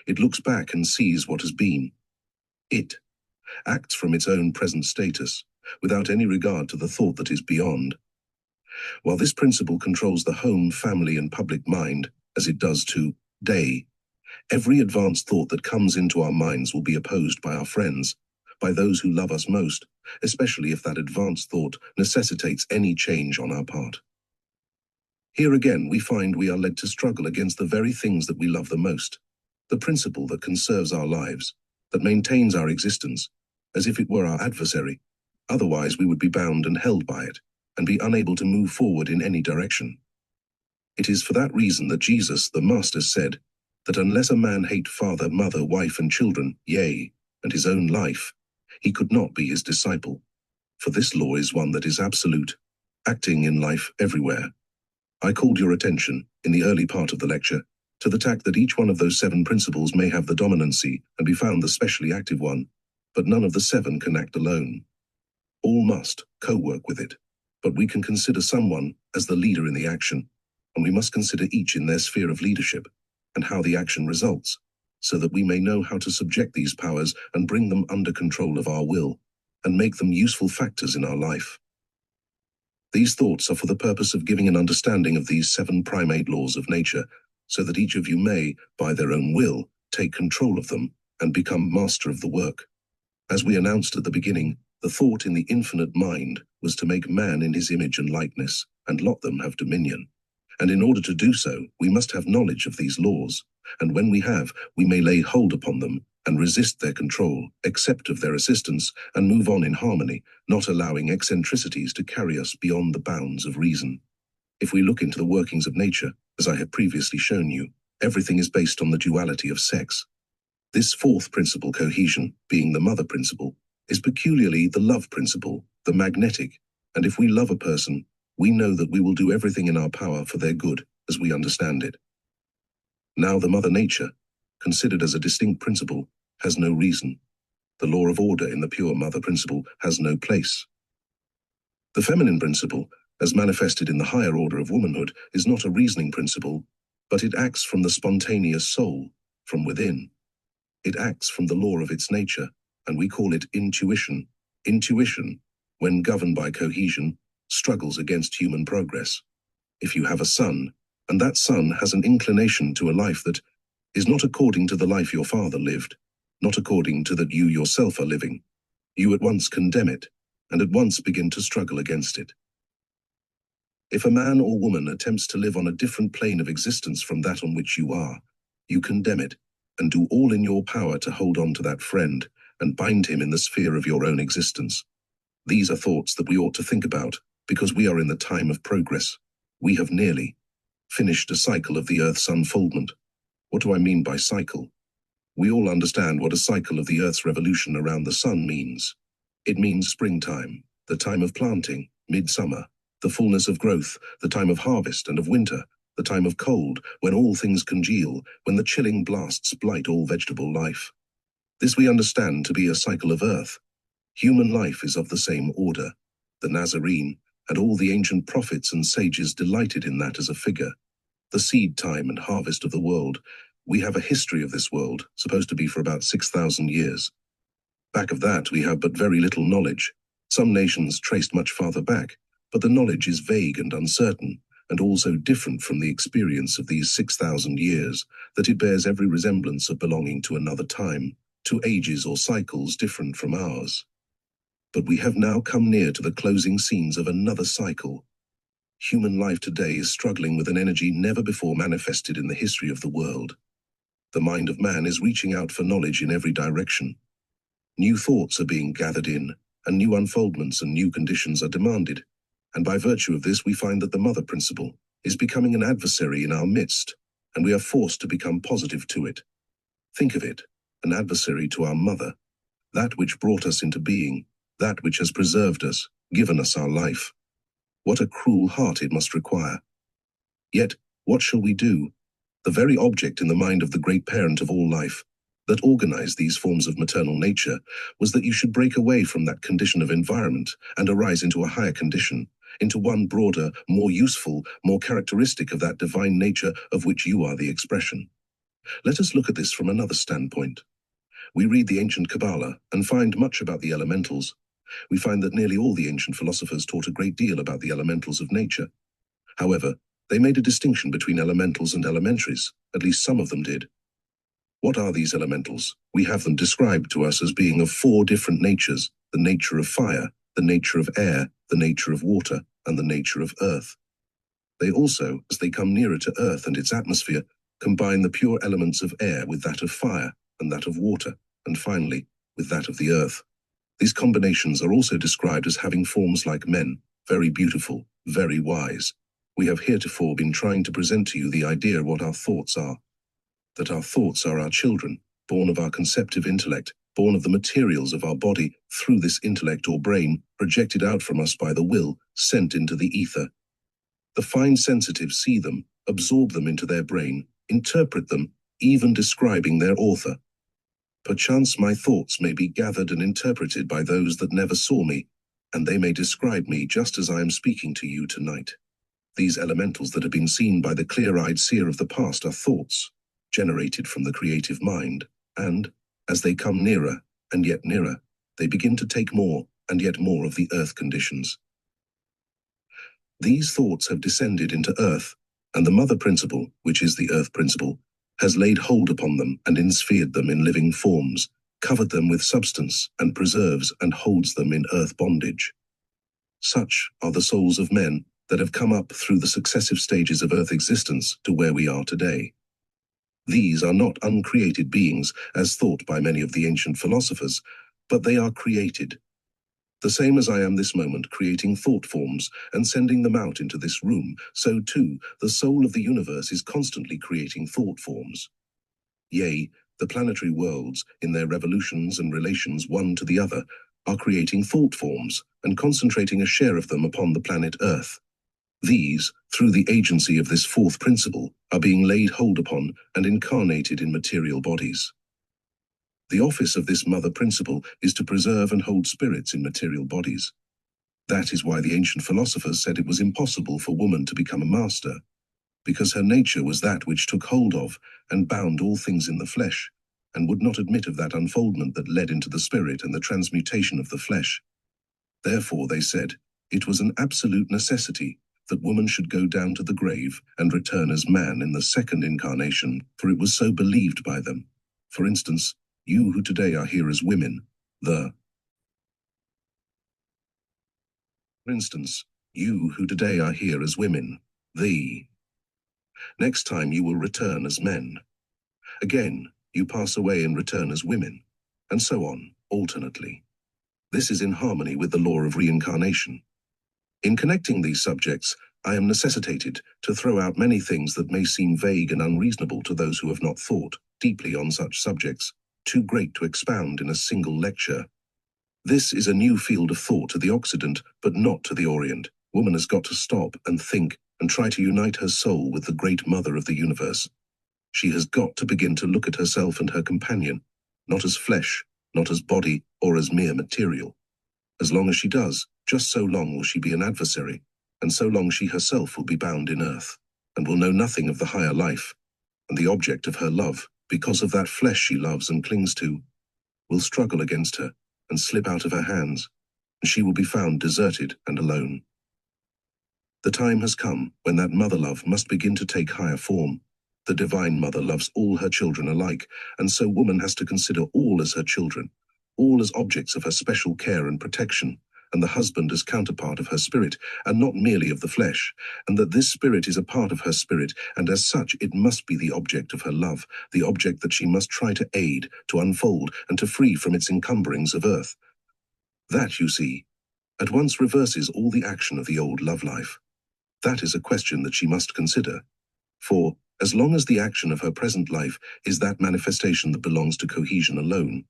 A: It looks back and sees what has been. It acts from its own present status, without any regard to the thought that is beyond. While this principle controls the home, family, and public mind, as it does today, every advanced thought that comes into our minds will be opposed by our friends, by those who love us most, especially if that advanced thought necessitates any change on our part. Here again we find we are led to struggle against the very things that we love the most, the principle that conserves our lives, that maintains our existence, as if it were our adversary. Otherwise we would be bound and held by it, and be unable to move forward in any direction. It is for that reason that Jesus, the Master, said that unless a man hate father, mother, wife, and children, yea, and his own life, he could not be his disciple. For this law is one that is absolute, acting in life everywhere. I called your attention, in the early part of the lecture, to the fact that each one of those 7 principles may have the dominancy and be found the specially active one, but none of the 7 can act alone. All must co-work with it, but we can consider someone as the leader in the action, and we must consider each in their sphere of leadership, and how the action results, so that we may know how to subject these powers and bring them under control of our will, and make them useful factors in our life. These thoughts are for the purpose of giving an understanding of these 7 primate laws of nature, so that each of you may, by their own will, take control of them and become master of the work. As we announced at the beginning, the thought in the infinite mind was to make man in his image and likeness, and lot them have dominion. And in order to do so, we must have knowledge of these laws, and when we have, we may lay hold upon them, and resist their control, accept of their assistance, and move on in harmony, not allowing eccentricities to carry us beyond the bounds of reason. If we look into the workings of nature, as I have previously shown you, everything is based on the duality of sex. This 4th principle, cohesion, being the mother principle, is peculiarly the love principle, the magnetic, and if we love a person, we know that we will do everything in our power for their good, as we understand it. Now the mother nature, considered as a distinct principle, has no reason. The law of order in the pure mother principle has no place. The feminine principle, as manifested in the higher order of womanhood, is not a reasoning principle, but it acts from the spontaneous soul, from within. It acts from the law of its nature, and we call it intuition. Intuition, when governed by cohesion, struggles against human progress. If you have a son, and that son has an inclination to a life that, is not according to the life your father lived, not according to that you yourself are living. You at once condemn it, and at once begin to struggle against it. If a man or woman attempts to live on a different plane of existence from that on which you are, you condemn it, and do all in your power to hold on to that friend, and bind him in the sphere of your own existence. These are thoughts that we ought to think about, because we are in the time of progress. We have nearly finished a cycle of the Earth's unfoldment. What do I mean by cycle? We all understand what a cycle of the Earth's revolution around the sun means. It means springtime, the time of planting, midsummer, the fullness of growth, the time of harvest and of winter, the time of cold, when all things congeal, when the chilling blasts blight all vegetable life. This we understand to be a cycle of Earth. Human life is of the same order. The Nazarene and all the ancient prophets and sages delighted in that as a figure. The seed time and harvest of the world. We have a history of this world, supposed to be for about 6,000 years. Back of that, we have but very little knowledge. Some nations traced much farther back, but the knowledge is vague and uncertain, and also different from the experience of these 6,000 years, that it bears every resemblance of belonging to another time, to ages or cycles different from ours. But we have now come near to the closing scenes of another cycle. Human life today is struggling with an energy never before manifested in the history of the world. The mind of man is reaching out for knowledge in every direction. New thoughts are being gathered in, and new unfoldments and new conditions are demanded. And by virtue of this, we find that the mother principle is becoming an adversary in our midst, and we are forced to become positive to it. Think of it, an adversary to our mother, that which brought us into being, that which has preserved us, given us our life. What a cruel heart it must require. Yet, what shall we do? The very object in the mind of the great parent of all life, that organized these forms of maternal nature, was that you should break away from that condition of environment and arise into a higher condition, into one broader, more useful, more characteristic of that divine nature of which you are the expression. Let us look at this from another standpoint. We read the ancient Kabbalah and find much about the elementals. We find that nearly all the ancient philosophers taught a great deal about the elementals of nature. However, they made a distinction between elementals and elementaries, at least some of them did. What are these elementals? We have them described to us as being of 4 different natures: the nature of fire, the nature of air, the nature of water, and the nature of earth. They also, as they come nearer to earth and its atmosphere, combine the pure elements of air with that of fire, and that of water, and finally, with that of the earth. These combinations are also described as having forms like men, very beautiful, very wise. We have heretofore been trying to present to you the idea of what our thoughts are. That our thoughts are our children, born of our conceptive intellect, born of the materials of our body, through this intellect or brain, projected out from us by the will, sent into the ether. The fine sensitives see them, absorb them into their brain, interpret them, even describing their author. Perchance my thoughts may be gathered and interpreted by those that never saw me, and they may describe me just as I am speaking to you tonight. These elementals that have been seen by the clear-eyed seer of the past are thoughts, generated from the creative mind, and, as they come nearer, and yet nearer, they begin to take more, and yet more of the earth conditions. These thoughts have descended into earth, and the mother principle, which is the earth principle, has laid hold upon them and ensphered them in living forms, covered them with substance, and preserves and holds them in earth bondage. Such are the souls of men that have come up through the successive stages of earth existence to where we are today. These are not uncreated beings, as thought by many of the ancient philosophers, but they are created. The same as I am this moment creating thought forms and sending them out into this room, so too the soul of the universe is constantly creating thought forms. Yea, the planetary worlds, in their revolutions and relations one to the other, are creating thought forms and concentrating a share of them upon the planet Earth. These, through the agency of this fourth principle, are being laid hold upon and incarnated in material bodies. The office of this mother principle is to preserve and hold spirits in material bodies. That is why the ancient philosophers said it was impossible for woman to become a master, because her nature was that which took hold of and bound all things in the flesh, and would not admit of that unfoldment that led into the spirit and the transmutation of the flesh. Therefore, they said, it was an absolute necessity that woman should go down to the grave and return as man in the second incarnation, for it was so believed by them. For instance, you who today are here as women, For instance, you who today are here as women, Next time you will return as men. Again, you pass away and return as women, and so on, alternately. This is in harmony with the law of reincarnation. In connecting these subjects, I am necessitated to throw out many things that may seem vague and unreasonable to those who have not thought deeply on such subjects, too great to expound in a single lecture. This is a new field of thought to the Occident, but not to the Orient. Woman has got to stop and think and try to unite her soul with the great mother of the universe. She has got to begin to look at herself and her companion, not as flesh, not as body, or as mere material. As long as she does, just so long will she be an adversary, and so long she herself will be bound in earth, and will know nothing of the higher life, and the object of her love, because of that flesh she loves and clings to, will struggle against her and slip out of her hands, and she will be found deserted and alone. The time has come when that mother love must begin to take higher form. The divine mother loves all her children alike, and so woman has to consider all as her children, all as objects of her special care and protection, and the husband as counterpart of her spirit, and not merely of the flesh, and that this spirit is a part of her spirit, and as such it must be the object of her love, the object that she must try to aid, to unfold, and to free from its encumberings of earth. That, you see, at once reverses all the action of the old love life. That is a question that she must consider. For, as long as the action of her present life is that manifestation that belongs to cohesion alone,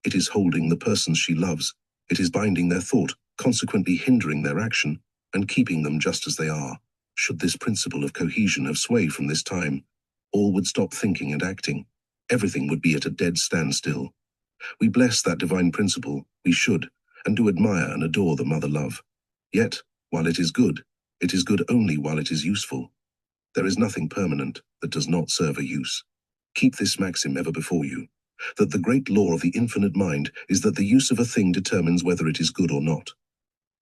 A: it is holding the persons she loves, it is binding their thought, consequently hindering their action, and keeping them just as they are. Should this principle of cohesion have sway from this time, all would stop thinking and acting. Everything would be at a dead standstill. We bless that divine principle, we should, and do admire and adore the mother love. Yet, while it is good only while it is useful. There is nothing permanent that does not serve a use. Keep this maxim ever before you, that the great law of the infinite mind is that the use of a thing determines whether it is good or not.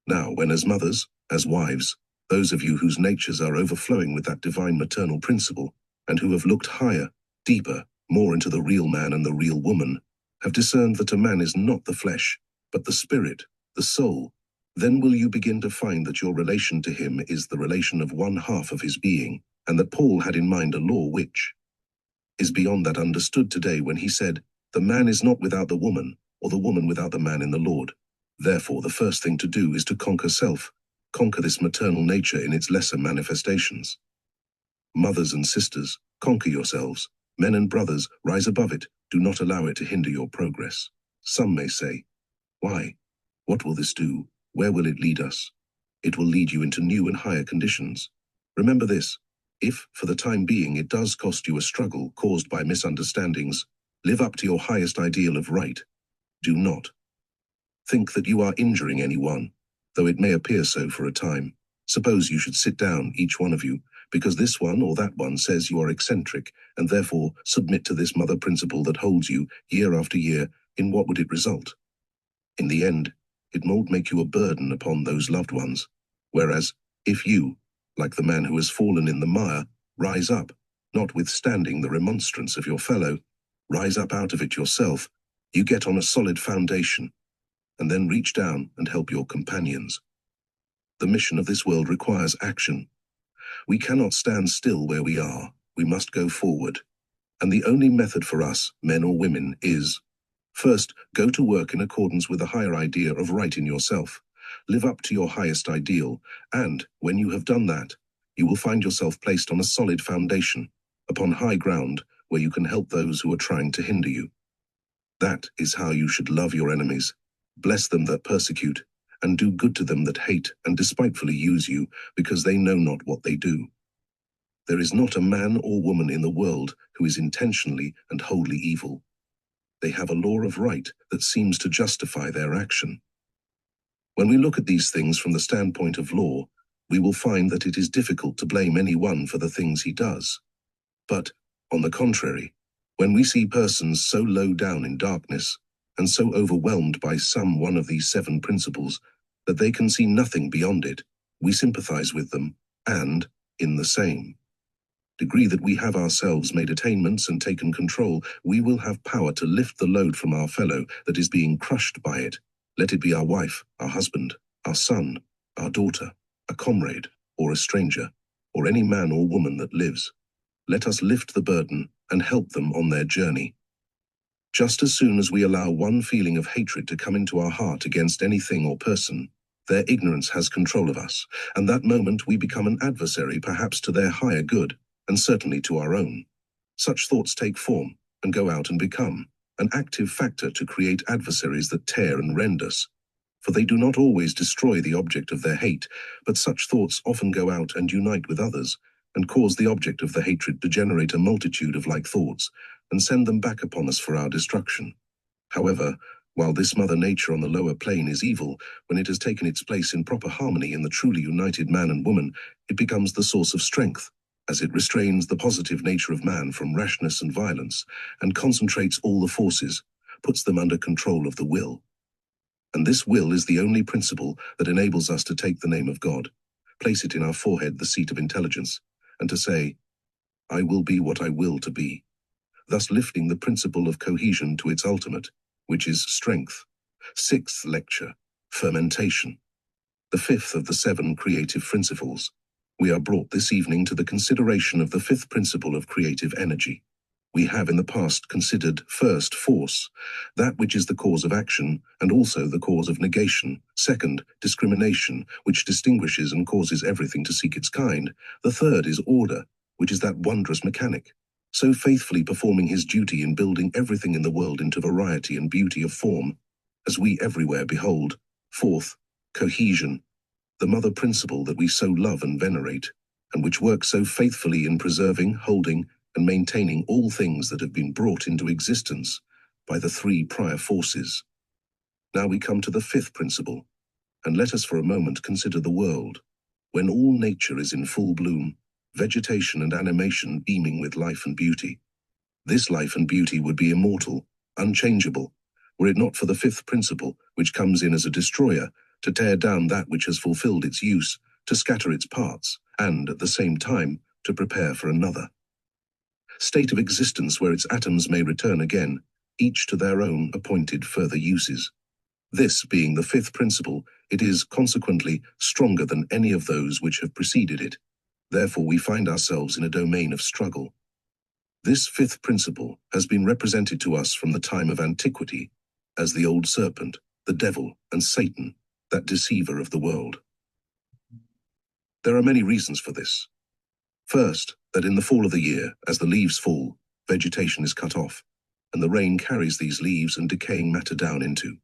A: Now, when as mothers, as wives, those of you whose natures are overflowing with that divine maternal principle, and who have looked higher, deeper, more into the real man and the real woman, have discerned that a man is not the flesh, but the spirit, the soul, then will you begin to find that your relation to him is the relation of one half of his being, and that Paul had in mind a law which is beyond that understood today when he said, the man is not without the woman, or the woman without the man in the Lord. Therefore, the first thing to do is to conquer self, conquer this maternal nature in its lesser manifestations. Mothers and sisters, conquer yourselves. Men and brothers, rise above it. Do not allow it to hinder your progress. Some may say, why? What will this do? Where will it lead us? It will lead you into new and higher conditions. Remember this, if, for the time being, it does cost you a struggle caused by misunderstandings, live up to your highest ideal of right. Do not think that you are injuring anyone, though it may appear so for a time. Suppose you should sit down, each one of you, because this one or that one says you are eccentric, and therefore submit to this mother principle that holds you, year after year, in what would it result? In the end, it won't make you a burden upon those loved ones. Whereas, if you, like the man who has fallen in the mire, rise up, notwithstanding the remonstrance of your fellow, rise up out of it yourself, you get on a solid foundation, and then reach down and help your companions. The mission of this world requires action. We cannot stand still where we are, we must go forward. And the only method for us, men or women, is first, go to work in accordance with a higher idea of right in yourself. Live up to your highest ideal, and, when you have done that, you will find yourself placed on a solid foundation, upon high ground, where you can help those who are trying to hinder you. That is how you should love your enemies, bless them that persecute, and do good to them that hate and despitefully use you, because they know not what they do. There is not a man or woman in the world who is intentionally and wholly evil. They have a law of right that seems to justify their action. When we look at these things from the standpoint of law, we will find that it is difficult to blame anyone for the things he does. But, on the contrary, when we see persons so low down in darkness, and so overwhelmed by some one of these 7 principles, that they can see nothing beyond it, we sympathize with them, and in the same degree that we have ourselves made attainments and taken control, we will have power to lift the load from our fellow that is being crushed by it. Let it be our wife, our husband, our son, our daughter, a comrade, or a stranger, or any man or woman that lives. Let us lift the burden and help them on their journey. Just as soon as we allow one feeling of hatred to come into our heart against anything or person, their ignorance has control of us, and that moment we become an adversary perhaps to their higher good, and certainly to our own. Such thoughts take form and go out and become an active factor to create adversaries that tear and rend us. For they do not always destroy the object of their hate, but such thoughts often go out and unite with others, and cause the object of the hatred to generate a multitude of like thoughts, and send them back upon us for our destruction. However, while this mother nature on the lower plane is evil, when it has taken its place in proper harmony in the truly united man and woman, it becomes the source of strength, as it restrains the positive nature of man from rashness and violence, and concentrates all the forces, puts them under control of the will. And this will is the only principle that enables us to take the name of God, place it in our forehead, the seat of intelligence, and to say, I will be what I will to be, thus lifting the principle of cohesion to its ultimate, which is strength. Sixth lecture, Fermentation. The fifth of the 7 creative principles. We are brought this evening to the consideration of the 5th principle of creative energy. We have in the past considered first force, that which is the cause of action and also the cause of negation. Second, discrimination, which distinguishes and causes everything to seek its kind. The third is order, which is that wondrous mechanic, so faithfully performing his duty in building everything in the world into variety and beauty of form, as we everywhere behold. Fourth, cohesion, the mother principle that we so love and venerate, and which works so faithfully in preserving, holding, and maintaining all things that have been brought into existence by the 3 prior forces. Now we come to the 5th principle, and let us for a moment consider the world, when all nature is in full bloom, vegetation and animation beaming with life and beauty. This life and beauty would be immortal, unchangeable, were it not for the 5th principle, which comes in as a destroyer, to tear down that which has fulfilled its use, to scatter its parts, and, at the same time, to prepare for another state of existence where its atoms may return again, each to their own appointed further uses. This being the 5th principle, it is, consequently, stronger than any of those which have preceded it. Therefore we find ourselves in a domain of struggle. This 5th principle has been represented to us from the time of antiquity as the old serpent, the devil, and Satan, that deceiver of the world. There are many reasons for this. First, that in the fall of the year, as the leaves fall, vegetation is cut off, and the rain carries these leaves and decaying matter down into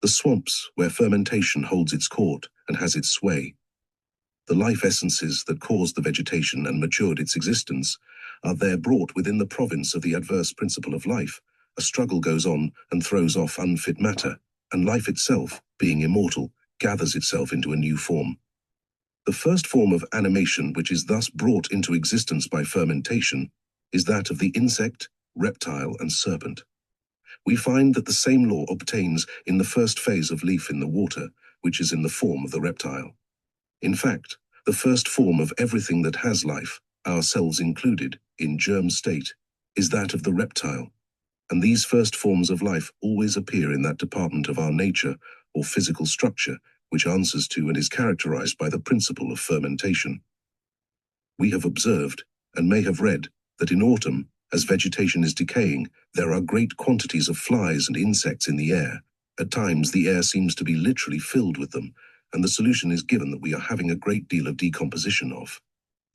A: the swamps where fermentation holds its court and has its sway. The life essences that caused the vegetation and matured its existence are there brought within the province of the adverse principle of life. A struggle goes on and throws off unfit matter, and life itself, being immortal, gathers itself into a new form. The first form of animation which is thus brought into existence by fermentation is that of the insect, reptile, and serpent. We find that the same law obtains in the first phase of leaf in the water, which is in the form of the reptile. In fact, the first form of everything that has life, ourselves included, in germ state, is that of the reptile, and these first forms of life always appear in that department of our nature or physical structure which answers to and is characterized by the principle of fermentation. We have observed, and may have read, that in autumn, as vegetation is decaying, there are great quantities of flies and insects in the air. At times the air seems to be literally filled with them, and the solution is given that we are having a great deal of decomposition of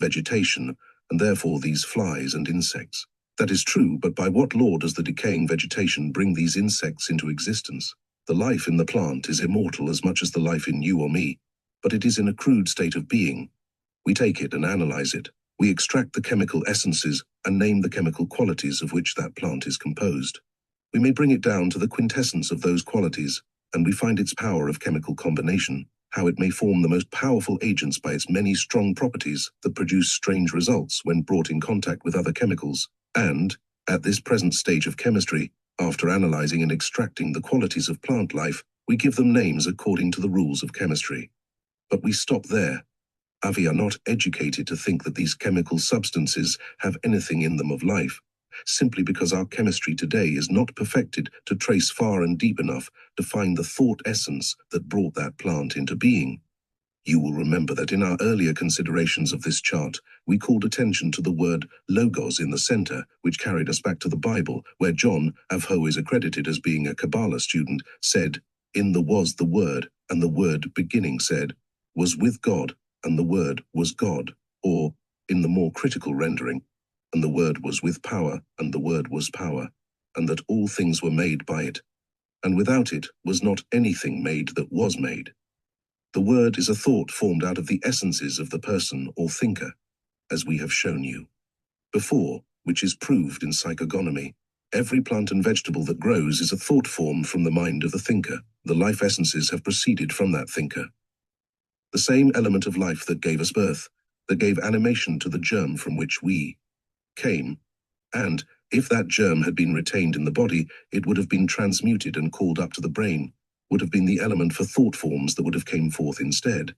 A: vegetation, and therefore these flies and insects. That is true, but by what law does the decaying vegetation bring these insects into existence? The life in the plant is immortal as much as the life in you or me, but it is in a crude state of being. We take it and analyze it. We extract the chemical essences and name the chemical qualities of which that plant is composed. We may bring it down to the quintessence of those qualities, and we find its power of chemical combination, how it may form the most powerful agents by its many strong properties that produce strange results when brought in contact with other chemicals. And, at this present stage of chemistry, after analyzing and extracting the qualities of plant life, we give them names according to the rules of chemistry. But we stop there. We are not educated to think that these chemical substances have anything in them of life, simply because our chemistry today is not perfected to trace far and deep enough to find the thought essence that brought that plant into being. You will remember that in our earlier considerations of this chart, we called attention to the word logos in the center, which carried us back to the Bible, where John, who is accredited as being a Kabbalah student, said, "In the was the Word, and the Word beginning said, was with God, and the Word was God," or, in the more critical rendering, "And the Word was with power, and the Word was power, and that all things were made by it, and without it was not anything made that was made." The word is a thought formed out of the essences of the person or thinker, as we have shown you before, which is proved in psychogonomy. Every plant and vegetable that grows is a thought formed from the mind of the thinker. The life essences have proceeded from that thinker. The same element of life that gave us birth, that gave animation to the germ from which we came, and, if that germ had been retained in the body, it would have been transmuted and called up to the brain, would have been the element for thought forms that would have came forth instead.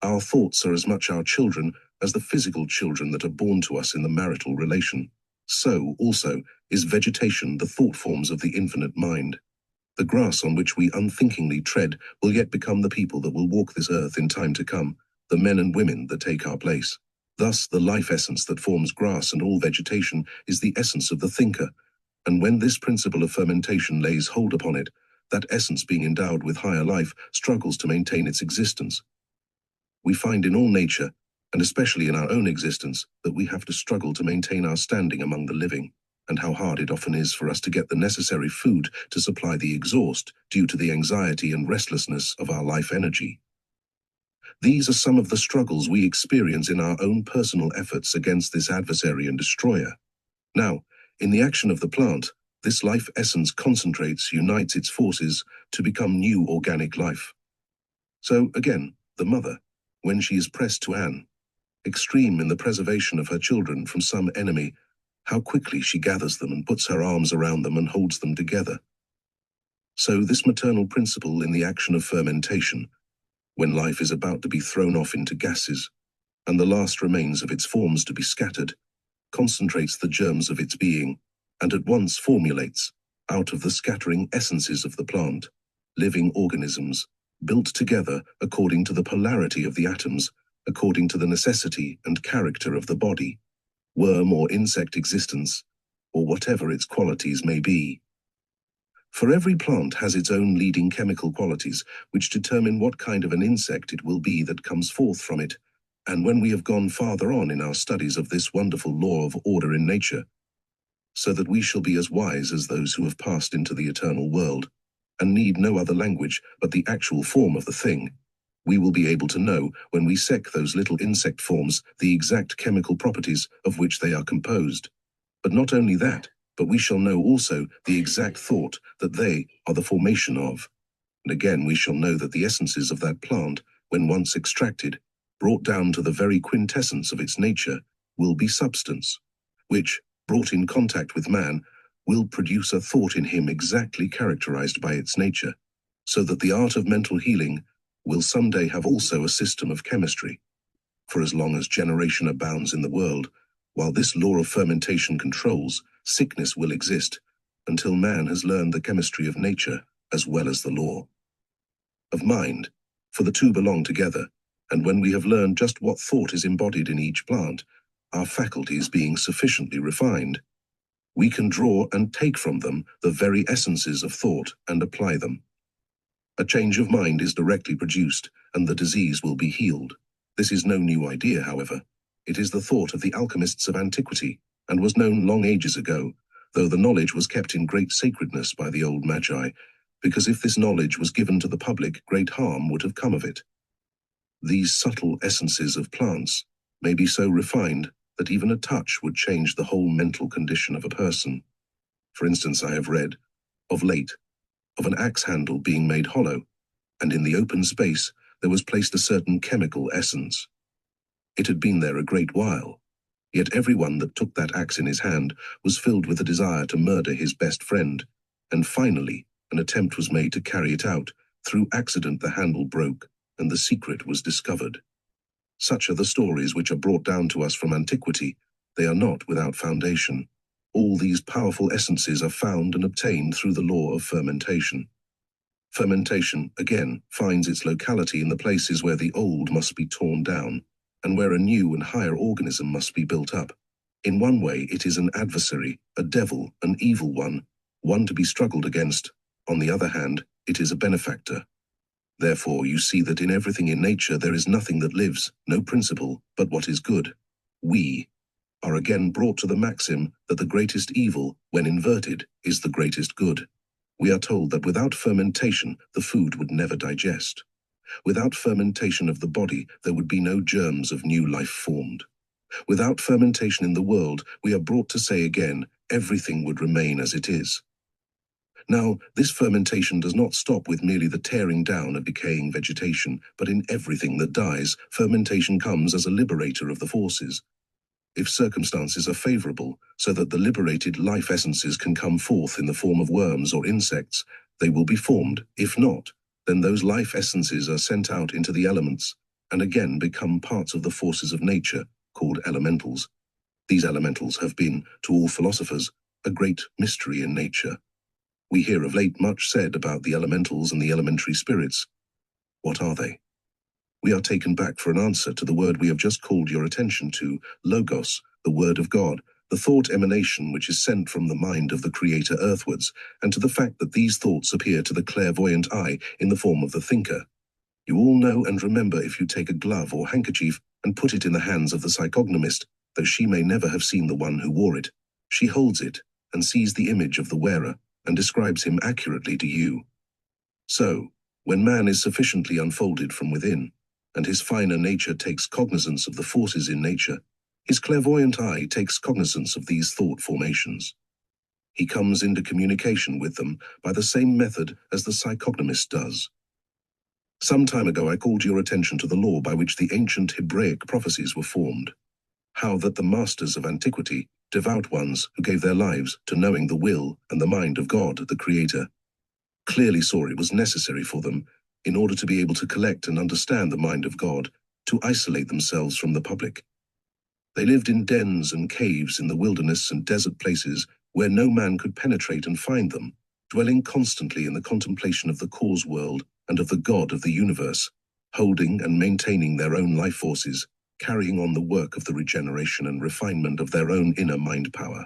A: Our thoughts are as much our children as the physical children that are born to us in the marital relation. So, also, is vegetation the thought forms of the infinite mind. The grass on which we unthinkingly tread will yet become the people that will walk this earth in time to come, the men and women that take our place. Thus, the life essence that forms grass and all vegetation is the essence of the thinker, and when this principle of fermentation lays hold upon it, that essence being endowed with higher life struggles to maintain its existence. We find in all nature, and especially in our own existence, that we have to struggle to maintain our standing among the living, and how hard it often is for us to get the necessary food to supply the exhaust due to the anxiety and restlessness of our life energy. These are some of the struggles we experience in our own personal efforts against this adversary and destroyer. Now, in the action of the plant, this life essence concentrates, unites its forces to become new organic life. So again, the mother, when she is pressed to an extreme in the preservation of her children from some enemy, how quickly she gathers them and puts her arms around them and holds them together. So this maternal principle in the action of fermentation, when life is about to be thrown off into gases, and the last remains of its forms to be scattered, concentrates the germs of its being, and at once formulates, out of the scattering essences of the plant, living organisms, built together according to the polarity of the atoms, according to the necessity and character of the body, worm or insect existence, or whatever its qualities may be. For every plant has its own leading chemical qualities, which determine what kind of an insect it will be that comes forth from it, and when we have gone farther on in our studies of this wonderful law of order in nature, so that we shall be as wise as those who have passed into the eternal world, and need no other language but the actual form of the thing, we will be able to know, when we sec those little insect forms, the exact chemical properties of which they are composed. But not only that, but we shall know also the exact thought that they are the formation of. And again we shall know that the essences of that plant, when once extracted, brought down to the very quintessence of its nature, will be substance, which, brought in contact with man, will produce a thought in him exactly characterized by its nature, so that the art of mental healing will someday have also a system of chemistry. For as long as generation abounds in the world, while this law of fermentation controls, sickness will exist, until man has learned the chemistry of nature as well as the law of mind, for the two belong together, and when we have learned just what thought is embodied in each plant, our faculties being sufficiently refined, we can draw and take from them the very essences of thought and apply them. A change of mind is directly produced, and the disease will be healed. This is no new idea, however. It is the thought of the alchemists of antiquity, and was known long ages ago, though the knowledge was kept in great sacredness by the old magi, because if this knowledge was given to the public, great harm would have come of it. These subtle essences of plants may be so refined that even a touch would change the whole mental condition of a person. For instance, I have read, of late, of an axe handle being made hollow, and in the open space there was placed a certain chemical essence. It had been there a great while, yet everyone that took that axe in his hand was filled with a desire to murder his best friend, and finally an attempt was made to carry it out. Through accident the handle broke, and the secret was discovered. Such are the stories which are brought down to us from antiquity. They are not without foundation. All these powerful essences are found and obtained through the law of fermentation. Fermentation, again, finds its locality in the places where the old must be torn down, and where a new and higher organism must be built up. In one way, it is an adversary, a devil, an evil one to be struggled against. On the other hand, it is a benefactor. Therefore, you see that in everything in nature there is nothing that lives, no principle, but what is good. We are again brought to the maxim that the greatest evil, when inverted, is the greatest good. We are told that without fermentation, the food would never digest. Without fermentation of the body, there would be no germs of new life formed. Without fermentation in the world, we are brought to say again, everything would remain as it is. Now, this fermentation does not stop with merely the tearing down of decaying vegetation, but in everything that dies, fermentation comes as a liberator of the forces. If circumstances are favorable, so that the liberated life essences can come forth in the form of worms or insects, they will be formed. If not, then those life essences are sent out into the elements, and again become parts of the forces of nature, called elementals. These elementals have been, to all philosophers, a great mystery in nature. We hear of late much said about the elementals and the elementary spirits. What are they? We are taken back for an answer to the word we have just called your attention to, logos, the word of God, the thought emanation which is sent from the mind of the Creator earthwards, and to the fact that these thoughts appear to the clairvoyant eye in the form of the thinker. You all know and remember if you take a glove or handkerchief and put it in the hands of the psychognomist, though she may never have seen the one who wore it. She holds it and sees the image of the wearer and describes him accurately to you. So, when man is sufficiently unfolded from within, and his finer nature takes cognizance of the forces in nature, his clairvoyant eye takes cognizance of these thought formations. He comes into communication with them by the same method as the psychognomist does. Some time ago I called your attention to the law by which the ancient Hebraic prophecies were formed. How that the masters of antiquity, devout ones who gave their lives to knowing the will and the mind of God, the Creator, clearly saw it was necessary for them, in order to be able to collect and understand the mind of God, to isolate themselves from the public. They lived in dens and caves in the wilderness and desert places where no man could penetrate and find them, dwelling constantly in the contemplation of the cause world and of the God of the universe, holding and maintaining their own life forces, carrying on the work of the regeneration and refinement of their own inner mind power.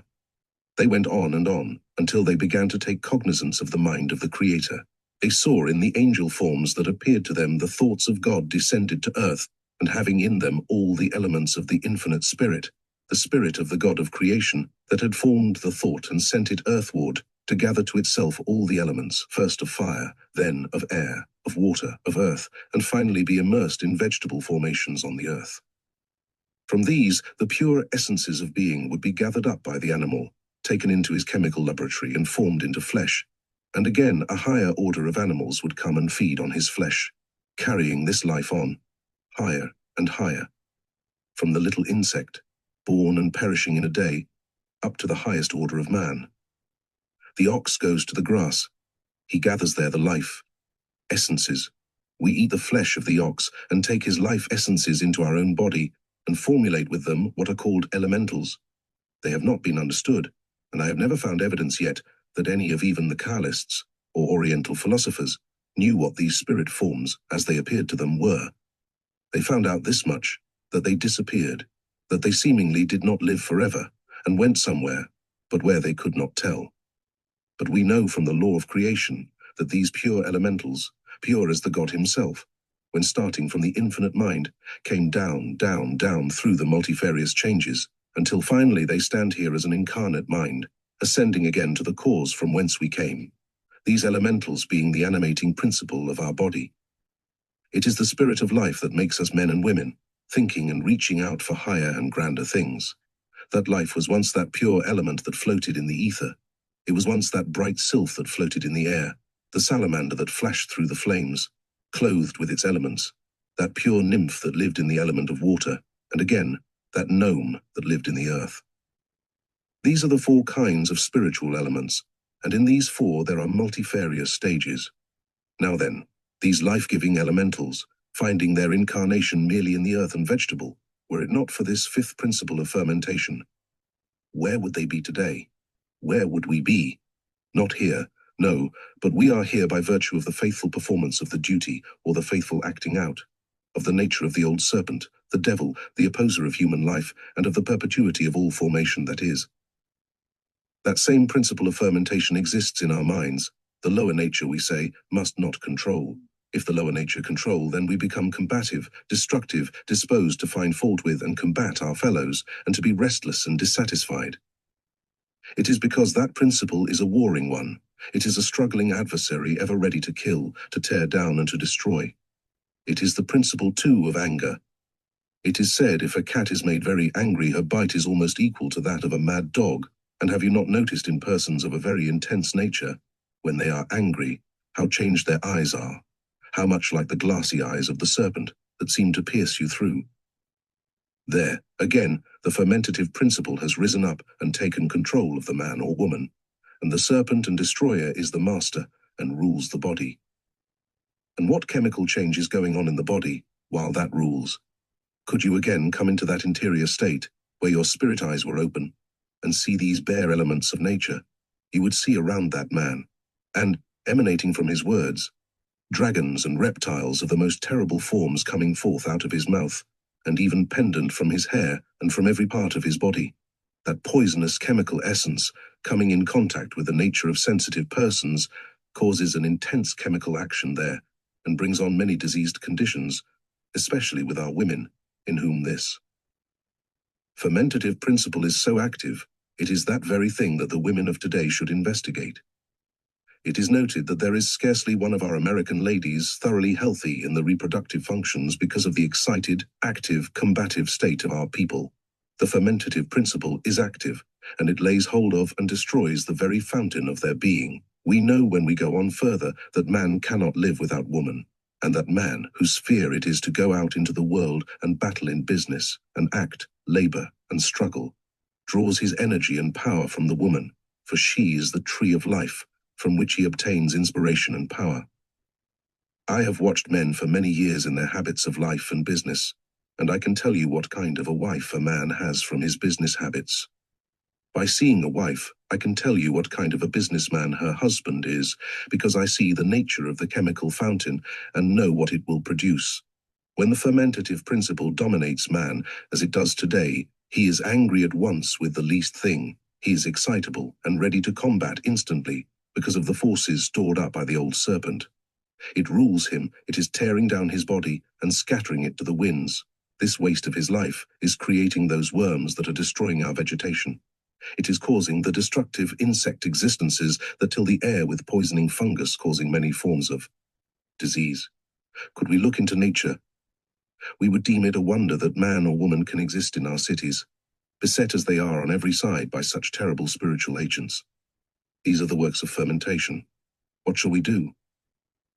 A: They went on and on until they began to take cognizance of the mind of the Creator. They saw in the angel forms that appeared to them the thoughts of God descended to earth, and having in them all the elements of the infinite spirit, the spirit of the God of creation, that had formed the thought and sent it earthward, to gather to itself all the elements, first of fire, then of air, of water, of earth, and finally be immersed in vegetable formations on the earth. From these, the pure essences of being would be gathered up by the animal, taken into his chemical laboratory and formed into flesh. And again, a higher order of animals would come and feed on his flesh, carrying this life on, higher and higher, from the little insect, born and perishing in a day, up to the highest order of man. The ox goes to the grass. He gathers there the life essences. We eat the flesh of the ox and take his life essences into our own body and formulate with them what are called elementals. They have not been understood, and I have never found evidence yet that any of even the Kabbalists, or Oriental philosophers, knew what these spirit forms, as they appeared to them, were. They found out this much, that they disappeared, that they seemingly did not live forever, and went somewhere, but where they could not tell. But we know from the law of creation that these pure elementals, pure as the God himself, when starting from the infinite mind, came down, down, down through the multifarious changes, until finally they stand here as an incarnate mind, ascending again to the cause from whence we came, these elementals being the animating principle of our body. It is the spirit of life that makes us men and women, thinking and reaching out for higher and grander things. That life was once that pure element that floated in the ether. It was once that bright sylph that floated in the air, the salamander that flashed through the flames, clothed with its elements, that pure nymph that lived in the element of water, and again, that gnome that lived in the earth. These are the four kinds of spiritual elements, and in these four there are multifarious stages. Now then, these life-giving elementals, finding their incarnation merely in the earth and vegetable, were it not for this fifth principle of fermentation. Where would they be today? Where would we be? Not here, no, but we are here by virtue of the faithful performance of the duty, or the faithful acting out, of the nature of the old serpent, the devil, the opposer of human life, and of the perpetuity of all formation that is. That same principle of fermentation exists in our minds. The lower nature, we say, must not control. If the lower nature control, then we become combative, destructive, disposed to find fault with and combat our fellows, and to be restless and dissatisfied. It is because that principle is a warring one. It is a struggling adversary ever ready to kill, to tear down and to destroy. It is the principle, too, of anger. It is said if a cat is made very angry, her bite is almost equal to that of a mad dog. And have you not noticed in persons of a very intense nature, when they are angry, how changed their eyes are, how much like the glassy eyes of the serpent that seem to pierce you through? There, again, the fermentative principle has risen up and taken control of the man or woman, and the serpent and destroyer is the master and rules the body. And what chemical change is going on in the body while that rules? Could you again come into that interior state where your spirit eyes were open and see these bare elements of nature, you would see around that man, and, emanating from his words, dragons and reptiles of the most terrible forms coming forth out of his mouth, and even pendant from his hair and from every part of his body. That poisonous chemical essence, coming in contact with the nature of sensitive persons, causes an intense chemical action there, and brings on many diseased conditions, especially with our women, in whom this fermentative principle is so active, it is that very thing that the women of today should investigate. It is noted that there is scarcely one of our American ladies thoroughly healthy in the reproductive functions because of the excited, active, combative state of our people. The fermentative principle is active, and it lays hold of and destroys the very fountain of their being. We know when we go on further that man cannot live without woman, and that man, whose sphere it is to go out into the world and battle in business, and act, labor, and struggle, draws his energy and power from the woman, for she is the tree of life, from which he obtains inspiration and power. I have watched men for many years in their habits of life and business, and I can tell you what kind of a wife a man has from his business habits. By seeing a wife, I can tell you what kind of a businessman her husband is, because I see the nature of the chemical fountain and know what it will produce. When the fermentative principle dominates man, as it does today, he is angry at once with the least thing. He is excitable and ready to combat instantly because of the forces stored up by the old serpent. It rules him, it is tearing down his body and scattering it to the winds. This waste of his life is creating those worms that are destroying our vegetation. It is causing the destructive insect existences that till the air with poisoning fungus, causing many forms of disease. Could we look into nature, we would deem it a wonder that man or woman can exist in our cities, beset as they are on every side by such terrible spiritual agents. These are the works of fermentation. What shall we do?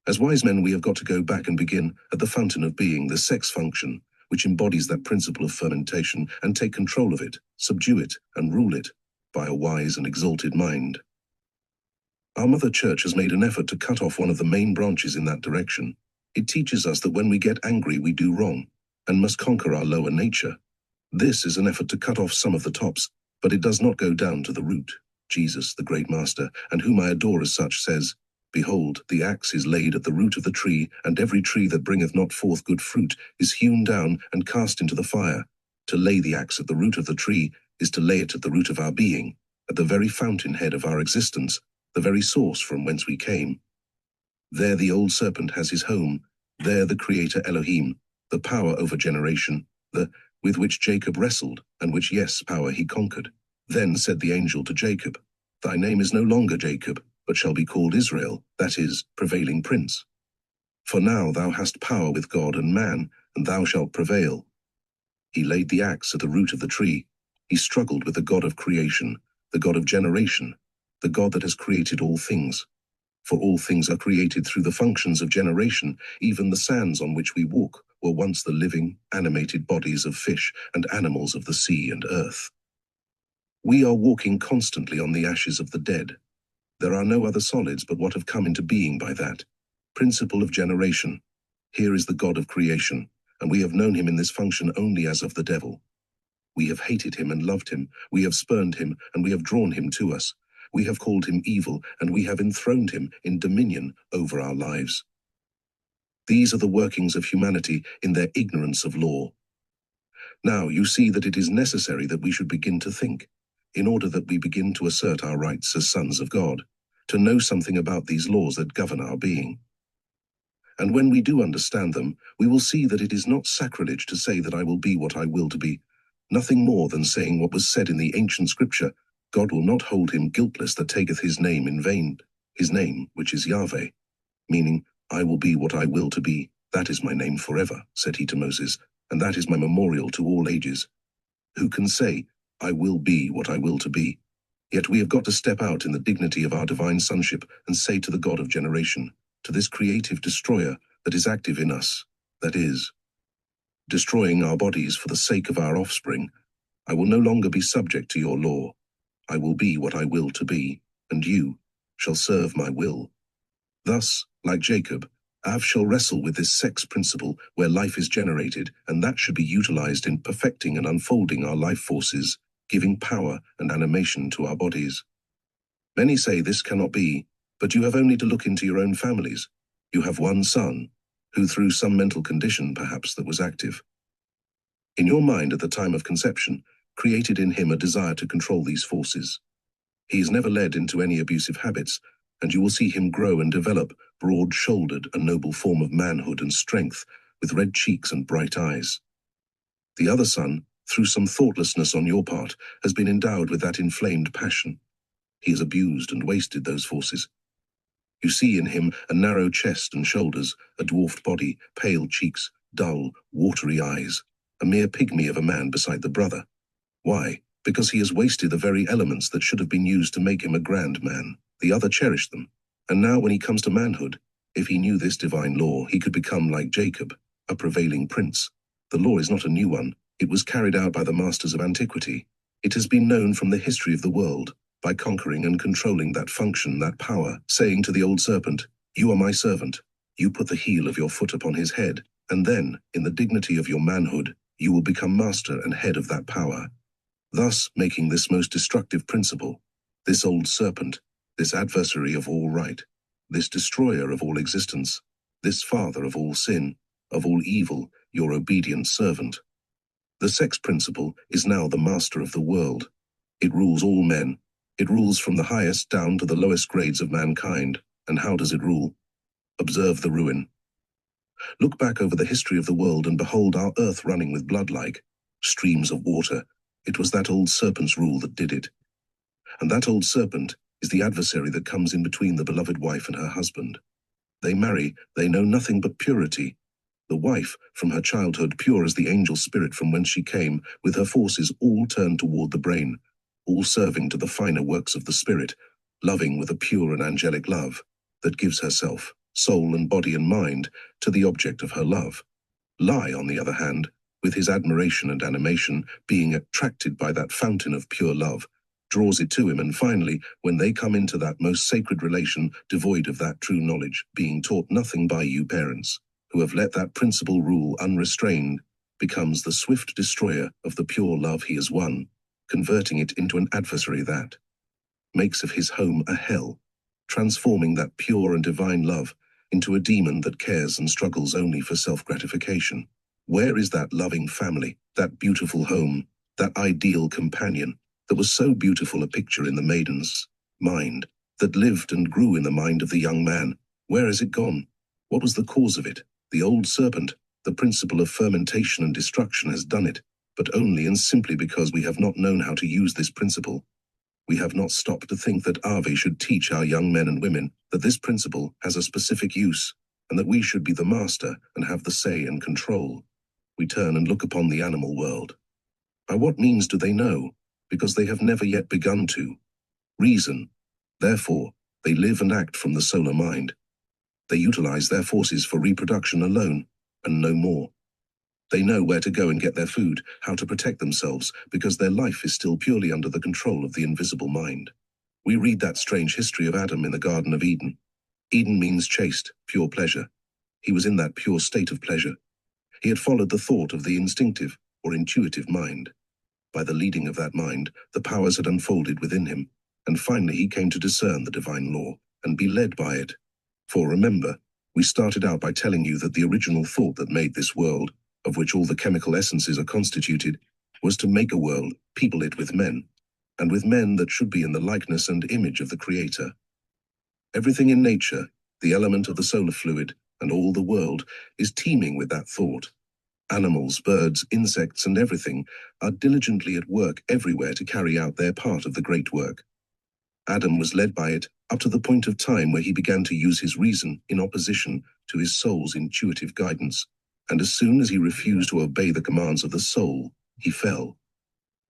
A: As wise men, we have got to go back and begin at the fountain of being, the sex function, which embodies that principle of fermentation, and take control of it, subdue it, and rule it by a wise and exalted mind. Our Mother Church has made an effort to cut off one of the main branches in that direction. It teaches us that when we get angry, we do wrong, and must conquer our lower nature. This is an effort to cut off some of the tops, but it does not go down to the root. Jesus, the great master, and whom I adore as such, says, "Behold, the axe is laid at the root of the tree, and every tree that bringeth not forth good fruit is hewn down and cast into the fire." To lay the axe at the root of the tree is to lay it at the root of our being, at the very fountainhead of our existence, the very source from whence we came. There the old serpent has his home, there the Creator Elohim, the power over generation, with which Jacob wrestled, and which, yes, power he conquered. Then said the angel to Jacob, "Thy name is no longer Jacob, but shall be called Israel, that is, prevailing prince. For now thou hast power with God and man, and thou shalt prevail." He laid the axe at the root of the tree. He struggled with the God of creation, the God of generation, the God that has created all things. For all things are created through the functions of generation. Even the sands on which we walk were once the living, animated bodies of fish and animals of the sea and earth. We are walking constantly on the ashes of the dead. There are no other solids but what have come into being by that principle of generation. Here is the God of creation, and we have known him in this function only as of the devil. We have hated him and loved him, we have spurned him, and we have drawn him to us. We have called him evil, and we have enthroned him in dominion over our lives. These are the workings of humanity in their ignorance of law. Now you see that it is necessary that we should begin to think, in order that we begin to assert our rights as sons of God, to know something about these laws that govern our being. And when we do understand them, we will see that it is not sacrilege to say that I will be what I will to be, nothing more than saying what was said in the ancient scripture, God will not hold him guiltless that taketh his name in vain, his name, which is Yahweh, meaning, I will be what I will to be, that is my name forever, said he to Moses, and that is my memorial to all ages. Who can say, I will be what I will to be? Yet we have got to step out in the dignity of our divine sonship and say to the God of generation, to this creative destroyer that is active in us, that is, destroying our bodies for the sake of our offspring, I will no longer be subject to your law. I will be what I will to be, and you shall serve my will. Thus, like Jacob, Av shall wrestle with this sex principle where life is generated, and that should be utilized in perfecting and unfolding our life forces, giving power and animation to our bodies. Many say this cannot be, but you have only to look into your own families. You have one son, who through some mental condition perhaps that was active, in your mind at the time of conception, created in him a desire to control these forces. He is never led into any abusive habits, and you will see him grow and develop, broad-shouldered, a noble form of manhood and strength, with red cheeks and bright eyes. The other son, through some thoughtlessness on your part, has been endowed with that inflamed passion. He has abused and wasted those forces. You see in him a narrow chest and shoulders, a dwarfed body, pale cheeks, dull, watery eyes, a mere pygmy of a man beside the brother. Why? Because he has wasted the very elements that should have been used to make him a grand man. The other cherished them. And now when he comes to manhood, if he knew this divine law, he could become like Jacob, a prevailing prince. The law is not a new one. It was carried out by the masters of antiquity. It has been known from the history of the world, by conquering and controlling that function, that power, saying to the old serpent, you are my servant. You put the heel of your foot upon his head, and then, in the dignity of your manhood, you will become master and head of that power. Thus making this most destructive principle, this old serpent, this adversary of all right, this destroyer of all existence, this father of all sin, of all evil, your obedient servant. The sex principle is now the master of the world. It rules all men. It rules from the highest down to the lowest grades of mankind. And how does it rule? Observe the ruin. Look back over the history of the world and behold our earth running with blood like streams of water. It was that old serpent's rule that did it. And that old serpent is the adversary that comes in between the beloved wife and her husband. They marry, they know nothing but purity. The wife, from her childhood, pure as the angel spirit from whence she came, with her forces all turned toward the brain, all serving to the finer works of the spirit, loving with a pure and angelic love, that gives herself, soul and body and mind, to the object of her love. Lie, on the other hand, with his admiration and animation, being attracted by that fountain of pure love, draws it to him, and finally, when they come into that most sacred relation, devoid of that true knowledge, being taught nothing by you parents, who have let that principle rule unrestrained, becomes the swift destroyer of the pure love he has won, converting it into an adversary that makes of his home a hell, transforming that pure and divine love into a demon that cares and struggles only for self-gratification. Where is that loving family, that beautiful home, that ideal companion, that was so beautiful a picture in the maiden's mind, that lived and grew in the mind of the young man? Where has it gone? What was the cause of it? The old serpent, the principle of fermentation and destruction, has done it, but only and simply because we have not known how to use this principle. We have not stopped to think that Ave should teach our young men and women that this principle has a specific use, and that we should be the master and have the say and control. We turn and look upon the animal world. By what means do they know? Because they have never yet begun to reason. Therefore, they live and act from the solar mind. They utilize their forces for reproduction alone, and no more. They know where to go and get their food, how to protect themselves, because their life is still purely under the control of the invisible mind. We read that strange history of Adam in the Garden of Eden. Eden means chaste, pure pleasure. He was in that pure state of pleasure. He had followed the thought of the instinctive or intuitive mind. By the leading of that mind, the powers had unfolded within him, and finally he came to discern the divine law and be led by it. For remember, we started out by telling you that the original thought that made this world, of which all the chemical essences are constituted, was to make a world, people it with men, and with men that should be in the likeness and image of the Creator. Everything in nature, the element of the solar fluid, and all the world, is teeming with that thought. Animals, birds, insects, and everything are diligently at work everywhere to carry out their part of the great work. Adam was led by it up to the point of time where he began to use his reason in opposition to his soul's intuitive guidance, and as soon as he refused to obey the commands of the soul, he fell.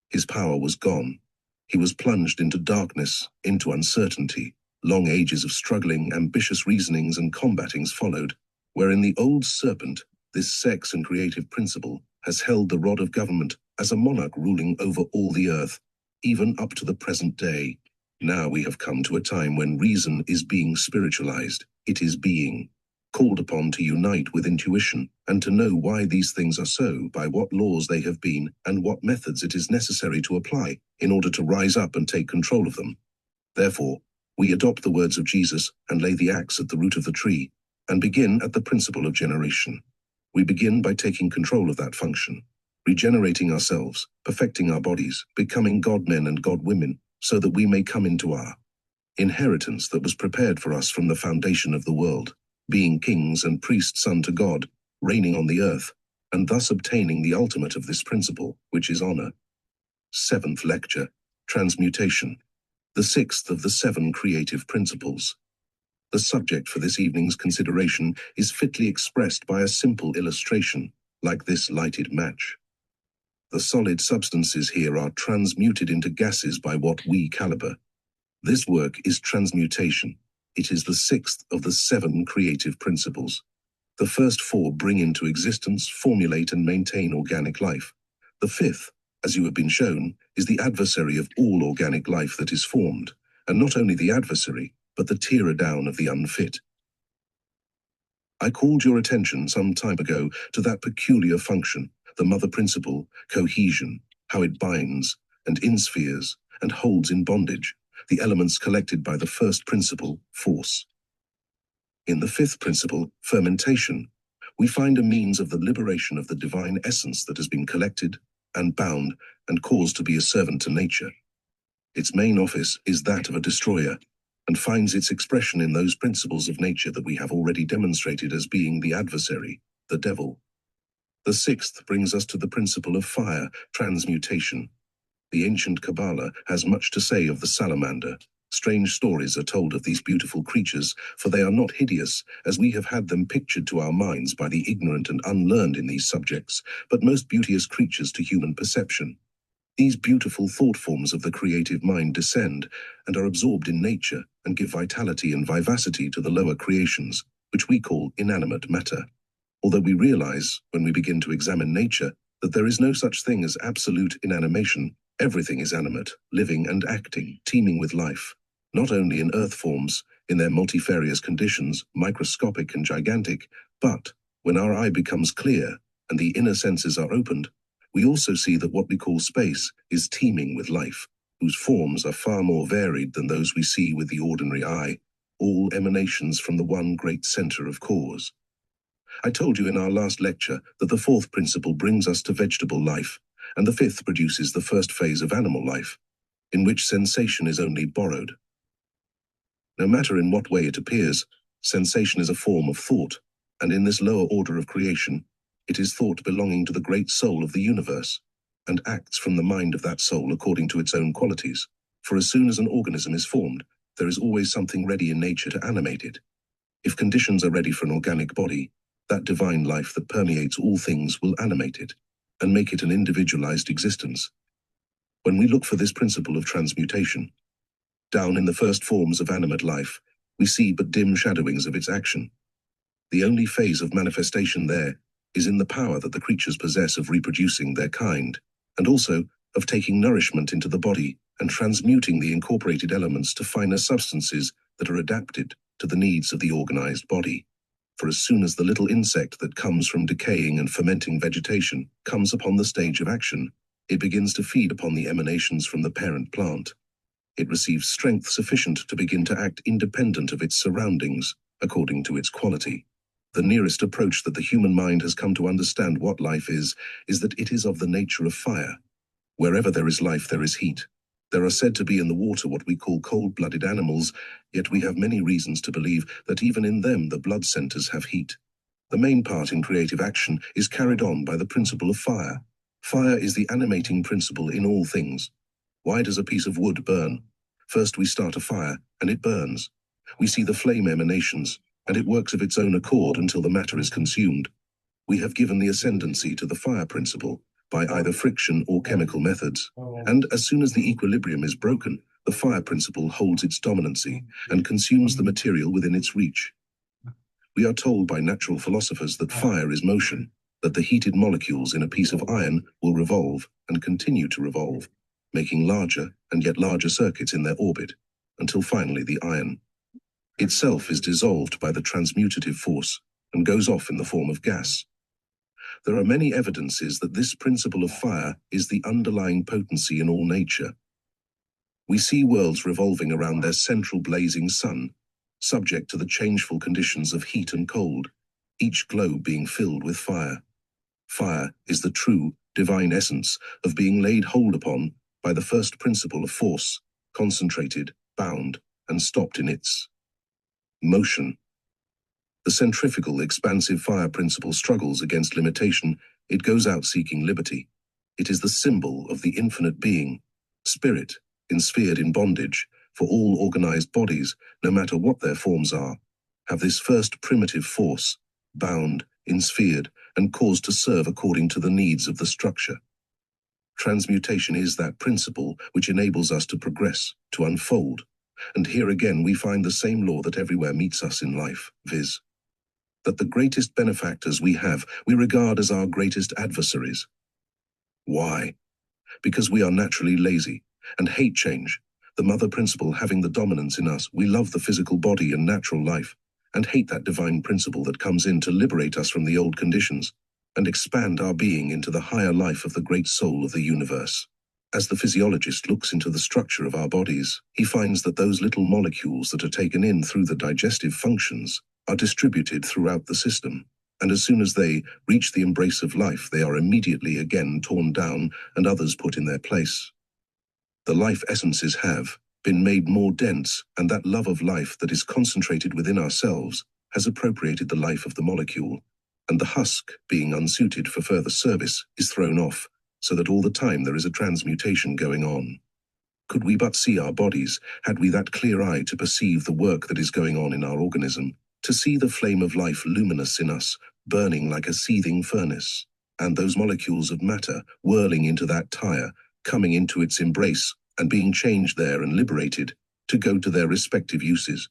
A: His power was gone. He was plunged into darkness, into uncertainty. Long ages of struggling, ambitious reasonings and combatings followed, wherein the old serpent, this sex and creative principle, has held the rod of government as a monarch ruling over all the earth, even up to the present day. Now we have come to a time when reason is being spiritualized. It is being called upon to unite with intuition and to know why these things are so, by what laws they have been, and what methods it is necessary to apply in order to rise up and take control of them. Therefore, we adopt the words of Jesus and lay the axe at the root of the tree and begin at the principle of generation. We begin by taking control of that function, regenerating ourselves, perfecting our bodies, becoming God-men and God-women, so that we may come into our inheritance that was prepared for us from the foundation of the world, being kings and priests unto God, reigning on the earth, and thus obtaining the ultimate of this principle, which is honor. 7th Lecture, Transmutation, the 6th of the 7 creative principles. The subject for this evening's consideration is fitly expressed by a simple illustration, like this lighted match. The solid substances here are transmuted into gases by what we caliber. This work is transmutation. It is the 6th of the 7 creative principles. The first 4 bring into existence, formulate, and maintain organic life. The 5th, as you have been shown, is the adversary of all organic life that is formed, and not only the adversary, but the tearer down of the unfit. I called your attention some time ago to that peculiar function, the mother principle, cohesion, how it binds, and inspheres, and holds in bondage, the elements collected by the first principle, force. In the 5th principle, fermentation, we find a means of the liberation of the divine essence that has been collected and bound and caused to be a servant to nature. Its main office is that of a destroyer, and finds its expression in those principles of nature that we have already demonstrated as being the adversary, the devil. The 6th brings us to the principle of fire, transmutation. The ancient Kabbalah has much to say of the salamander. Strange stories are told of these beautiful creatures, for they are not hideous, as we have had them pictured to our minds by the ignorant and unlearned in these subjects, but most beauteous creatures to human perception. These beautiful thought forms of the creative mind descend and are absorbed in nature and give vitality and vivacity to the lower creations, which we call inanimate matter. Although we realize, when we begin to examine nature, that there is no such thing as absolute inanimation, everything is animate, living and acting, teeming with life, not only in earth forms, in their multifarious conditions, microscopic and gigantic, but, when our eye becomes clear and the inner senses are opened, we also see that what we call space is teeming with life, whose forms are far more varied than those we see with the ordinary eye, all emanations from the one great center of cause. I told you in our last lecture that the 4th principle brings us to vegetable life, and the 5th produces the first phase of animal life, in which sensation is only borrowed. No matter in what way it appears, sensation is a form of thought, and in this lower order of creation, it is thought belonging to the great soul of the universe, and acts from the mind of that soul according to its own qualities. For as soon as an organism is formed, there is always something ready in nature to animate it. If conditions are ready for an organic body, that divine life that permeates all things will animate it, and make it an individualized existence. When we look for this principle of transmutation, down in the first forms of animate life, we see but dim shadowings of its action. The only phase of manifestation there is in the power that the creatures possess of reproducing their kind, and also of taking nourishment into the body and transmuting the incorporated elements to finer substances that are adapted to the needs of the organized body. For as soon as the little insect that comes from decaying and fermenting vegetation comes upon the stage of action, it begins to feed upon the emanations from the parent plant. It receives strength sufficient to begin to act independent of its surroundings, according to its quality. The nearest approach that the human mind has come to understand what life is that it is of the nature of fire. Wherever there is life, there is heat. There are said to be in the water what we call cold-blooded animals, yet we have many reasons to believe that even in them the blood centers have heat. The main part in creative action is carried on by the principle of fire. Fire is the animating principle in all things. Why does a piece of wood burn? First we start a fire, and it burns. We see the flame emanations, and it works of its own accord until the matter is consumed. We have given the ascendancy to the fire principle by either friction or chemical methods, and as soon as the equilibrium is broken, the fire principle holds its dominancy and consumes the material within its reach. We are told by natural philosophers that fire is motion, that the heated molecules in a piece of iron will revolve and continue to revolve, making larger and yet larger circuits in their orbit, until finally the iron itself is dissolved by the transmutative force and goes off in the form of gas. There are many evidences that this principle of fire is the underlying potency in all nature. We see worlds revolving around their central blazing sun, subject to the changeful conditions of heat and cold, each globe being filled with fire. Fire is the true, divine essence of being laid hold upon by the first principle of force, concentrated, bound, and stopped in its motion. The centrifugal, expansive fire principle struggles against limitation. It goes out seeking liberty. It is the symbol of the infinite being, spirit, ensphered in bondage, for all organized bodies, no matter what their forms are, have this first primitive force, bound, ensphered, and caused to serve according to the needs of the structure. Transmutation is that principle which enables us to progress, to unfold. And here again we find the same law that everywhere meets us in life, viz., that the greatest benefactors we have, we regard as our greatest adversaries. Why? Because we are naturally lazy and hate change, the mother principle having the dominance in us. We love the physical body and natural life, and hate that divine principle that comes in to liberate us from the old conditions and expand our being into the higher life of the great soul of the universe. As the physiologist looks into the structure of our bodies, he finds that those little molecules that are taken in through the digestive functions are distributed throughout the system, and as soon as they reach the embrace of life, they are immediately again torn down and others put in their place. The life essences have been made more dense, and that love of life that is concentrated within ourselves has appropriated the life of the molecule, and the husk, being unsuited for further service, is thrown off, so that all the time there is a transmutation going on. Could we but see our bodies, had we that clear eye to perceive the work that is going on in our organism, to see the flame of life luminous in us, burning like a seething furnace, and those molecules of matter whirling into that tire, coming into its embrace, and being changed there and liberated, to go to their respective uses.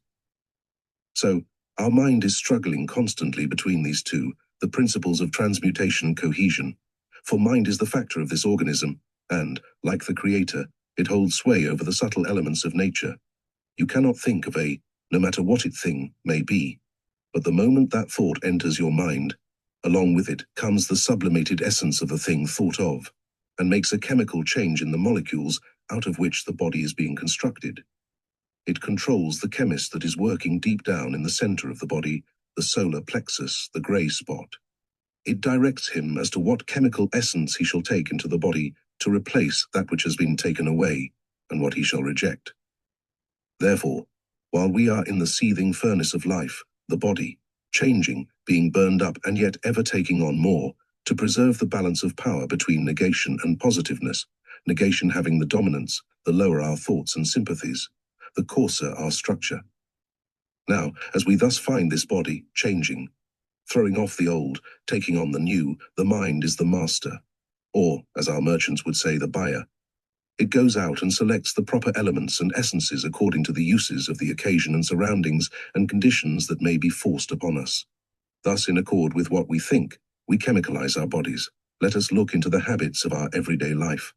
A: So, our mind is struggling constantly between these two, the principles of transmutation and cohesion. For mind is the factor of this organism, and, like the Creator, it holds sway over the subtle elements of nature. You cannot think of no matter what it thing may be, but the moment that thought enters your mind, along with it comes the sublimated essence of the thing thought of, and makes a chemical change in the molecules out of which the body is being constructed. It controls the chemist that is working deep down in the center of the body, the solar plexus, the gray spot. It directs him as to what chemical essence he shall take into the body to replace that which has been taken away, and what he shall reject. Therefore, while we are in the seething furnace of life, the body, changing, being burned up, and yet ever taking on more, to preserve the balance of power between negation and positiveness, negation having the dominance, the lower our thoughts and sympathies, the coarser our structure. Now, as we thus find this body changing, throwing off the old, taking on the new, the mind is the master, or, as our merchants would say, the buyer. It goes out and selects the proper elements and essences according to the uses of the occasion and surroundings and conditions that may be forced upon us. Thus, in accord with what we think, we chemicalize our bodies. Let us look into the habits of our everyday life.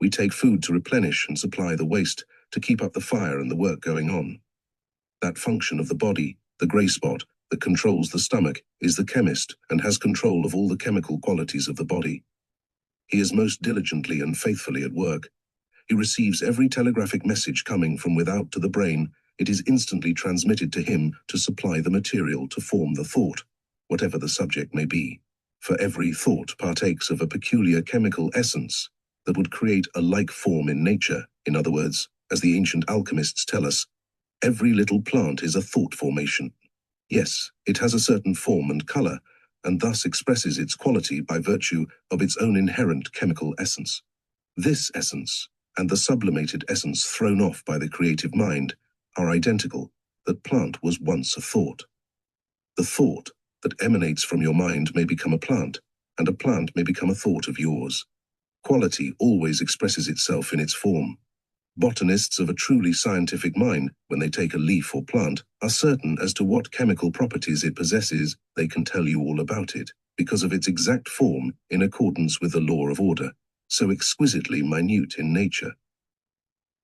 A: We take food to replenish and supply the waste, to keep up the fire and the work going on. That function of the body, the gray spot, that controls the stomach is the chemist and has control of all the chemical qualities of the body. He is most diligently and faithfully at work. He receives every telegraphic message coming from without to the brain. It is instantly transmitted to him to supply the material to form the thought, whatever the subject may be. For every thought partakes of a peculiar chemical essence that would create a like form in nature. In other words, as the ancient alchemists tell us, every little plant is a thought formation. Yes, it has a certain form and color, and thus expresses its quality by virtue of its own inherent chemical essence. This essence, and the sublimated essence thrown off by the creative mind, are identical. That plant was once a thought. The thought that emanates from your mind may become a plant, and a plant may become a thought of yours. Quality always expresses itself in its form. Botanists of a truly scientific mind, when they take a leaf or plant, are certain as to what chemical properties it possesses. They can tell you all about it, because of its exact form in accordance with the law of order, so exquisitely minute in nature.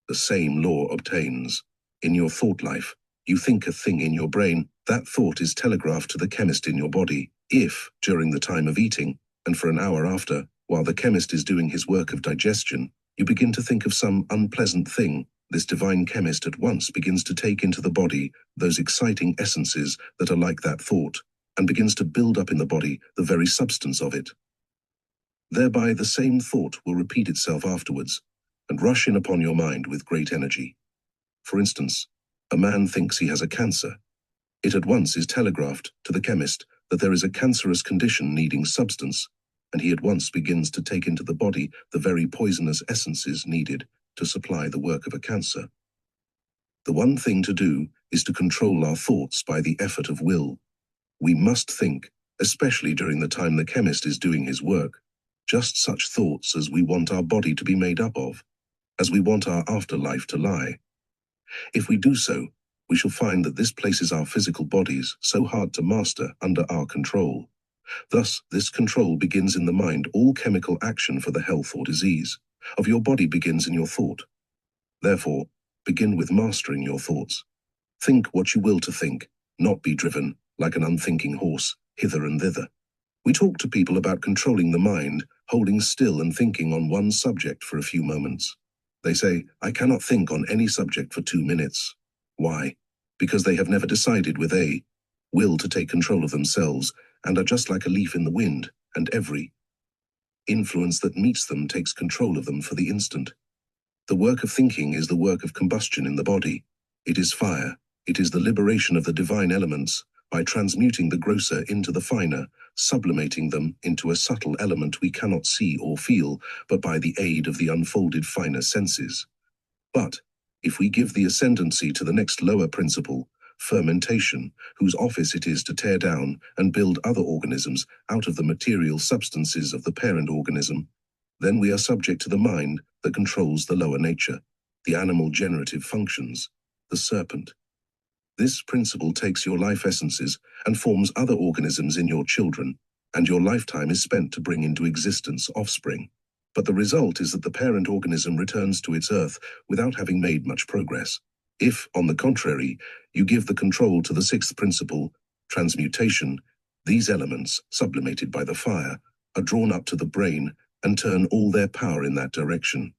A: The same law obtains. In your thought life, you think a thing in your brain, that thought is telegraphed to the chemist in your body. If, during the time of eating, and for an hour after, while the chemist is doing his work of digestion, you begin to think of some unpleasant thing, this divine chemist at once begins to take into the body those exciting essences that are like that thought, and begins to build up in the body the very substance of it. Thereby the same thought will repeat itself afterwards, and rush in upon your mind with great energy. For instance, a man thinks he has a cancer. It at once is telegraphed to the chemist that there is a cancerous condition needing substance, and he at once begins to take into the body the very poisonous essences needed to supply the work of a cancer. The one thing to do is to control our thoughts by the effort of will. We must think, especially during the time the chemist is doing his work, just such thoughts as we want our body to be made up of, as we want our afterlife to lie. If we do so, we shall find that this places our physical bodies so hard to master under our control. Thus, this control begins in the mind. All chemical action for the health or disease of your body begins in your thought. Therefore, begin with mastering your thoughts. Think what you will to think, not be driven, like an unthinking horse, hither and thither. We talk to people about controlling the mind, holding still and thinking on one subject for a few moments. They say, I cannot think on any subject for 2 minutes. Why? Because they have never decided with a will to take control of themselves, and are just like a leaf in the wind, and every influence that meets them takes control of them for the instant. The work of thinking is the work of combustion in the body. It is fire. It is the liberation of the divine elements by transmuting the grosser into the finer, sublimating them into a subtle element we cannot see or feel, but by the aid of the unfolded finer senses. But if we give the ascendancy to the next lower principle, fermentation, whose office it is to tear down and build other organisms out of the material substances of the parent organism, then we are subject to the mind that controls the lower nature, the animal generative functions, the serpent. This principle takes your life essences and forms other organisms in your children, and your lifetime is spent to bring into existence offspring. But the result is that the parent organism returns to its earth without having made much progress. If, on the contrary, you give the control to the sixth principle, transmutation, these elements, sublimated by the fire, are drawn up to the brain and turn all their power in that direction.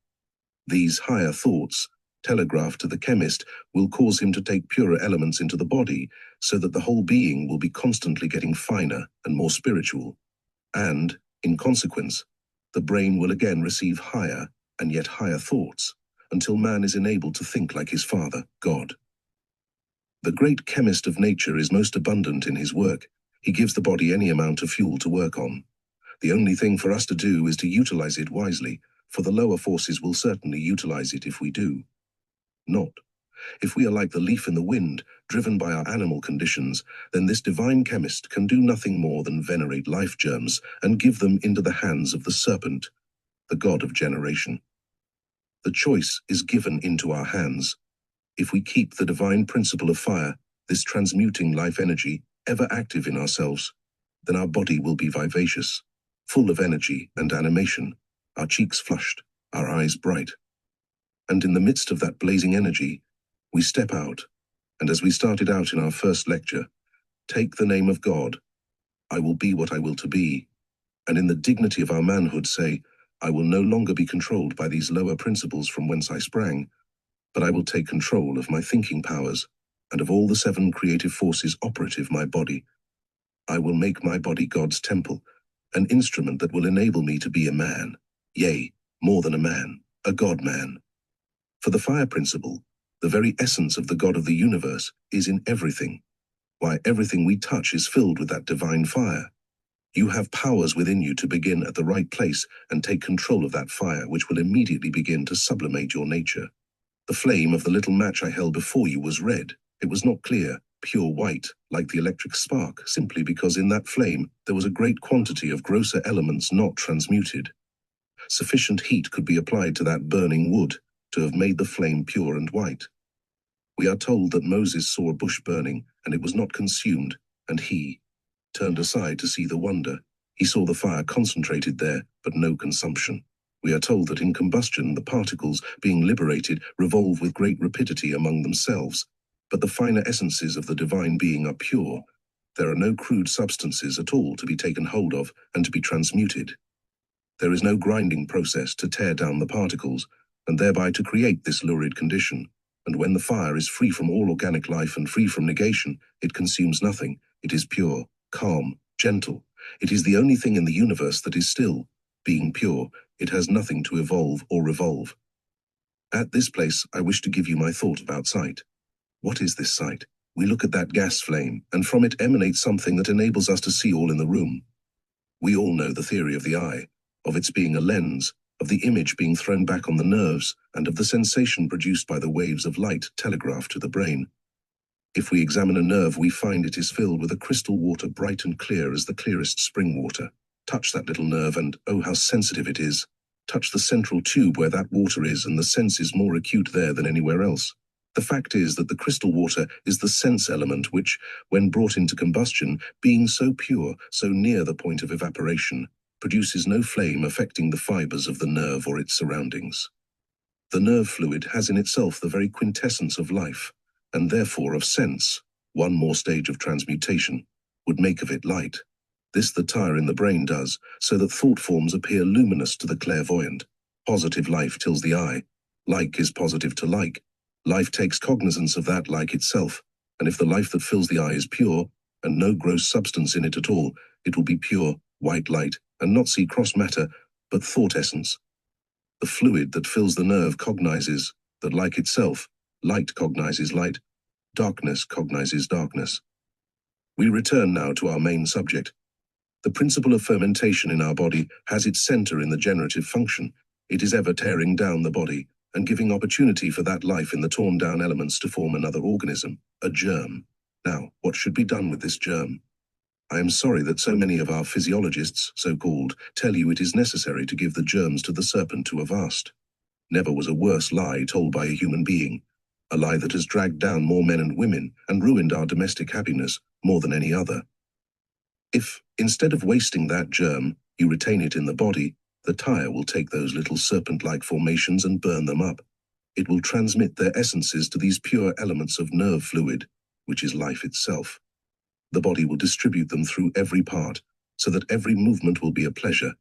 A: These higher thoughts, telegraphed to the chemist, will cause him to take purer elements into the body, so that the whole being will be constantly getting finer and more spiritual. And, in consequence, the brain will again receive higher and yet higher thoughts, until man is enabled to think like his Father, God. The great chemist of nature is most abundant in his work. He gives the body any amount of fuel to work on. The only thing for us to do is to utilize it wisely, for the lower forces will certainly utilize it if we do. Not. If we are like the leaf in the wind, driven by our animal conditions, then this divine chemist can do nothing more than venerate life germs and give them into the hands of the serpent, the god of generation. The choice is given into our hands. If we keep the divine principle of fire, this transmuting life energy, ever active in ourselves, then our body will be vivacious, full of energy and animation, our cheeks flushed, our eyes bright. And in the midst of that blazing energy, we step out, and as we started out in our first lecture, Take the name of God. I will be what I will to be, and in the dignity of our manhood say, I will no longer be controlled by these lower principles from whence I sprang, but I will take control of my thinking powers, and of all the 7 creative forces operative my body. I will make my body God's temple, an instrument that will enable me to be a man, yea, more than a man, a God-man. For the fire principle, the very essence of the God of the universe, is in everything. Why, everything we touch is filled with that divine fire. You have powers within you to begin at the right place and take control of that fire, which will immediately begin to sublimate your nature. The flame of the little match I held before you was red. It was not clear, pure white, like the electric spark, simply because in that flame there was a great quantity of grosser elements not transmuted. Sufficient heat could be applied to that burning wood to have made the flame pure and white. We are told that Moses saw a bush burning, and it was not consumed, and he turned aside to see the wonder. He saw the fire concentrated there, but no consumption. We are told that in combustion the particles, being liberated, revolve with great rapidity among themselves, but the finer essences of the divine being are pure. There are no crude substances at all to be taken hold of and to be transmuted. There is no grinding process to tear down the particles, and thereby to create this lurid condition. And when the fire is free from all organic life and free from negation, it consumes nothing. It is pure, calm, gentle. It is the only thing in the universe that is still. Being pure, it has nothing to evolve or revolve. At this place, I wish to give you my thought about sight. What is this sight? We look at that gas flame, and from it emanates something that enables us to see all in the room. We all know the theory of the eye, of its being a lens, of the image being thrown back on the nerves, and of the sensation produced by the waves of light telegraphed to the brain. If we examine a nerve, we find it is filled with a crystal water bright and clear as the clearest spring water. Touch that little nerve and, oh, how sensitive it is. Touch the central tube where that water is, and the sense is more acute there than anywhere else. The fact is that the crystal water is the sense element which, when brought into combustion, being so pure, so near the point of evaporation, produces no flame affecting the fibers of the nerve or its surroundings. The nerve fluid has in itself the very quintessence of life, and therefore of sense. One more stage of transmutation would make of it light. This the tire in the brain does, so that thought forms appear luminous to the clairvoyant. Positive life tills the eye. Like is positive to like. Life takes cognizance of that like itself, and if the life that fills the eye is pure, and no gross substance in it at all, it will be pure, white light, and not see cross matter, but thought essence. The fluid that fills the nerve cognizes that like itself, light cognizes light, darkness cognizes darkness. We return now to our main subject. The principle of fermentation in our body has its center in the generative function. It is ever tearing down the body and giving opportunity for that life in the torn down elements to form another organism, a germ. Now, what should be done with this germ? I am sorry that so many of our physiologists, so-called, tell you it is necessary to give the germs to the serpent to avast. Never was a worse lie told by a human being, a lie that has dragged down more men and women and ruined our domestic happiness more than any other. If, instead of wasting that germ, you retain it in the body, the tire will take those little serpent-like formations and burn them up. It will transmit their essences to these pure elements of nerve fluid, which is life itself. The body will distribute them through every part, so that every movement will be a pleasure,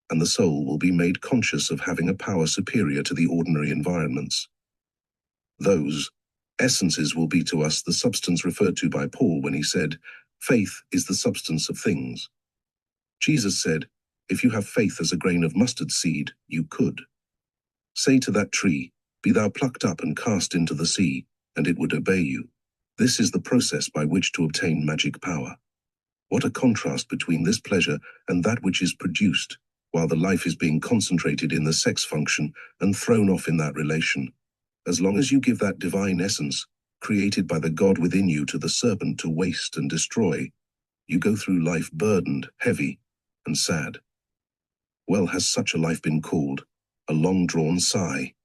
A: and the soul will be made conscious of having a power superior to the ordinary environments. Those essences will be to us the substance referred to by Paul when he said, "Faith is the substance of things." Jesus said, "If you have faith as a grain of mustard seed, you could say to that tree, 'Be thou plucked up and cast into the sea,' and it would obey you." This is the process by which to obtain magic power. What a contrast between this pleasure and that which is produced, while the life is being concentrated in the sex function and thrown off in that relation. As long as you give that divine essence, created by the God within you, to the serpent to waste and destroy, you go through life burdened, heavy, and sad. Well, has such a life been called a long-drawn sigh?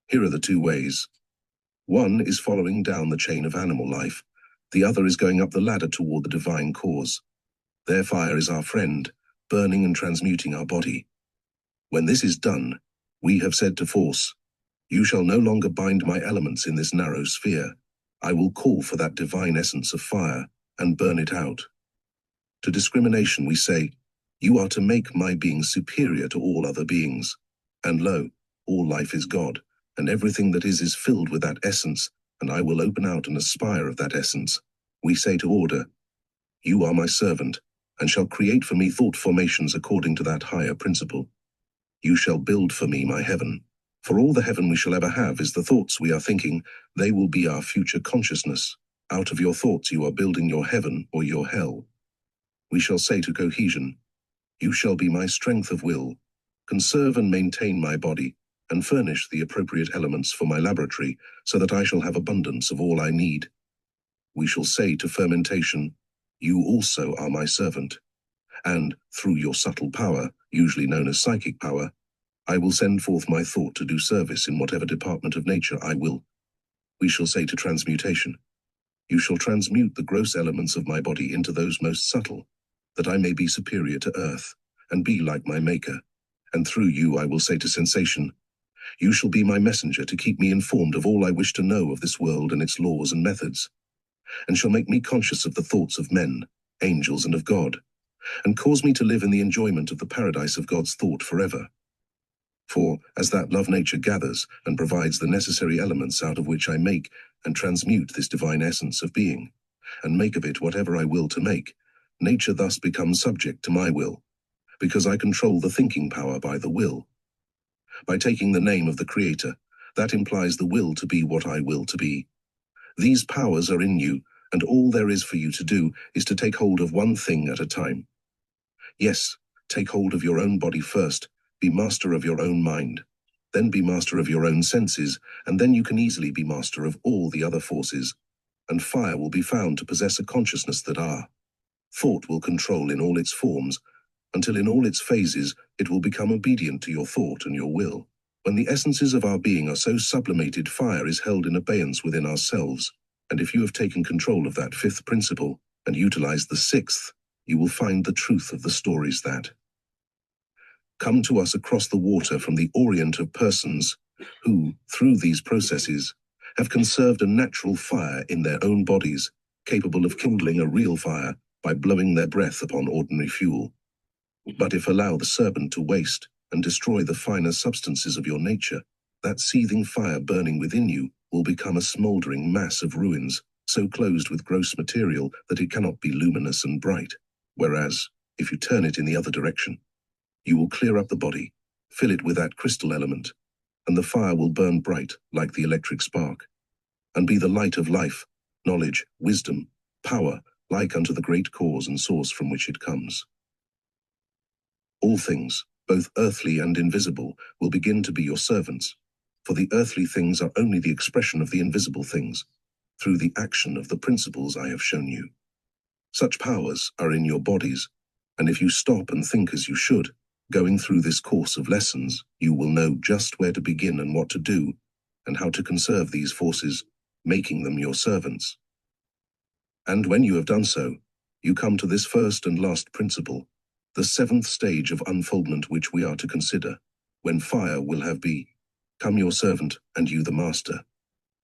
A: Here are the two ways. One is following down the chain of animal life. The other is going up the ladder toward the divine cause. Their fire is our friend, burning and transmuting our body. When this is done, we have said to force, "You shall no longer bind my elements in this narrow sphere. I will call for that divine essence of fire, and burn it out. To discrimination we say, you are to make my being superior to all other beings. And lo, all life is God, and everything that is filled with that essence, and I will open out and aspire of that essence. We say to order, you are my servant, and shall create for me thought formations according to that higher principle. You shall build for me my heaven. For all the heaven we shall ever have is the thoughts we are thinking. They will be our future consciousness. Out of your thoughts you are building your heaven or your hell. We shall say to Cohesion, you shall be my strength of will, conserve and maintain my body, and furnish the appropriate elements for my laboratory, so that I shall have abundance of all I need. We shall say to Fermentation, you also are my servant, and, through your subtle power, usually known as psychic power, I will send forth my thought to do service in whatever department of nature I will. We shall say to Transmutation, you shall transmute the gross elements of my body into those most subtle, that I may be superior to earth, and be like my Maker. And through you I will say to Sensation, you shall be my messenger to keep me informed of all I wish to know of this world and its laws and methods, and shall make me conscious of the thoughts of men, angels, and of God, and cause me to live in the enjoyment of the paradise of God's thought forever. For, as that love nature gathers and provides the necessary elements out of which I make and transmute this divine essence of being, and make of it whatever I will to make, nature thus becomes subject to my will, because I control the thinking power by the will. By taking the name of the Creator, that implies the will to be what I will to be. These powers are in you, and all there is for you to do is to take hold of one thing at a time. Yes, take hold of your own body first, be master of your own mind, then be master of your own senses, and then you can easily be master of all the other forces, and fire will be found to possess a consciousness that thought will control in all its forms, until in all its phases it will become obedient to your thought and your will. When the essences of our being are so sublimated, fire is held in abeyance within ourselves, and if you have taken control of that fifth principle and utilized the sixth, you will find the truth of the stories that come to us across the water from the Orient of persons who, through these processes, have conserved a natural fire in their own bodies, capable of kindling a real fire by blowing their breath upon ordinary fuel. But if allow the serpent to waste and destroy the finer substances of your nature, that seething fire burning within you will become a smouldering mass of ruins, so closed with gross material that it cannot be luminous and bright. Whereas, if you turn it in the other direction, you will clear up the body, fill it with that crystal element, and the fire will burn bright like the electric spark, and be the light of life, knowledge, wisdom, power, like unto the great cause and source from which it comes. All things, both earthly and invisible, will begin to be your servants, for the earthly things are only the expression of the invisible things, through the action of the principles I have shown you. Such powers are in your bodies, and if you stop and think as you should, going through this course of lessons, you will know just where to begin and what to do, and how to conserve these forces, making them your servants. And when you have done so, you come to this first and last principle, the seventh stage of unfoldment which we are to consider, when fire will have become your servant and you the master.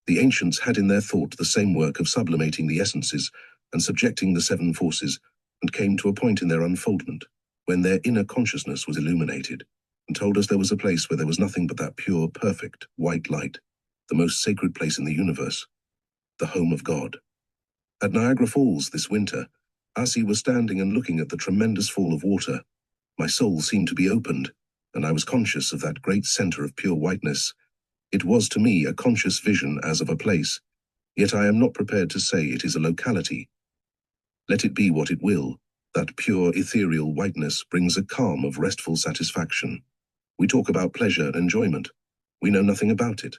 A: The ancients had in their thought the same work of sublimating the essences and subjecting the seven forces, and came to a point in their unfoldment when their inner consciousness was illuminated, and told us there was a place where there was nothing but that pure, perfect, white light, the most sacred place in the universe, the home of God. At Niagara Falls this winter, as I was standing and looking at the tremendous fall of water, my soul seemed to be opened, and I was conscious of that great center of pure whiteness. It was to me a conscious vision as of a place, yet I am not prepared to say it is a locality. Let it be what it will, that pure ethereal whiteness brings a calm of restful satisfaction. We talk about pleasure and enjoyment. We know nothing about it.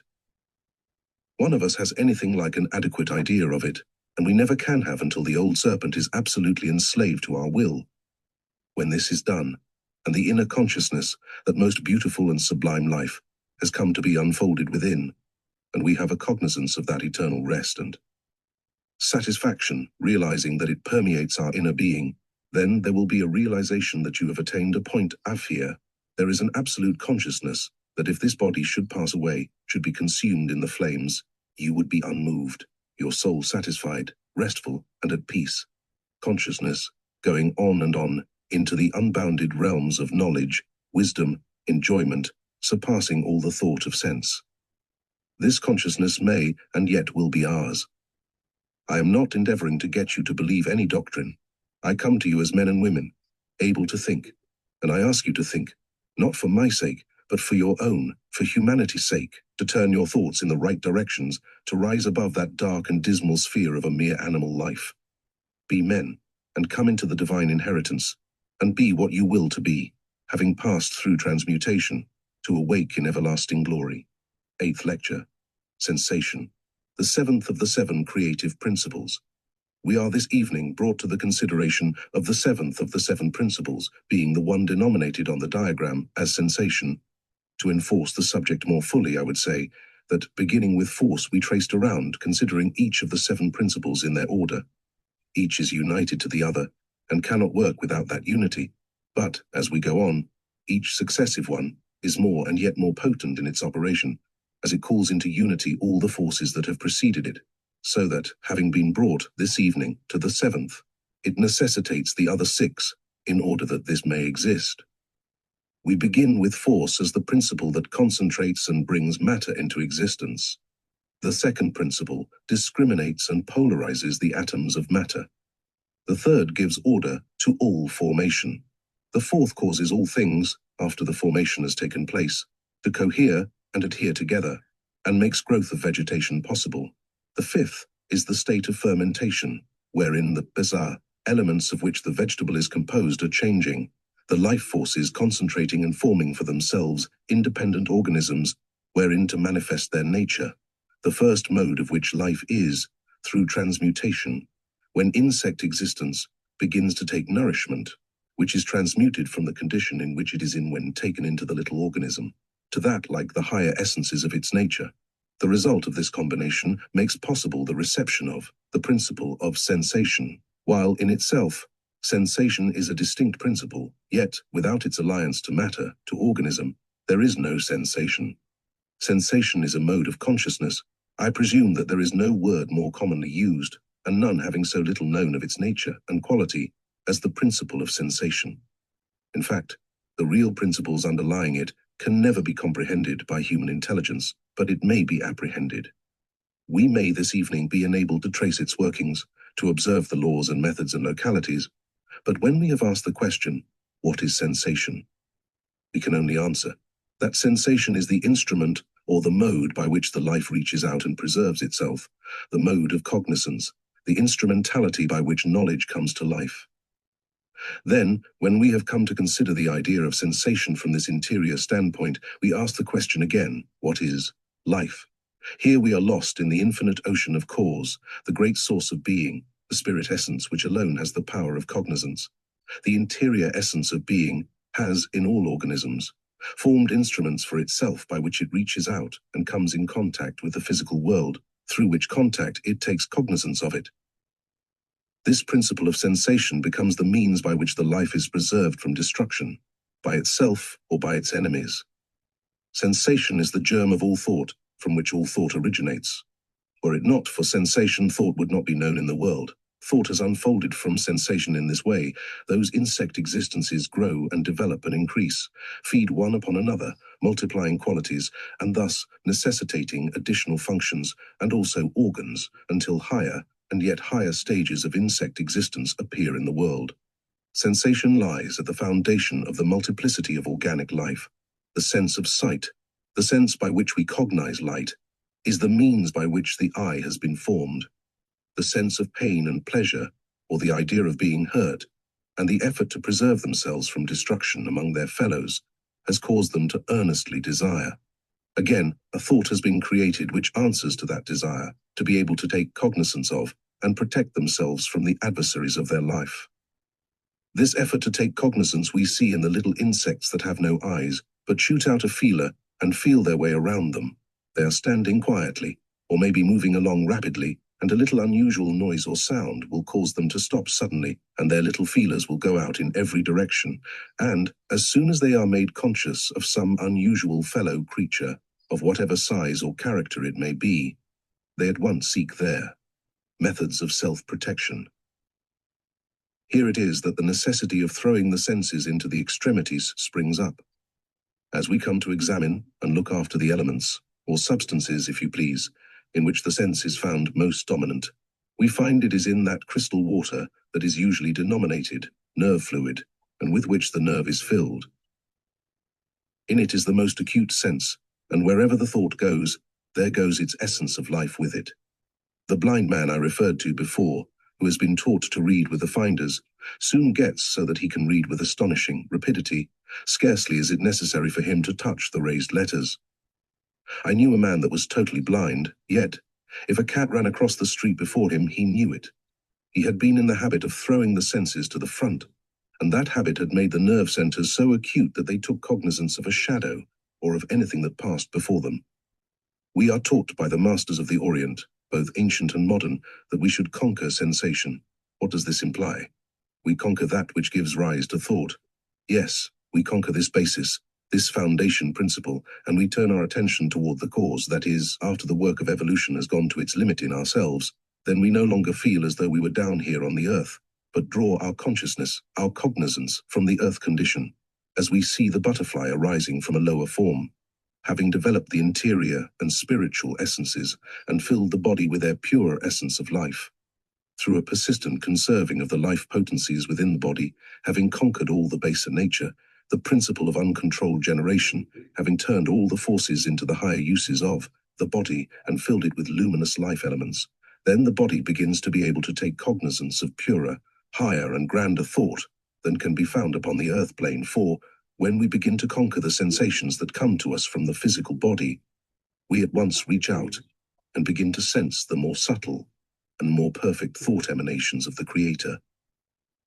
A: One of us has anything like an adequate idea of it, and we never can have until the old serpent is absolutely enslaved to our will. When this is done, and the inner consciousness, that most beautiful and sublime life, has come to be unfolded within, and we have a cognizance of that eternal rest and satisfaction, realizing that it permeates our inner being, then there will be a realization that you have attained a point afia. There is an absolute consciousness that if this body should pass away, should be consumed in the flames, you would be unmoved, your soul satisfied, restful, and at peace. consciousness, going on and on, into the unbounded realms of knowledge, wisdom, enjoyment, surpassing all the thought of sense. This consciousness may, and yet will be ours. I am not endeavoring to get you to believe any doctrine. I come to you as men and women, able to think, and I ask you to think, not for my sake, but for your own, for humanity's sake, to turn your thoughts in the right directions, to rise above that dark and dismal sphere of a mere animal life. Be men, and come into the divine inheritance, and be what you will to be, having passed through transmutation, to awake in everlasting glory. 8th Lecture. Sensation. The 7th of the 7 creative principles. We are this evening brought to the consideration of the 7th of the 7 principles, being the one denominated on the diagram as sensation. To enforce the subject more fully, I would say that, beginning with force, we traced around, considering each of the 7 principles in their order. Each is united to the other, and cannot work without that unity. But, as we go on, each successive one is more and yet more potent in its operation, as it calls into unity all the forces that have preceded it, so that, having been brought this evening to the 7th, it necessitates the other 6 in order that this may exist. We begin with force as the principle that concentrates and brings matter into existence. The 2nd principle discriminates and polarizes the atoms of matter. The 3rd gives order to all formation. The 4th causes all things, after the formation has taken place, to cohere and adhere together, and makes growth of vegetation possible. The 5th is the state of fermentation, wherein the bizarre elements of which the vegetable is composed are changing, the life forces concentrating and forming for themselves independent organisms wherein to manifest their nature, the first mode of which life is, through transmutation, when insect existence begins to take nourishment, which is transmuted from the condition in which it is in when taken into the little organism, to that like the higher essences of its nature. The result of this combination makes possible the reception of the principle of sensation, while in itself, sensation is a distinct principle, yet, without its alliance to matter, to organism, there is no sensation. Sensation is a mode of consciousness. I presume that there is no word more commonly used, and none having so little known of its nature and quality, as the principle of sensation. In fact, the real principles underlying it can never be comprehended by human intelligence, but it may be apprehended. We may this evening be enabled to trace its workings, to observe the laws and methods and localities, but when we have asked the question, what is sensation? We can only answer that sensation is the instrument or the mode by which the life reaches out and preserves itself, the mode of cognizance, the instrumentality by which knowledge comes to life. Then, when we have come to consider the idea of sensation from this interior standpoint, we ask the question again, what is life? Here we are lost in the infinite ocean of cause, the great source of being, the spirit essence which alone has the power of cognizance. The interior essence of being has, in all organisms, formed instruments for itself by which it reaches out and comes in contact with the physical world, through which contact it takes cognizance of it. This principle of sensation becomes the means by which the life is preserved from destruction, by itself or by its enemies. Sensation is the germ of all thought, from which all thought originates. Were it not for sensation, thought would not be known in the world. Thought has unfolded from sensation in this way. Those insect existences grow and develop and increase, feed one upon another, multiplying qualities, and thus necessitating additional functions and also organs until higher and yet higher stages of insect existence appear in the world. Sensation lies at the foundation of the multiplicity of organic life. The sense of sight, the sense by which we cognize light, is the means by which the eye has been formed. The sense of pain and pleasure, or the idea of being hurt, and the effort to preserve themselves from destruction among their fellows, has caused them to earnestly desire. Again, a thought has been created which answers to that desire, to be able to take cognizance of and protect themselves from the adversaries of their life. This effort to take cognizance we see in the little insects that have no eyes, but shoot out a feeler and feel their way around them. They are standing quietly, or maybe moving along rapidly, and a little unusual noise or sound will cause them to stop suddenly, and their little feelers will go out in every direction, and, as soon as they are made conscious of some unusual fellow creature, of whatever size or character it may be, they at once seek their methods of self-protection. Here it is that the necessity of throwing the senses into the extremities springs up. As we come to examine and look after the elements, or substances if you please, in which the sense is found most dominant, we find it is in that crystal water that is usually denominated nerve fluid, and with which the nerve is filled. In it is the most acute sense, and wherever the thought goes, there goes its essence of life with it. The blind man I referred to before, who has been taught to read with the finders, soon gets so that he can read with astonishing rapidity. Scarcely is it necessary for him to touch the raised letters. I knew a man that was totally blind, yet, if a cat ran across the street before him, he knew it. He had been in the habit of throwing the senses to the front, and that habit had made the nerve centers so acute that they took cognizance of a shadow or of anything that passed before them. We are taught by the masters of the Orient, both ancient and modern, that we should conquer sensation. What does this imply? We conquer that which gives rise to thought. Yes, we conquer this basis, this foundation principle, and we turn our attention toward the cause, that is, after the work of evolution has gone to its limit in ourselves, then we no longer feel as though we were down here on the earth, but draw our consciousness, our cognizance, from the earth condition, as we see the butterfly arising from a lower form, having developed the interior and spiritual essences and filled the body with their pure essence of life. Through a persistent conserving of the life potencies within the body, having conquered all the baser nature, the principle of uncontrolled generation, having turned all the forces into the higher uses of the body and filled it with luminous life elements, then the body begins to be able to take cognizance of purer, higher and grander thought than can be found upon the earth plane. For, when we begin to conquer the sensations that come to us from the physical body, we at once reach out and begin to sense the more subtle and more perfect thought emanations of the Creator.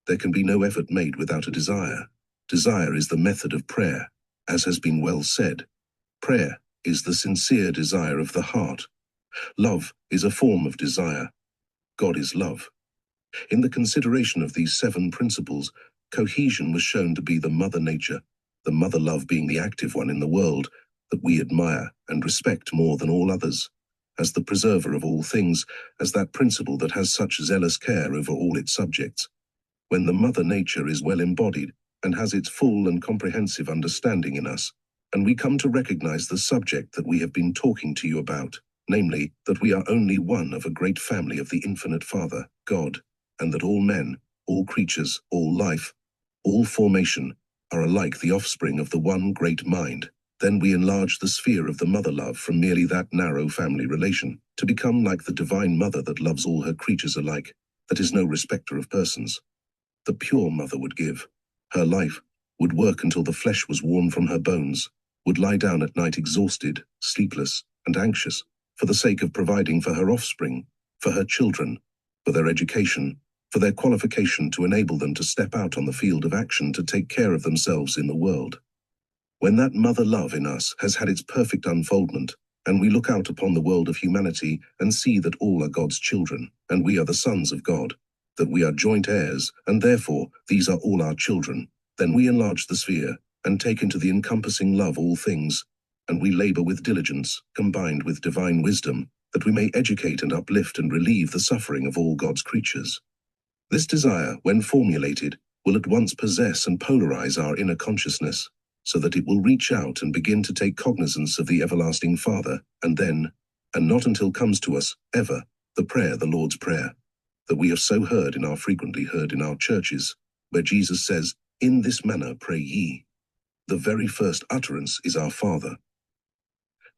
A: There can be no effort made without a desire. Desire is the method of prayer, as has been well said. Prayer is the sincere desire of the heart. Love is a form of desire. God is love. In the consideration of these 7 principles, cohesion was shown to be the mother nature, the mother love being the active one in the world that we admire and respect more than all others, as the preserver of all things, as that principle that has such zealous care over all its subjects. When the mother nature is well embodied and has its full and comprehensive understanding in us, and we come to recognize the subject that we have been talking to you about, namely, that we are only one of a great family of the infinite Father, God, and that all men, all creatures, all life, all formation, are alike the offspring of the one great mind, then we enlarge the sphere of the mother love from merely that narrow family relation, to become like the divine mother that loves all her creatures alike, that is no respecter of persons. The pure mother would give her life, would work until the flesh was worn from her bones, would lie down at night exhausted, sleepless, and anxious, for the sake of providing for her offspring, for her children, for their education, for their qualification to enable them to step out on the field of action to take care of themselves in the world. When that mother love in us has had its perfect unfoldment, and we look out upon the world of humanity and see that all are God's children, and we are the sons of God, that we are joint heirs, and therefore these are all our children, then we enlarge the sphere, and take into the encompassing love all things, and we labor with diligence, combined with divine wisdom, that we may educate and uplift and relieve the suffering of all God's creatures. This desire, when formulated, will at once possess and polarize our inner consciousness, so that it will reach out and begin to take cognizance of the everlasting Father, and then, and not until comes to us, ever, the prayer, the Lord's Prayer, that we have so heard and are frequently heard in our churches, where Jesus says, "In this manner pray ye." The very first utterance is our Father.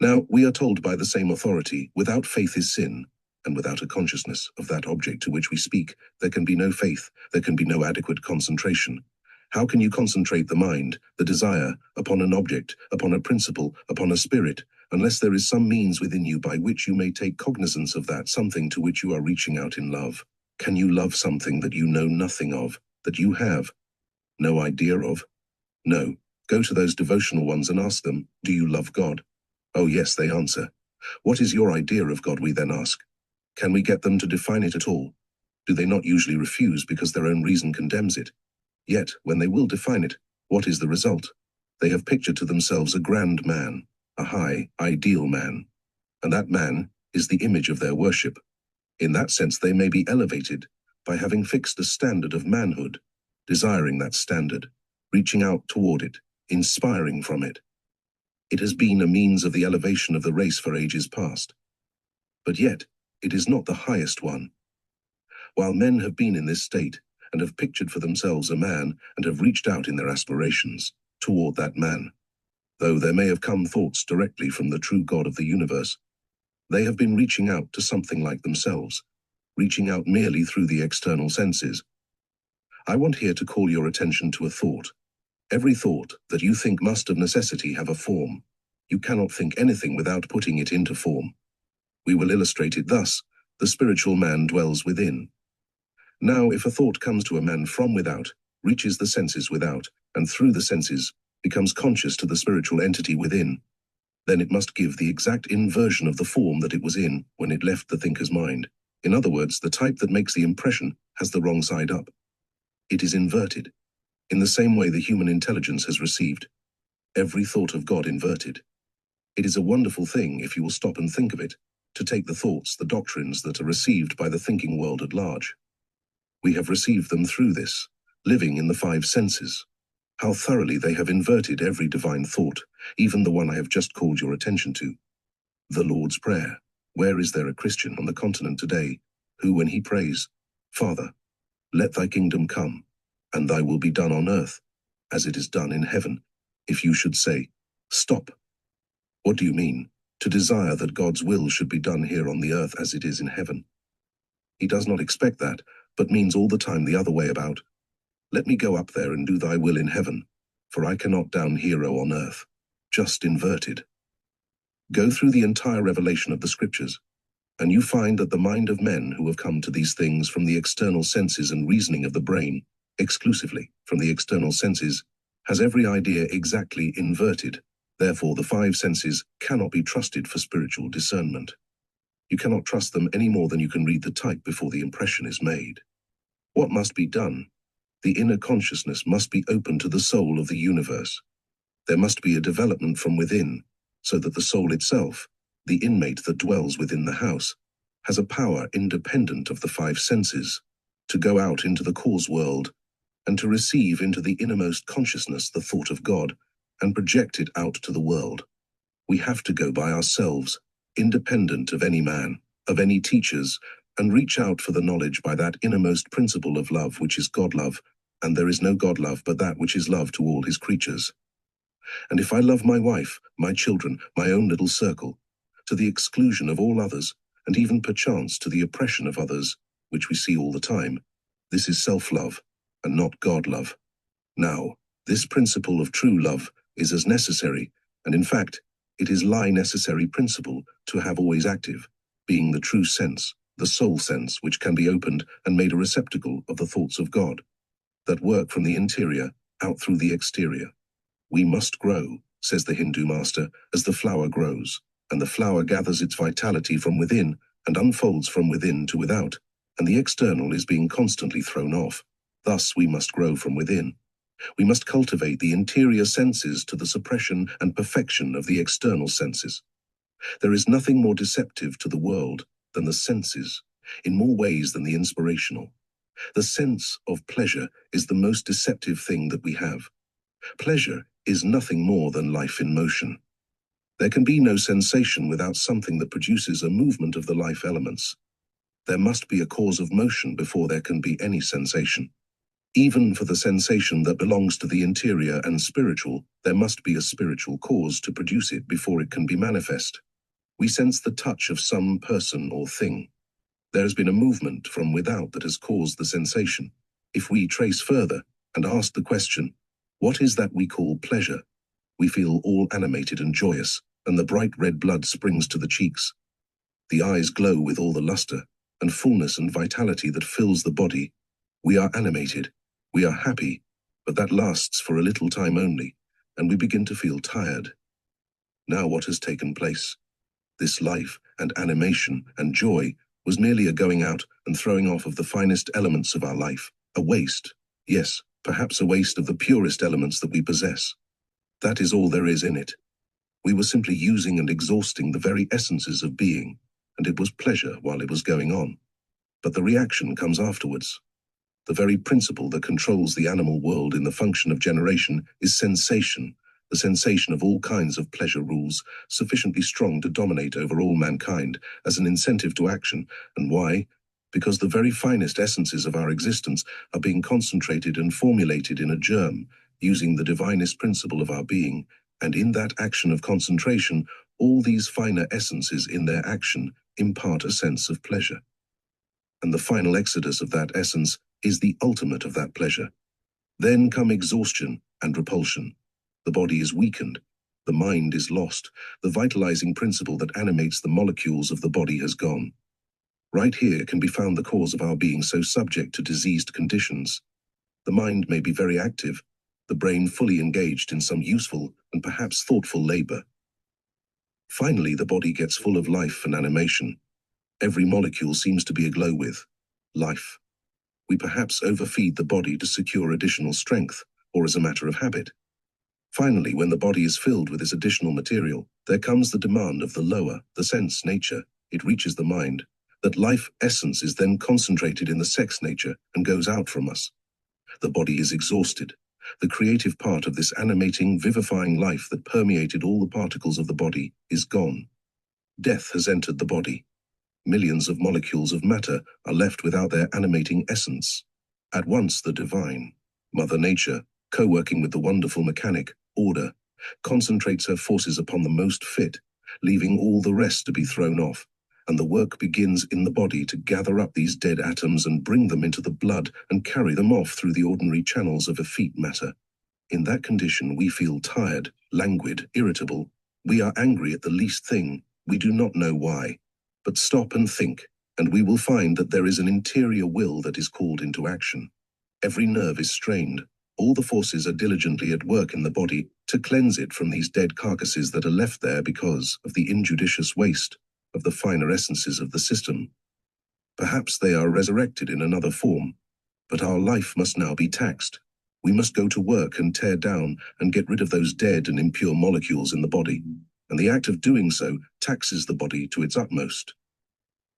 A: Now, we are told by the same authority, without faith is sin, and without a consciousness of that object to which we speak, there can be no faith, there can be no adequate concentration. How can you concentrate the mind, the desire, upon an object, upon a principle, upon a spirit, unless there is some means within you by which you may take cognizance of that something to which you are reaching out in love? Can you love something that you know nothing of, that you have no idea of? No. Go to those devotional ones and ask them, do you love God? Oh yes, they answer. What is your idea of God, we then ask. Can we get them to define it at all? Do they not usually refuse because their own reason condemns it? Yet, when they will define it, what is the result? They have pictured to themselves a grand man, a high, ideal man, and that man is the image of their worship. In that sense they may be elevated, by having fixed a standard of manhood, desiring that standard, reaching out toward it, inspiring from it. It has been a means of the elevation of the race for ages past. But yet, it is not the highest one. While men have been in this state, and have pictured for themselves a man, and have reached out in their aspirations toward that man, though there may have come thoughts directly from the true God of the universe, they have been reaching out to something like themselves, reaching out merely through the external senses. I want here to call your attention to a thought. Every thought that you think must of necessity have a form. You cannot think anything without putting it into form. We will illustrate it thus: the spiritual man dwells within. Now, if a thought comes to a man from without, reaches the senses without, and through the senses becomes conscious to the spiritual entity within, then it must give the exact inversion of the form that it was in when it left the thinker's mind. In other words, the type that makes the impression has the wrong side up. It is inverted, in the same way the human intelligence has received every thought of God inverted. It is a wonderful thing, if you will stop and think of it, to take the thoughts, the doctrines that are received by the thinking world at large. We have received them through this, living in the five senses. How thoroughly they have inverted every divine thought, even the one I have just called your attention to. The Lord's Prayer. Where is there a Christian on the continent today who, when he prays, "Father, let thy kingdom come, and thy will be done on earth, as it is done in heaven," if you should say, "Stop. What do you mean, to desire that God's will should be done here on the earth as it is in heaven?" He does not expect that, but means all the time the other way about. Let me go up there and do thy will in heaven, for I cannot down here on earth. Just inverted. Go through the entire revelation of the scriptures, and you find that the mind of men who have come to these things from the external senses and reasoning of the brain, exclusively from the external senses, has every idea exactly inverted. Therefore, the five senses cannot be trusted for spiritual discernment. You cannot trust them any more than you can read the type before the impression is made. What must be done? The inner consciousness must be open to the soul of the universe. There must be a development from within, so that the soul itself, the inmate that dwells within the house, has a power independent of the five senses, to go out into the cause world, and to receive into the innermost consciousness the thought of God, and project it out to the world. We have to go by ourselves, independent of any man, of any teachers, and reach out for the knowledge by that innermost principle of love which is God-love, and there is no God-love but that which is love to all his creatures. And if I love my wife, my children, my own little circle, to the exclusion of all others, and even perchance to the oppression of others, which we see all the time, this is self-love, and not God-love. Now, this principle of true love is as necessary, and in fact, it is lie necessary principle to have always active, being the true sense, the soul sense which can be opened and made a receptacle of the thoughts of God, that work from the interior out through the exterior. We must grow, says the Hindu master, as the flower grows, and the flower gathers its vitality from within and unfolds from within to without, and the external is being constantly thrown off. Thus we must grow from within. We must cultivate the interior senses to the suppression and perfection of the external senses. There is nothing more deceptive to the world than the senses, in more ways than the inspirational. The sense of pleasure is the most deceptive thing that we have. Pleasure is nothing more than life in motion. There can be no sensation without something that produces a movement of the life elements. There must be a cause of motion before there can be any sensation. Even for the sensation that belongs to the interior and spiritual, there must be a spiritual cause to produce it before it can be manifest. We sense the touch of some person or thing. There has been a movement from without that has caused the sensation. If we trace further and ask the question, what is that we call pleasure? We feel all animated and joyous, and the bright red blood springs to the cheeks. The eyes glow with all the luster and fullness and vitality that fills the body. We are animated, we are happy, but that lasts for a little time only, and we begin to feel tired. Now what has taken place? This life and animation and joy was merely a going out and throwing off of the finest elements of our life, a waste, yes, perhaps a waste of the purest elements that we possess. That is all there is in it. We were simply using and exhausting the very essences of being, and it was pleasure while it was going on. But the reaction comes afterwards. The very principle that controls the animal world in the function of generation is sensation, the sensation of all kinds of pleasure rules, sufficiently strong to dominate over all mankind as an incentive to action. And why? Because the very finest essences of our existence are being concentrated and formulated in a germ, using the divinest principle of our being, and in that action of concentration, all these finer essences in their action impart a sense of pleasure. And the final exodus of that essence is the ultimate of that pleasure. Then come exhaustion and repulsion. The body is weakened. The mind is lost. The vitalizing principle that animates the molecules of the body has gone. Right here can be found the cause of our being so subject to diseased conditions. The mind may be very active, the brain fully engaged in some useful and perhaps thoughtful labor. Finally, the body gets full of life and animation. Every molecule seems to be aglow with life. We perhaps overfeed the body to secure additional strength, or as a matter of habit. Finally, when the body is filled with this additional material, there comes the demand of the lower, the sense nature. It reaches the mind. That life essence is then concentrated in the sex nature and goes out from us. The body is exhausted. The creative part of this animating, vivifying life that permeated all the particles of the body is gone. Death has entered the body. Millions of molecules of matter are left without their animating essence. At once the divine, Mother Nature, co-working with the wonderful mechanic, order, concentrates her forces upon the most fit, leaving all the rest to be thrown off, and the work begins in the body to gather up these dead atoms and bring them into the blood and carry them off through the ordinary channels of effete matter. In that condition we feel tired, languid, irritable. We are angry at the least thing. We do not know why. But stop and think, and we will find that there is an interior will that is called into action. Every nerve is strained. All the forces are diligently at work in the body to cleanse it from these dead carcasses that are left there because of the injudicious waste of the finer essences of the system. Perhaps they are resurrected in another form, but our life must now be taxed. We must go to work and tear down and get rid of those dead and impure molecules in the body, and the act of doing so taxes the body to its utmost.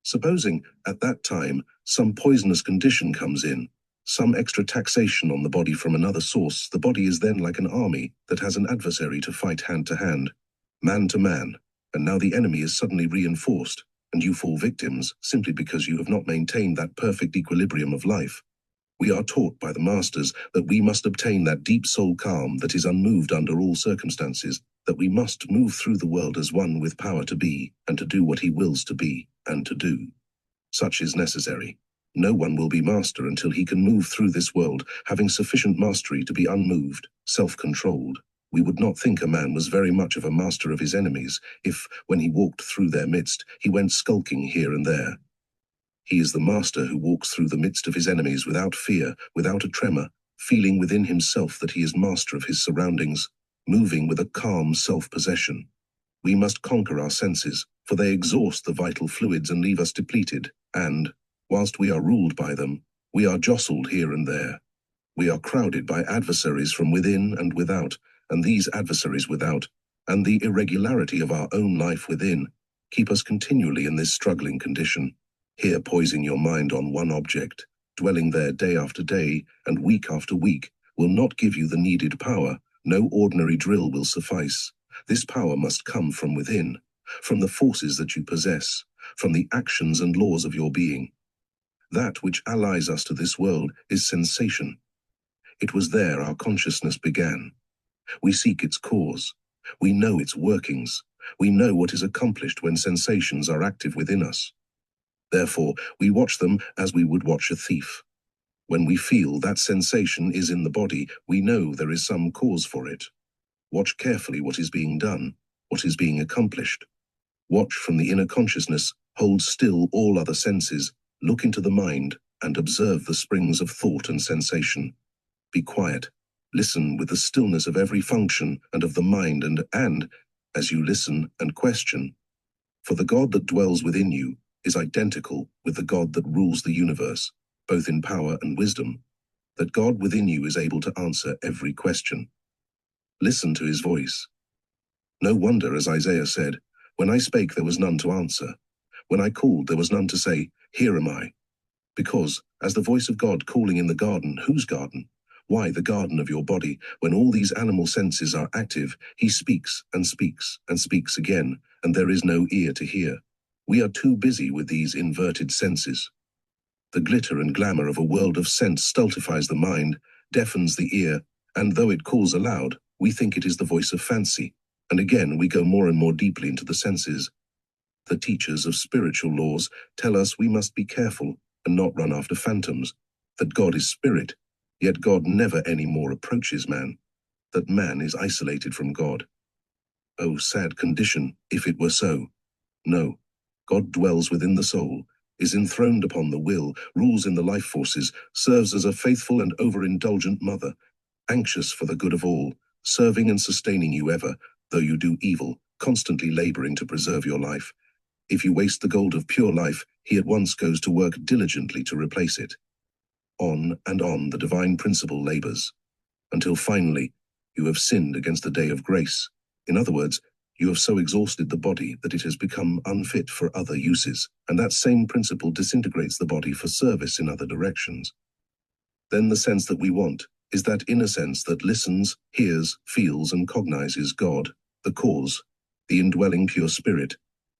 A: Supposing, at that time, some poisonous condition comes in, some extra taxation on the body from another source, the body is then like an army that has an adversary to fight hand to hand, man to man, and now the enemy is suddenly reinforced, and you fall victims simply because you have not maintained that perfect equilibrium of life. We are taught by the masters that we must obtain that deep soul calm that is unmoved under all circumstances, that we must move through the world as one with power to be, and to do what he wills to be, and to do. Such is necessary. No one will be master until he can move through this world, having sufficient mastery to be unmoved, self-controlled. We would not think a man was very much of a master of his enemies if, when he walked through their midst, he went skulking here and there. He is the master who walks through the midst of his enemies without fear, without a tremor, feeling within himself that he is master of his surroundings, moving with a calm self-possession. We must conquer our senses, for they exhaust the vital fluids and leave us depleted, and, whilst we are ruled by them, we are jostled here and there. We are crowded by adversaries from within and without, and these adversaries without, and the irregularity of our own life within, keep us continually in this struggling condition. Here poising your mind on one object, dwelling there day after day and week after week, will not give you the needed power. No ordinary drill will suffice. This power must come from within, from the forces that you possess, from the actions and laws of your being. That which allies us to this world is sensation. It was there our consciousness began. We seek its cause. We know its workings. We know what is accomplished when sensations are active within us. Therefore, we watch them as we would watch a thief. When we feel that sensation is in the body, we know there is some cause for it. Watch carefully what is being done, what is being accomplished. Watch from the inner consciousness, hold still all other senses, look into the mind, and observe the springs of thought and sensation. Be quiet. Listen with the stillness of every function and of the mind and, as you listen and question, for the God that dwells within you is identical with the God that rules the universe, both in power and wisdom, that God within you is able to answer every question. Listen to his voice. No wonder, as Isaiah said, when I spake there was none to answer. When I called there was none to say, Here am I. Because, as the voice of God calling in the garden, whose garden? Why, the garden of your body, when all these animal senses are active, he speaks and speaks and speaks again, and there is no ear to hear. We are too busy with these inverted senses. The glitter and glamour of a world of sense stultifies the mind, deafens the ear, and though it calls aloud, we think it is the voice of fancy, and again we go more and more deeply into the senses. The teachers of spiritual laws tell us we must be careful and not run after phantoms, that God is spirit, yet God never any more approaches man, that man is isolated from God. Oh, sad condition, if it were so. No, God dwells within the soul, is enthroned upon the will, rules in the life forces, serves as a faithful and overindulgent mother, anxious for the good of all, serving and sustaining you ever, though you do evil, constantly laboring to preserve your life. If you waste the gold of pure life, he at once goes to work diligently to replace it. On and on the divine principle labors, until finally you have sinned against the day of grace. In other words, you have so exhausted the body that it has become unfit for other uses, and that same principle disintegrates the body for service in other directions. Then the sense that we want is that inner sense that listens, hears, feels, and cognizes God, the cause, the indwelling pure spirit,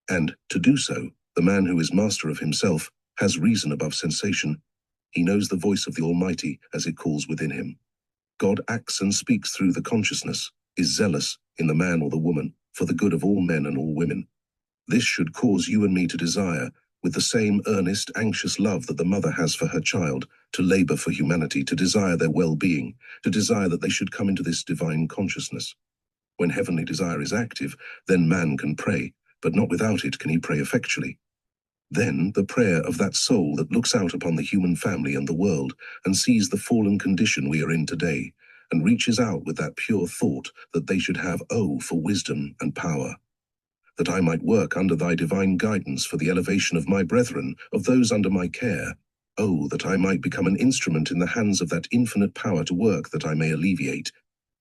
A: and, to do so, the man who is master of himself has reason above sensation. He knows the voice of the Almighty as it calls within him. God acts and speaks through the consciousness, is zealous, in the man or the woman, for the good of all men and all women. This should cause you and me to desire, with the same earnest, anxious love that the mother has for her child, to labor for humanity, to desire their well-being, to desire that they should come into this divine consciousness. When heavenly desire is active, then man can pray, but not without it can he pray effectually. Then the prayer of that soul that looks out upon the human family and the world and sees the fallen condition we are in today, and reaches out with that pure thought that they should have, oh, for wisdom and power, that I might work under thy divine guidance for the elevation of my brethren, of those under my care. Oh, that I might become an instrument in the hands of that infinite power to work, that I may alleviate,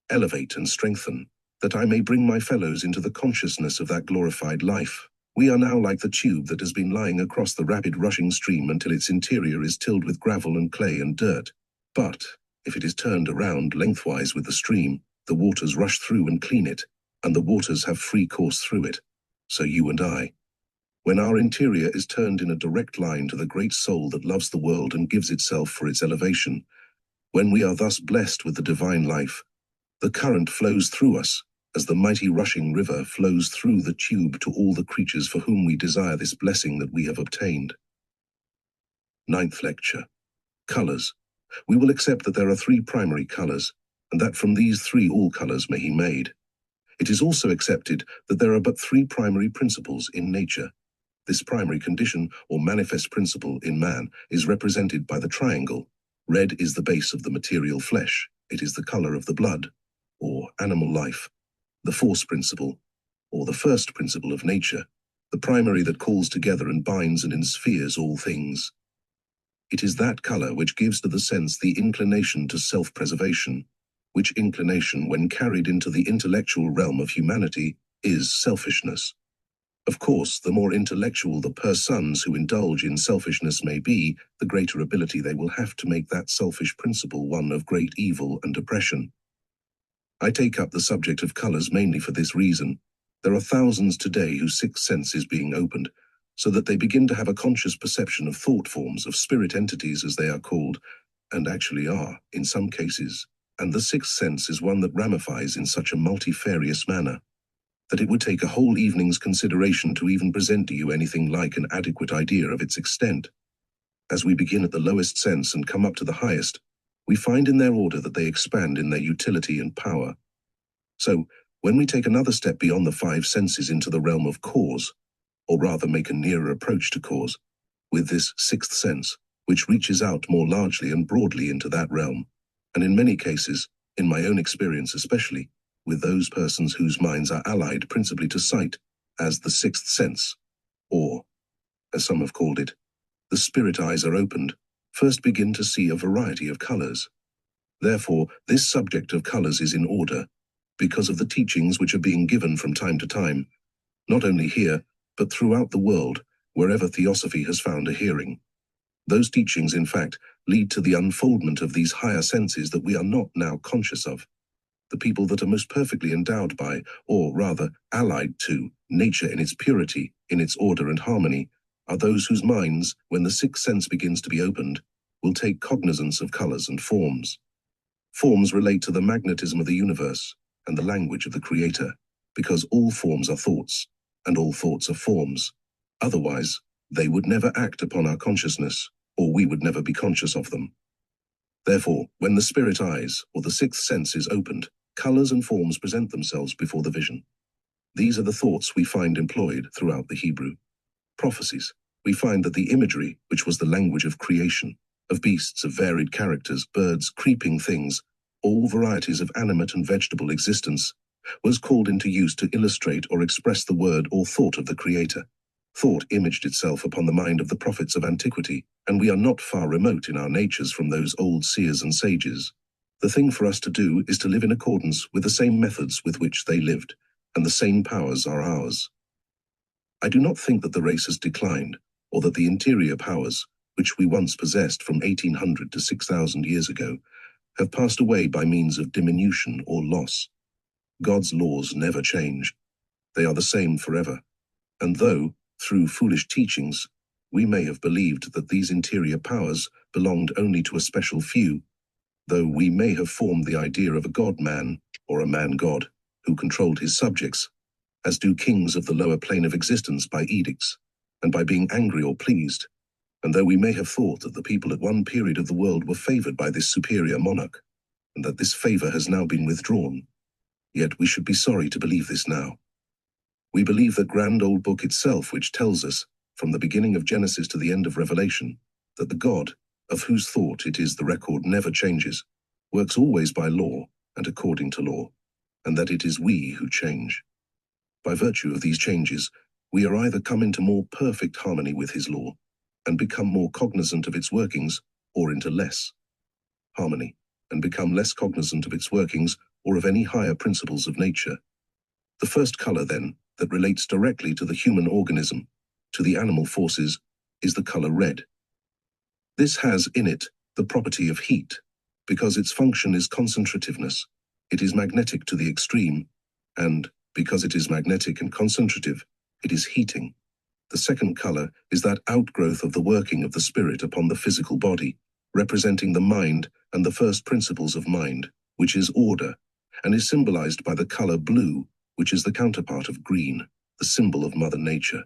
A: elevate, and strengthen, that I may bring my fellows into the consciousness of that glorified life. We are now like the tube that has been lying across the rapid rushing stream until its interior is tilled with gravel and clay and dirt. But, if it is turned around lengthwise with the stream, the waters rush through and clean it, and the waters have free course through it. So you and I, when our interior is turned in a direct line to the great soul that loves the world and gives itself for its elevation, when we are thus blessed with the divine life, the current flows through us, as the mighty rushing river flows through the tube to all the creatures for whom we desire this blessing that we have obtained. Ninth lecture. Colors. We will accept that there are three primary colors, and that from these three all colors may be made. It is also accepted that there are but three primary principles in nature. This primary condition, or manifest principle in man, is represented by the triangle. Red is the base of the material flesh. It is the color of the blood, or animal life. The force principle, or the first principle of nature, the primary that calls together and binds and enspheres all things. It is that color which gives to the sense the inclination to self-preservation, which inclination, when carried into the intellectual realm of humanity, is selfishness. Of course, the more intellectual the persons who indulge in selfishness may be, the greater ability they will have to make that selfish principle one of great evil and oppression. I take up the subject of colors mainly for this reason. There are thousands today whose sixth sense is being opened, so that they begin to have a conscious perception of thought forms, of spirit entities as they are called, and actually are, in some cases. And the sixth sense is one that ramifies in such a multifarious manner that it would take a whole evening's consideration to even present to you anything like an adequate idea of its extent. As we begin at the lowest sense and come up to the highest, we find in their order that they expand in their utility and power. So, when we take another step beyond the five senses into the realm of cause, or rather make a nearer approach to cause, with this sixth sense, which reaches out more largely and broadly into that realm, and in many cases, in my own experience especially, with those persons whose minds are allied principally to sight, as the sixth sense, or, as some have called it, the spirit eyes are opened, first begin to see a variety of colors. Therefore, this subject of colors is in order, because of the teachings which are being given from time to time, not only here, but throughout the world, wherever theosophy has found a hearing. Those teachings, in fact, lead to the unfoldment of these higher senses that we are not now conscious of. The people that are most perfectly endowed by, or rather allied to, nature in its purity, in its order and harmony, are those whose minds, when the sixth sense begins to be opened, will take cognizance of colors and forms. Forms relate to the magnetism of the universe and the language of the Creator, because all forms are thoughts, and all thoughts are forms. Otherwise, they would never act upon our consciousness, or we would never be conscious of them. Therefore, when the spirit eyes, or the sixth sense is opened, colors and forms present themselves before the vision. These are the thoughts we find employed throughout the Hebrew prophecies. We find that the imagery, which was the language of creation, of beasts of varied characters, birds, creeping things, all varieties of animate and vegetable existence, was called into use to illustrate or express the word or thought of the Creator. Thought imaged itself upon the mind of the prophets of antiquity, and we are not far remote in our natures from those old seers and sages. The thing for us to do is to live in accordance with the same methods with which they lived, and the same powers are ours. I do not think that the race has declined, or that the interior powers, which we once possessed from 1800 to 6,000 years ago, have passed away by means of diminution or loss. God's laws never change. They are the same forever. And though, through foolish teachings, we may have believed that these interior powers belonged only to a special few, though we may have formed the idea of a God-man, or a man-God, who controlled his subjects, as do kings of the lower plane of existence by edicts, and by being angry or pleased, and though we may have thought that the people at one period of the world were favored by this superior monarch, and that this favor has now been withdrawn, yet we should be sorry to believe this now. We believe the grand old book itself, which tells us, from the beginning of Genesis to the end of Revelation, that the God, of whose thought it is the record never changes, works always by law and according to law, and that it is we who change. By virtue of these changes, we are either come into more perfect harmony with his law, and become more cognizant of its workings, or into less harmony, and become less cognizant of its workings, or of any higher principles of nature. The first color, then, that relates directly to the human organism, to the animal forces, is the color red. This has in it the property of heat, because its function is concentrativeness. It is magnetic to the extreme, and, because it is magnetic and concentrative, it is heating. The second color is that outgrowth of the working of the spirit upon the physical body, representing the mind and the first principles of mind, which is order, and is symbolized by the color blue, which is the counterpart of green, the symbol of Mother Nature.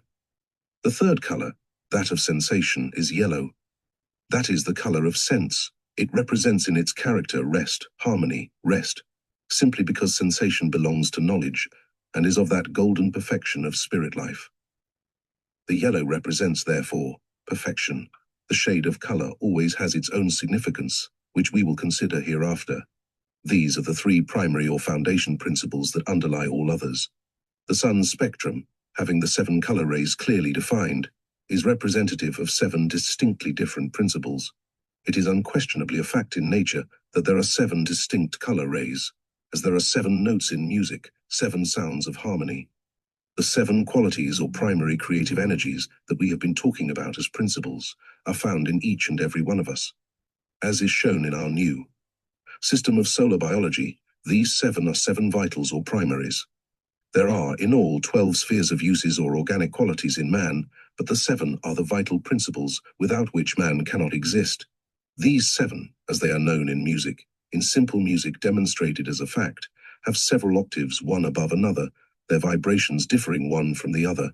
A: The third color, that of sensation, is yellow. That is the color of sense. It represents in its character rest, harmony, rest, simply because sensation belongs to knowledge, and is of that golden perfection of spirit life. The yellow represents, therefore, perfection. The shade of color always has its own significance, which we will consider hereafter. These are the three primary or foundation principles that underlie all others. The sun's spectrum, having the 7 color rays clearly defined, is representative of 7 distinctly different principles. It is unquestionably a fact in nature that there are 7 distinct color rays, as there are 7 notes in music, 7 sounds of harmony. The 7 qualities or primary creative energies that we have been talking about as principles are found in each and every one of us. As is shown in our new system of solar biology, these 7 are 7 vitals or primaries. There are in all 12 spheres of uses or organic qualities in man, but the 7 are the vital principles without which man cannot exist. These 7, as they are known in music, in simple music demonstrated as a fact, have several octaves one above another, their vibrations differing one from the other.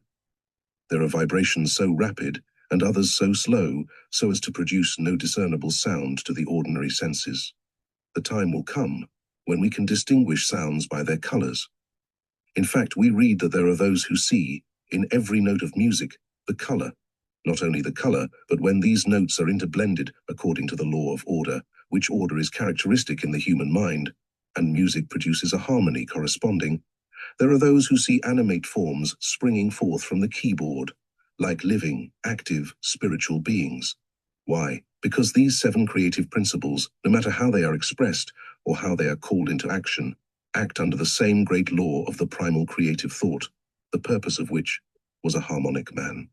A: There are vibrations so rapid and others so slow, so as to produce no discernible sound to the ordinary senses. The time will come when we can distinguish sounds by their colors. In fact, we read that there are those who see, in every note of music, the color. Not only the color, but when these notes are interblended according to the law of order, which order is characteristic in the human mind, and music produces a harmony corresponding, there are those who see animate forms springing forth from the keyboard, like living, active, spiritual beings. Why? Because these 7 creative principles, no matter how they are expressed or how they are called into action, act under the same great law of the primal creative thought, the purpose of which was a harmonic man.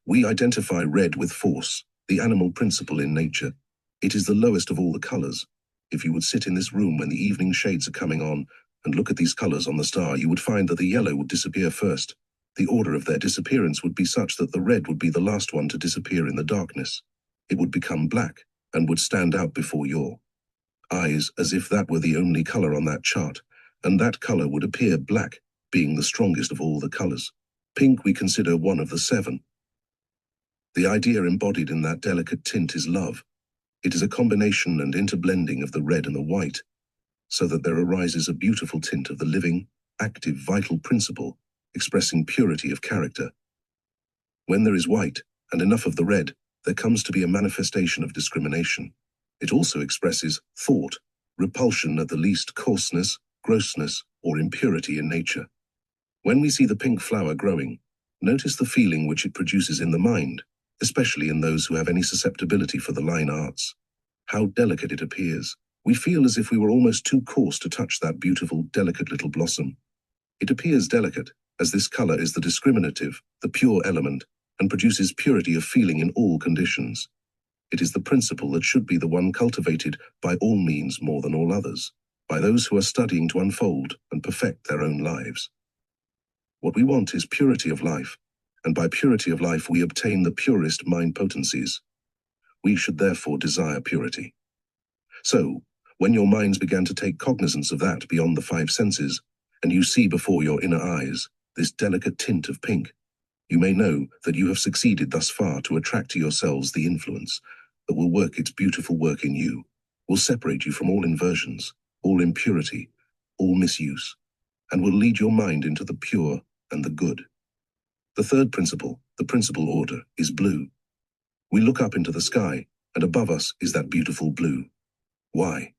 A: We identify red with force, the animal principle in nature. It is the lowest of all the colors. If you would sit in this room when the evening shades are coming on and look at these colors on the star, you would find that the yellow would disappear first. The order of their disappearance would be such that the red would be the last one to disappear in the darkness. It would become black and would stand out before your eyes as if that were the only color on that chart, and that color would appear black, being the strongest of all the colors. Pink we consider one of the seven. The idea embodied in that delicate tint is love. It is a combination and interblending of the red and the white, so that there arises a beautiful tint of the living, active, vital principle, expressing purity of character. When there is white, and enough of the red, there comes to be a manifestation of discrimination. It also expresses thought, repulsion at the least coarseness, grossness, or impurity in nature. When we see the pink flower growing, notice the feeling which it produces in the mind, especially in those who have any susceptibility for the line arts. How delicate it appears. We feel as if we were almost too coarse to touch that beautiful, delicate little blossom. It appears delicate, as this color is the discriminative, the pure element, and produces purity of feeling in all conditions. It is the principle that should be the one cultivated by all means more than all others, by those who are studying to unfold and perfect their own lives. What we want is purity of life, and by purity of life we obtain the purest mind potencies. We should therefore desire purity. So, when your minds began to take cognizance of that beyond the five senses, and you see before your inner eyes this delicate tint of pink, you may know that you have succeeded thus far to attract to yourselves the influence that will work its beautiful work in you, will separate you from all inversions, all impurity, all misuse, and will lead your mind into the pure and the good. The third principle, the principal order, is blue. We look up into the sky, and above us is that beautiful blue. Why?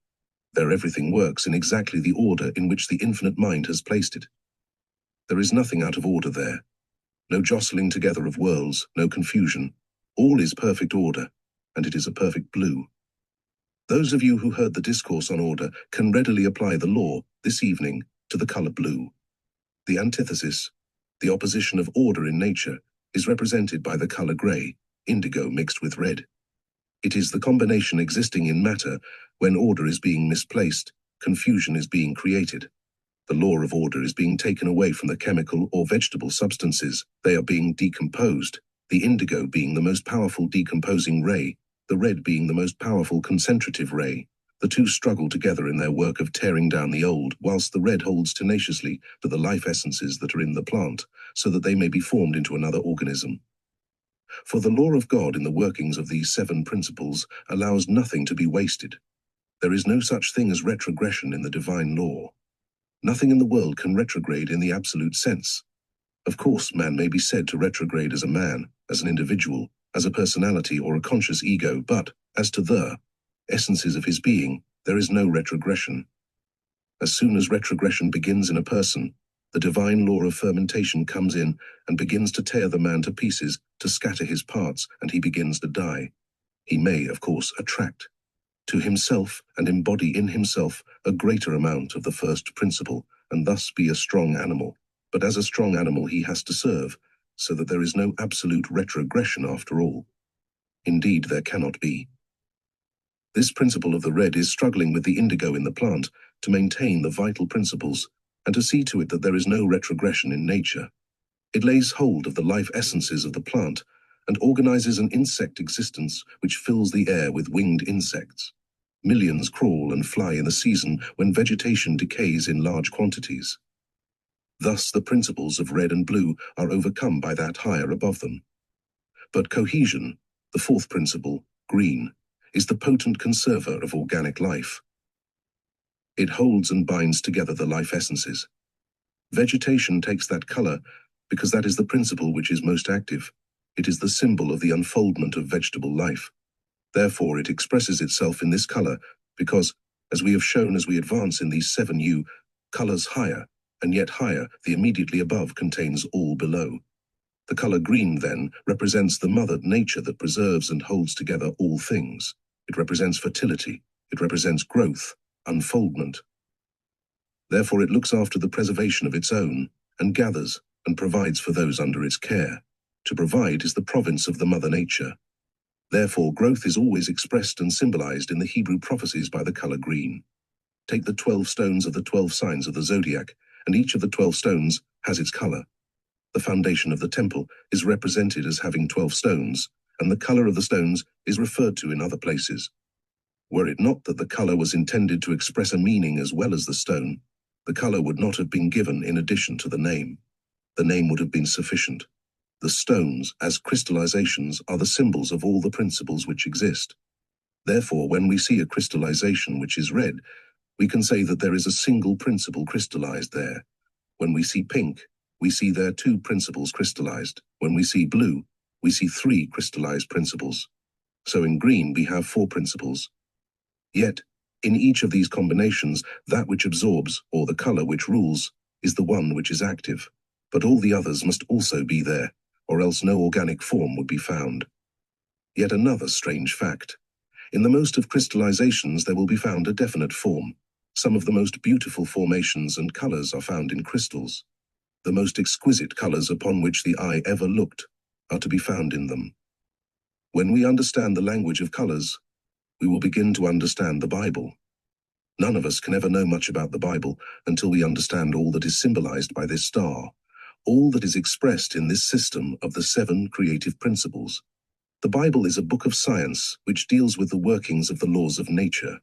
A: There everything works in exactly the order in which the infinite mind has placed it. There is nothing out of order there. No jostling together of worlds, no confusion. All is perfect order, and it is a perfect blue. Those of you who heard the discourse on order can readily apply the law, this evening, to the color blue. The antithesis, the opposition of order in nature, is represented by the color gray, indigo mixed with red. It is the combination existing in matter when order is being misplaced, confusion is being created. The law of order is being taken away from the chemical or vegetable substances. They are being decomposed, the indigo being the most powerful decomposing ray, the red being the most powerful concentrative ray. The two struggle together in their work of tearing down the old, whilst the red holds tenaciously to the life essences that are in the plant, so that they may be formed into another organism. For the law of God in the workings of these seven principles allows nothing to be wasted. There is no such thing as retrogression in the divine law. Nothing in the world can retrograde in the absolute sense. Of course, man may be said to retrograde as a man, as an individual, as a personality or a conscious ego, but, as to the essences of his being, there is no retrogression. As soon as retrogression begins in a person, the divine law of fermentation comes in and begins to tear the man to pieces, to scatter his parts, and he begins to die. He may, of course, attract to himself and embody in himself a greater amount of the first principle, and thus be a strong animal. But as a strong animal he has to serve, so that there is no absolute retrogression after all. Indeed, there cannot be. This principle of the red is struggling with the indigo in the plant to maintain the vital principles and to see to it that there is no retrogression in nature. It lays hold of the life essences of the plant and organizes an insect existence which fills the air with winged insects. Millions crawl and fly in the season when vegetation decays in large quantities. Thus the principles of red and blue are overcome by that higher above them. But cohesion, the fourth principle, green, is the potent conserver of organic life. It holds and binds together the life essences. Vegetation takes that color because that is the principle which is most active. It is the symbol of the unfoldment of vegetable life. Therefore it expresses itself in this color because, as we have shown as we advance in these 7 colors higher, and yet higher, the immediately above contains all below. The color green, then, represents the mother nature that preserves and holds together all things. It represents fertility. It represents growth, unfoldment. Therefore it looks after the preservation of its own, and gathers and provides for those under its care. To provide is the province of the mother nature. Therefore, growth is always expressed and symbolized in the Hebrew prophecies by the color green. Take the 12 stones of the 12 signs of the zodiac, and each of the 12 stones has its color. The foundation of the temple is represented as having 12 stones, and the color of the stones is referred to in other places. Were it not that the color was intended to express a meaning as well as the stone, the color would not have been given in addition to the name. The name would have been sufficient. The stones, as crystallizations, are the symbols of all the principles which exist. Therefore, when we see a crystallization which is red, we can say that there is a single principle crystallized there. When we see pink, we see there 2 principles crystallized. When we see blue, we see 3 crystallized principles. So in green, we have 4 principles. Yet, in each of these combinations, that which absorbs, or the color which rules, is the one which is active. But all the others must also be there, or else no organic form would be found. Yet another strange fact. In the most of crystallizations there will be found a definite form. Some of the most beautiful formations and colors are found in crystals. The most exquisite colors upon which the eye ever looked are to be found in them. When we understand the language of colors, we will begin to understand the Bible. None of us can ever know much about the Bible until we understand all that is symbolized by this star, all that is expressed in this system of the 7 creative principles. The Bible is a book of science which deals with the workings of the laws of nature.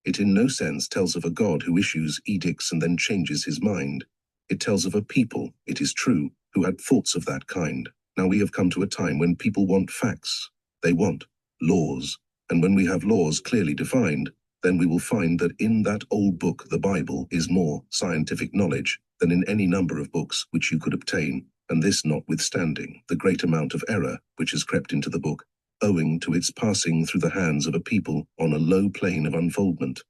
A: It in no sense tells of a God who issues edicts and then changes his mind. It tells of a people, it is true, who had thoughts of that kind. Now we have come to a time when people want facts. They want laws. And when we have laws clearly defined, then we will find that in that old book, the Bible, is more scientific knowledge than in any number of books which you could obtain, and this notwithstanding the great amount of error which has crept into the book, owing to its passing through the hands of a people on a low plane of unfoldment.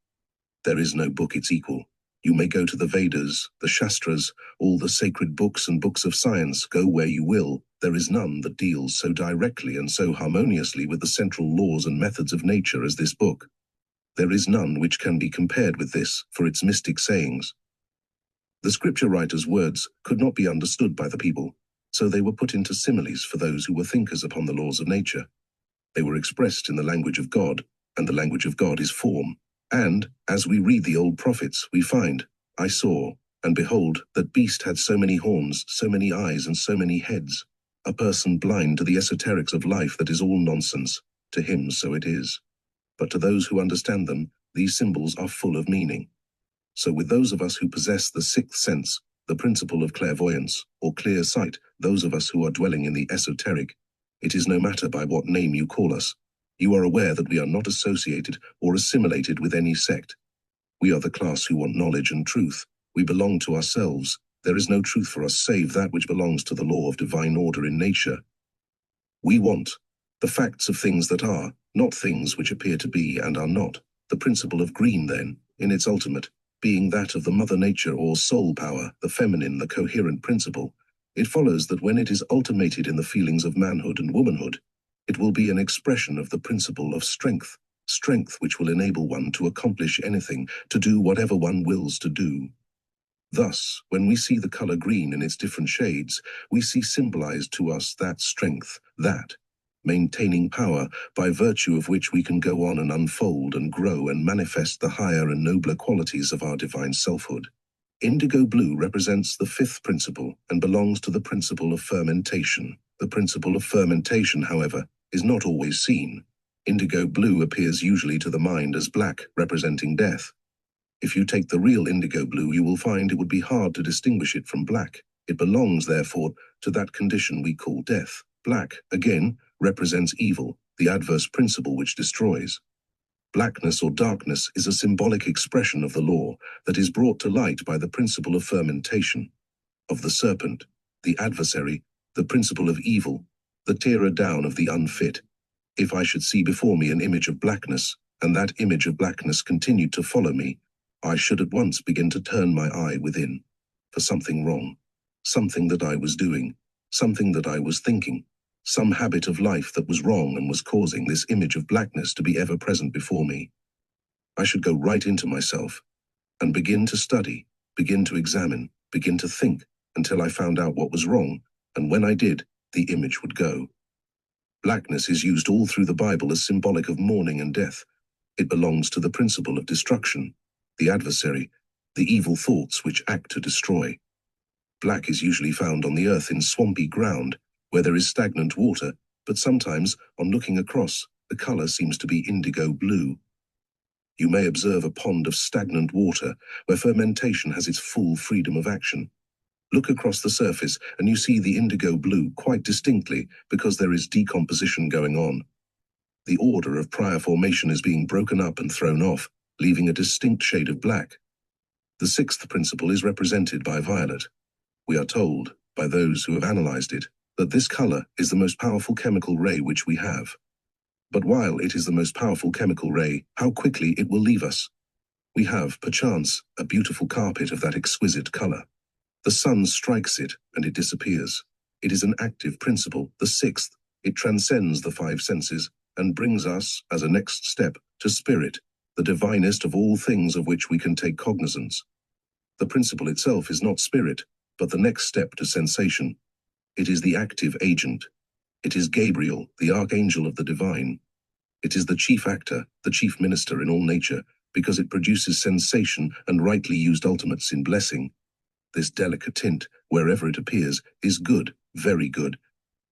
A: There is no book its equal. You may go to the Vedas, the Shastras, all the sacred books and books of science, go where you will, there is none that deals so directly and so harmoniously with the central laws and methods of nature as this book. There is none which can be compared with this for its mystic sayings. The scripture writer's words could not be understood by the people, so they were put into similes for those who were thinkers upon the laws of nature. They were expressed in the language of God, and the language of God is form. And, as we read the old prophets, we find, I saw, and behold, that beast had so many horns, so many eyes, and so many heads. A person blind to the esoterics of life that is all nonsense. To him so it is. But to those who understand them, these symbols are full of meaning. So with those of us who possess the 6th sense, the principle of clairvoyance, or clear sight, those of us who are dwelling in the esoteric, it is no matter by what name you call us. You are aware that we are not associated or assimilated with any sect. We are the class who want knowledge and truth. We belong to ourselves. There is no truth for us save that which belongs to the law of divine order in nature. We want the facts of things that are, not things which appear to be and are not. The principle of green, then, in its ultimate, being that of the mother nature or soul power, the feminine, the coherent principle, it follows that when it is ultimated in the feelings of manhood and womanhood, it will be an expression of the principle of strength, strength which will enable one to accomplish anything, to do whatever one wills to do. Thus, when we see the color green in its different shades, we see symbolized to us that strength, that maintaining power, by virtue of which we can go on and unfold and grow and manifest the higher and nobler qualities of our divine selfhood. Indigo blue represents the 5th principle and belongs to the principle of fermentation. The principle of fermentation, however, is not always seen. Indigo blue appears usually to the mind as black, representing death. If you take the real indigo blue, you will find it would be hard to distinguish it from black. It belongs, therefore, to that condition we call death. Black, again, represents evil, the adverse principle which destroys. Blackness or darkness is a symbolic expression of the law that is brought to light by the principle of fermentation, of the serpent, the adversary, the principle of evil, the tearer down of the unfit. If I should see before me an image of blackness, and that image of blackness continued to follow me, I should at once begin to turn my eye within, for something wrong, something that I was doing, something that I was thinking, some habit of life that was wrong and was causing this image of blackness to be ever present before me. I should go right into myself, and begin to study, begin to examine, begin to think, until I found out what was wrong, and when I did, the image would go. Blackness is used all through the Bible as symbolic of mourning and death. It belongs to the principle of destruction, the adversary, the evil thoughts which act to destroy. Black is usually found on the earth in swampy ground, where there is stagnant water, but sometimes, on looking across, the color seems to be indigo blue. You may observe a pond of stagnant water, where fermentation has its full freedom of action. Look across the surface and you see the indigo blue quite distinctly because there is decomposition going on. The order of prior formation is being broken up and thrown off, leaving a distinct shade of black. The sixth principle is represented by violet. We are told, by those who have analyzed it, that this color is the most powerful chemical ray which we have. But while it is the most powerful chemical ray, how quickly it will leave us. We have, perchance, a beautiful carpet of that exquisite color. The sun strikes it, and it disappears. It is an active principle, the sixth. It transcends the five senses, and brings us, as a next step, to spirit, the divinest of all things of which we can take cognizance. The principle itself is not spirit, but the next step to sensation. It is the active agent. It is Gabriel, the archangel of the divine. It is the chief actor, the chief minister in all nature, because it produces sensation and rightly used ultimates in blessing. This delicate tint, wherever it appears, is good, very good.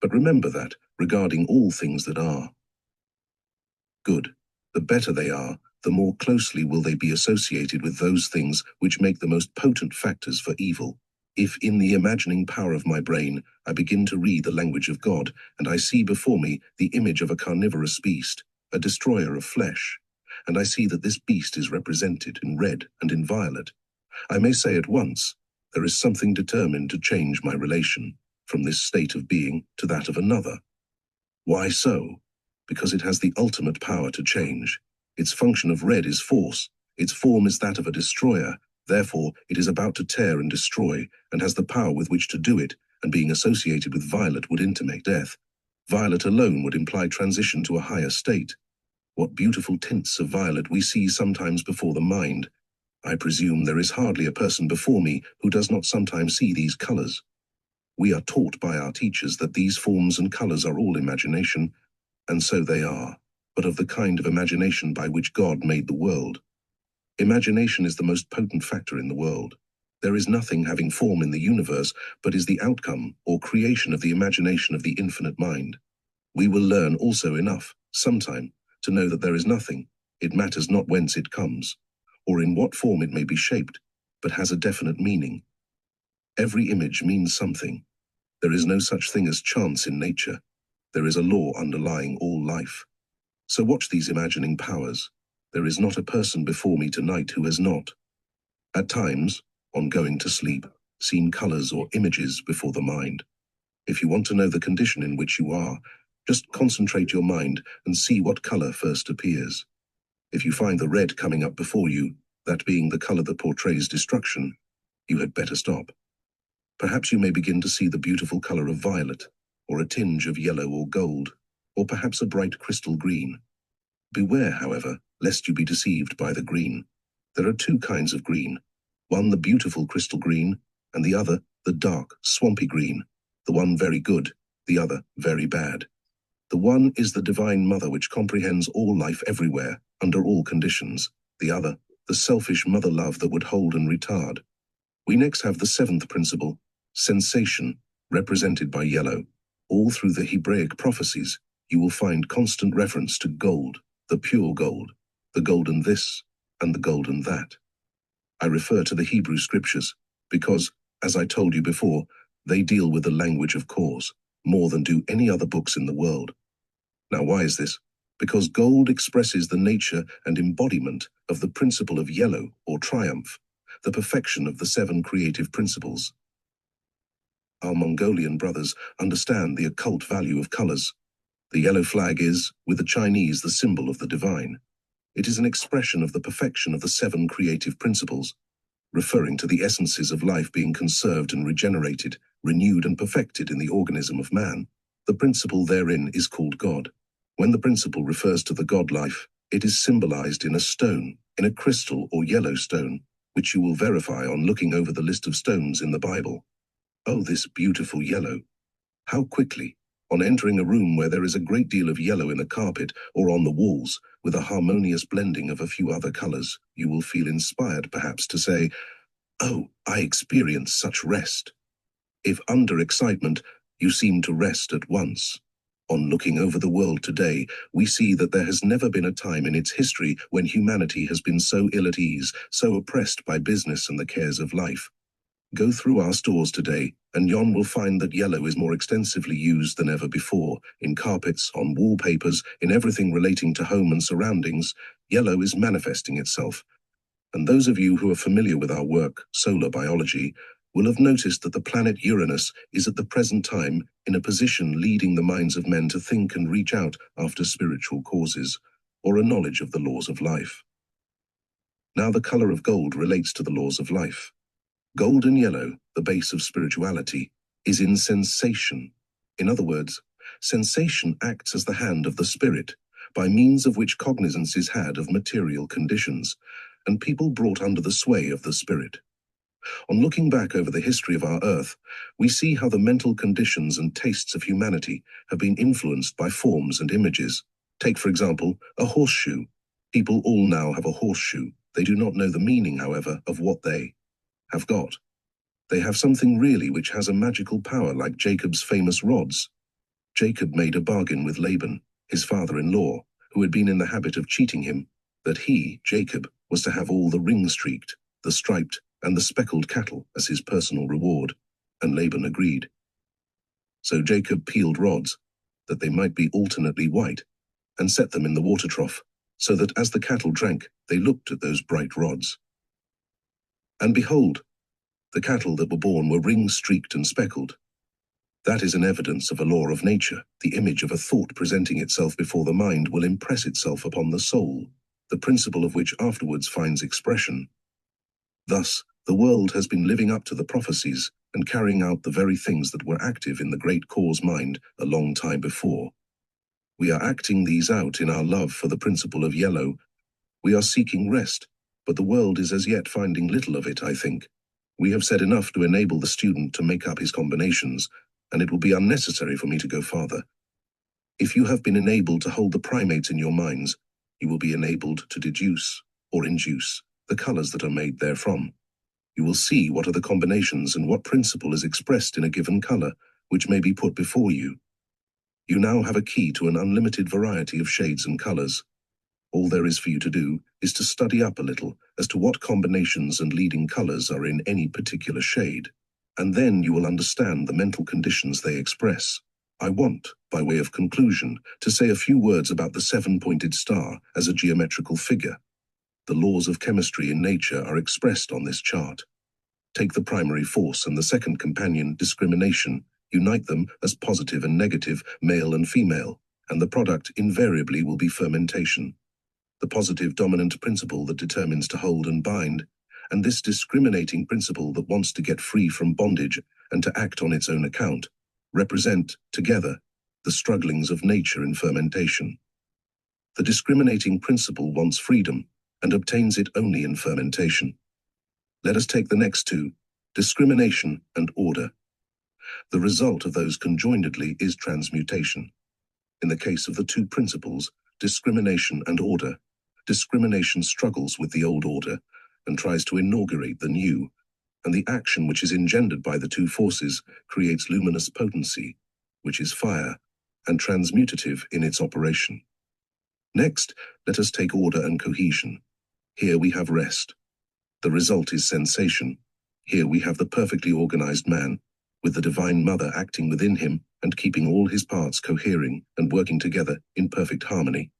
A: But remember that, regarding all things that are good, the better they are, the more closely will they be associated with those things which make the most potent factors for evil. If in the imagining power of my brain I begin to read the language of God, and I see before me the image of a carnivorous beast, a destroyer of flesh, and I see that this beast is represented in red and in violet, I may say at once, there is something determined to change my relation from this state of being to that of another. Why so? Because it has the ultimate power to change. Its function of red is force. Its form is that of a destroyer. Therefore, it is about to tear and destroy, and has the power with which to do it, and being associated with violet would intimate death. Violet alone would imply transition to a higher state. What beautiful tints of violet we see sometimes before the mind. I presume there is hardly a person before me who does not sometimes see these colors. We are taught by our teachers that these forms and colors are all imagination, and so they are, but of the kind of imagination by which God made the world. Imagination is the most potent factor in the world. There is nothing having form in the universe, but is the outcome or creation of the imagination of the infinite mind. We will learn also enough, sometime, to know that there is nothing. It matters not whence it comes, or in what form it may be shaped, but has a definite meaning. Every image means something. There is no such thing as chance in nature. There is a law underlying all life. So watch these imagining powers. There is not a person before me tonight who has not, at times, on going to sleep, seen colors or images before the mind. If you want to know the condition in which you are, just concentrate your mind and see what color first appears. If you find the red coming up before you, that being the color that portrays destruction, you had better stop. Perhaps you may begin to see the beautiful color of violet, or a tinge of yellow or gold, or perhaps a bright crystal green. Beware, however, lest you be deceived by the green. There are two kinds of green, one the beautiful crystal green, and the other the dark, swampy green, the one very good, the other very bad. The one is the divine mother which comprehends all life everywhere, under all conditions. The other, the selfish mother love that would hold and retard. We next have the seventh principle, sensation, represented by yellow. All through the Hebraic prophecies, you will find constant reference to gold, the pure gold, the golden this, and the golden that. I refer to the Hebrew scriptures, because, as I told you before, they deal with the language of cause, more than do any other books in the world. Now why is this? Because gold expresses the nature and embodiment of the principle of yellow, or triumph, the perfection of the seven creative principles. Our Mongolian brothers understand the occult value of colors. The yellow flag is, with the Chinese, the symbol of the divine. It is an expression of the perfection of the seven creative principles, referring to the essences of life being conserved and regenerated, renewed and perfected in the organism of man. The principle therein is called God. When the principle refers to the God life, it is symbolized in a stone, in a crystal or yellow stone, which you will verify on looking over the list of stones in the Bible. Oh, this beautiful yellow! How quickly, On entering a room where there is a great deal of yellow in the carpet or on the walls, with a harmonious blending of a few other colors, you will feel inspired perhaps to say, "Oh, I experience such rest." If under excitement, you seem to rest at once. On looking over the world today, we see that there has never been a time in its history when humanity has been so ill at ease, so oppressed by business and the cares of life. Go through our stores today, and yon will find that yellow is more extensively used than ever before, in carpets, on wallpapers, in everything relating to home and surroundings. Yellow is manifesting itself. And those of you who are familiar with our work, solar biology, will have noticed that the planet Uranus is at the present time in a position leading the minds of men to think and reach out after spiritual causes, or a knowledge of the laws of life. Now the color of gold relates to the laws of life. Gold and yellow, the base of spirituality, is in sensation. In other words, sensation acts as the hand of the spirit, by means of which cognizance is had of material conditions, and people brought under the sway of the spirit. On looking back over the history of our earth, we see how the mental conditions and tastes of humanity have been influenced by forms and images. Take, for example, a horseshoe. People all now have a horseshoe. They do not know the meaning, however, of what they have got. They have something really which has a magical power, like Jacob's famous rods. Jacob made a bargain with Laban, his father-in-law, who had been in the habit of cheating him, that he, Jacob, was to have all the ring-streaked, the striped, and the speckled cattle as his personal reward, and Laban agreed. So Jacob peeled rods, that they might be alternately white, and set them in the water trough, so that as the cattle drank, they looked at those bright rods. And behold, the cattle that were born were ring-streaked and speckled. That is an evidence of a law of nature. The image of a thought presenting itself before the mind will impress itself upon the soul, the principle of which afterwards finds expression. Thus, the world has been living up to the prophecies and carrying out the very things that were active in the great cause mind a long time before. We are acting these out in our love for the principle of yellow. We are seeking rest, but the world is as yet finding little of it, I think. We have said enough to enable the student to make up his combinations, and it will be unnecessary for me to go farther. If you have been enabled to hold the primates in your minds, you will be enabled to deduce, or induce, the colors that are made therefrom. You will see what are the combinations and what principle is expressed in a given color, which may be put before you. You now have a key to an unlimited variety of shades and colors. All there is for you to do is to study up a little as to what combinations and leading colors are in any particular shade, and then you will understand the mental conditions they express. I want, by way of conclusion, to say a few words about the seven-pointed star as a geometrical figure. The laws of chemistry in nature are expressed on this chart. Take the primary force and the second companion, discrimination, unite them as positive and negative, male and female, and the product invariably will be fermentation. The positive dominant principle that determines to hold and bind, and this discriminating principle that wants to get free from bondage and to act on its own account, represent, together, the strugglings of nature in fermentation. The discriminating principle wants freedom, and obtains it only in fermentation. Let us take the next two, discrimination and order. The result of those conjointedly is transmutation. In the case of the two principles, discrimination and order, discrimination struggles with the old order and tries to inaugurate the new, and the action which is engendered by the two forces creates luminous potency, which is fire, and transmutative in its operation. Next, let us take order and cohesion. Here we have rest. The result is sensation. Here we have the perfectly organized man, with the Divine Mother acting within him and keeping all his parts cohering and working together in perfect harmony.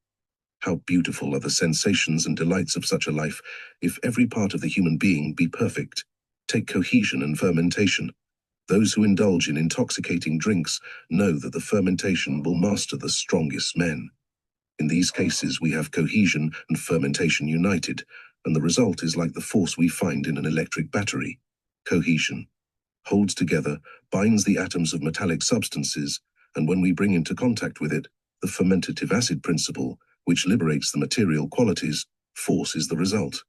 A: How beautiful are the sensations and delights of such a life, if every part of the human being be perfect. Take cohesion and fermentation. Those who indulge in intoxicating drinks know that the fermentation will master the strongest men. In these cases we have cohesion and fermentation united, and the result is like the force we find in an electric battery. Cohesion holds together, binds the atoms of metallic substances, and when we bring into contact with it, the fermentative acid principle, which liberates the material qualities, force is the result.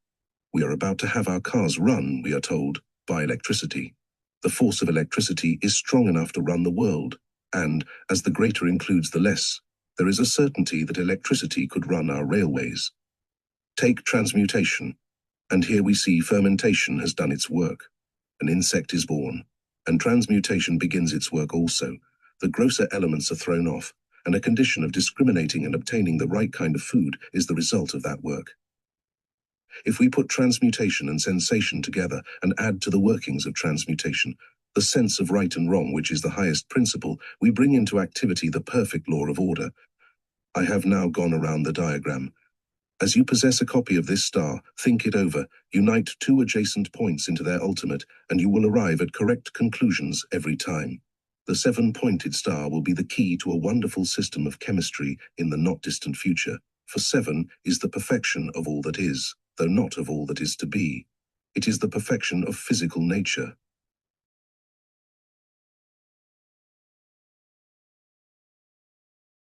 A: We are about to have our cars run, we are told, by electricity. The force of electricity is strong enough to run the world. And, as the greater includes the less, there is a certainty that electricity could run our railways. Take transmutation, and here we see fermentation has done its work. An insect is born, and transmutation begins its work also. The grosser elements are thrown off, and a condition of discriminating and obtaining the right kind of food is the result of that work. If we put transmutation and sensation together and add to the workings of transmutation the sense of right and wrong, which is the highest principle, we bring into activity the perfect law of order. I have now gone around the diagram. As you possess a copy of this star, think it over, unite two adjacent points into their ultimate, and you will arrive at correct conclusions every time. The seven-pointed star will be the key to a wonderful system of chemistry in the not-distant future, for seven is the perfection of all that is, though not of all that is to be. It is the perfection of physical nature.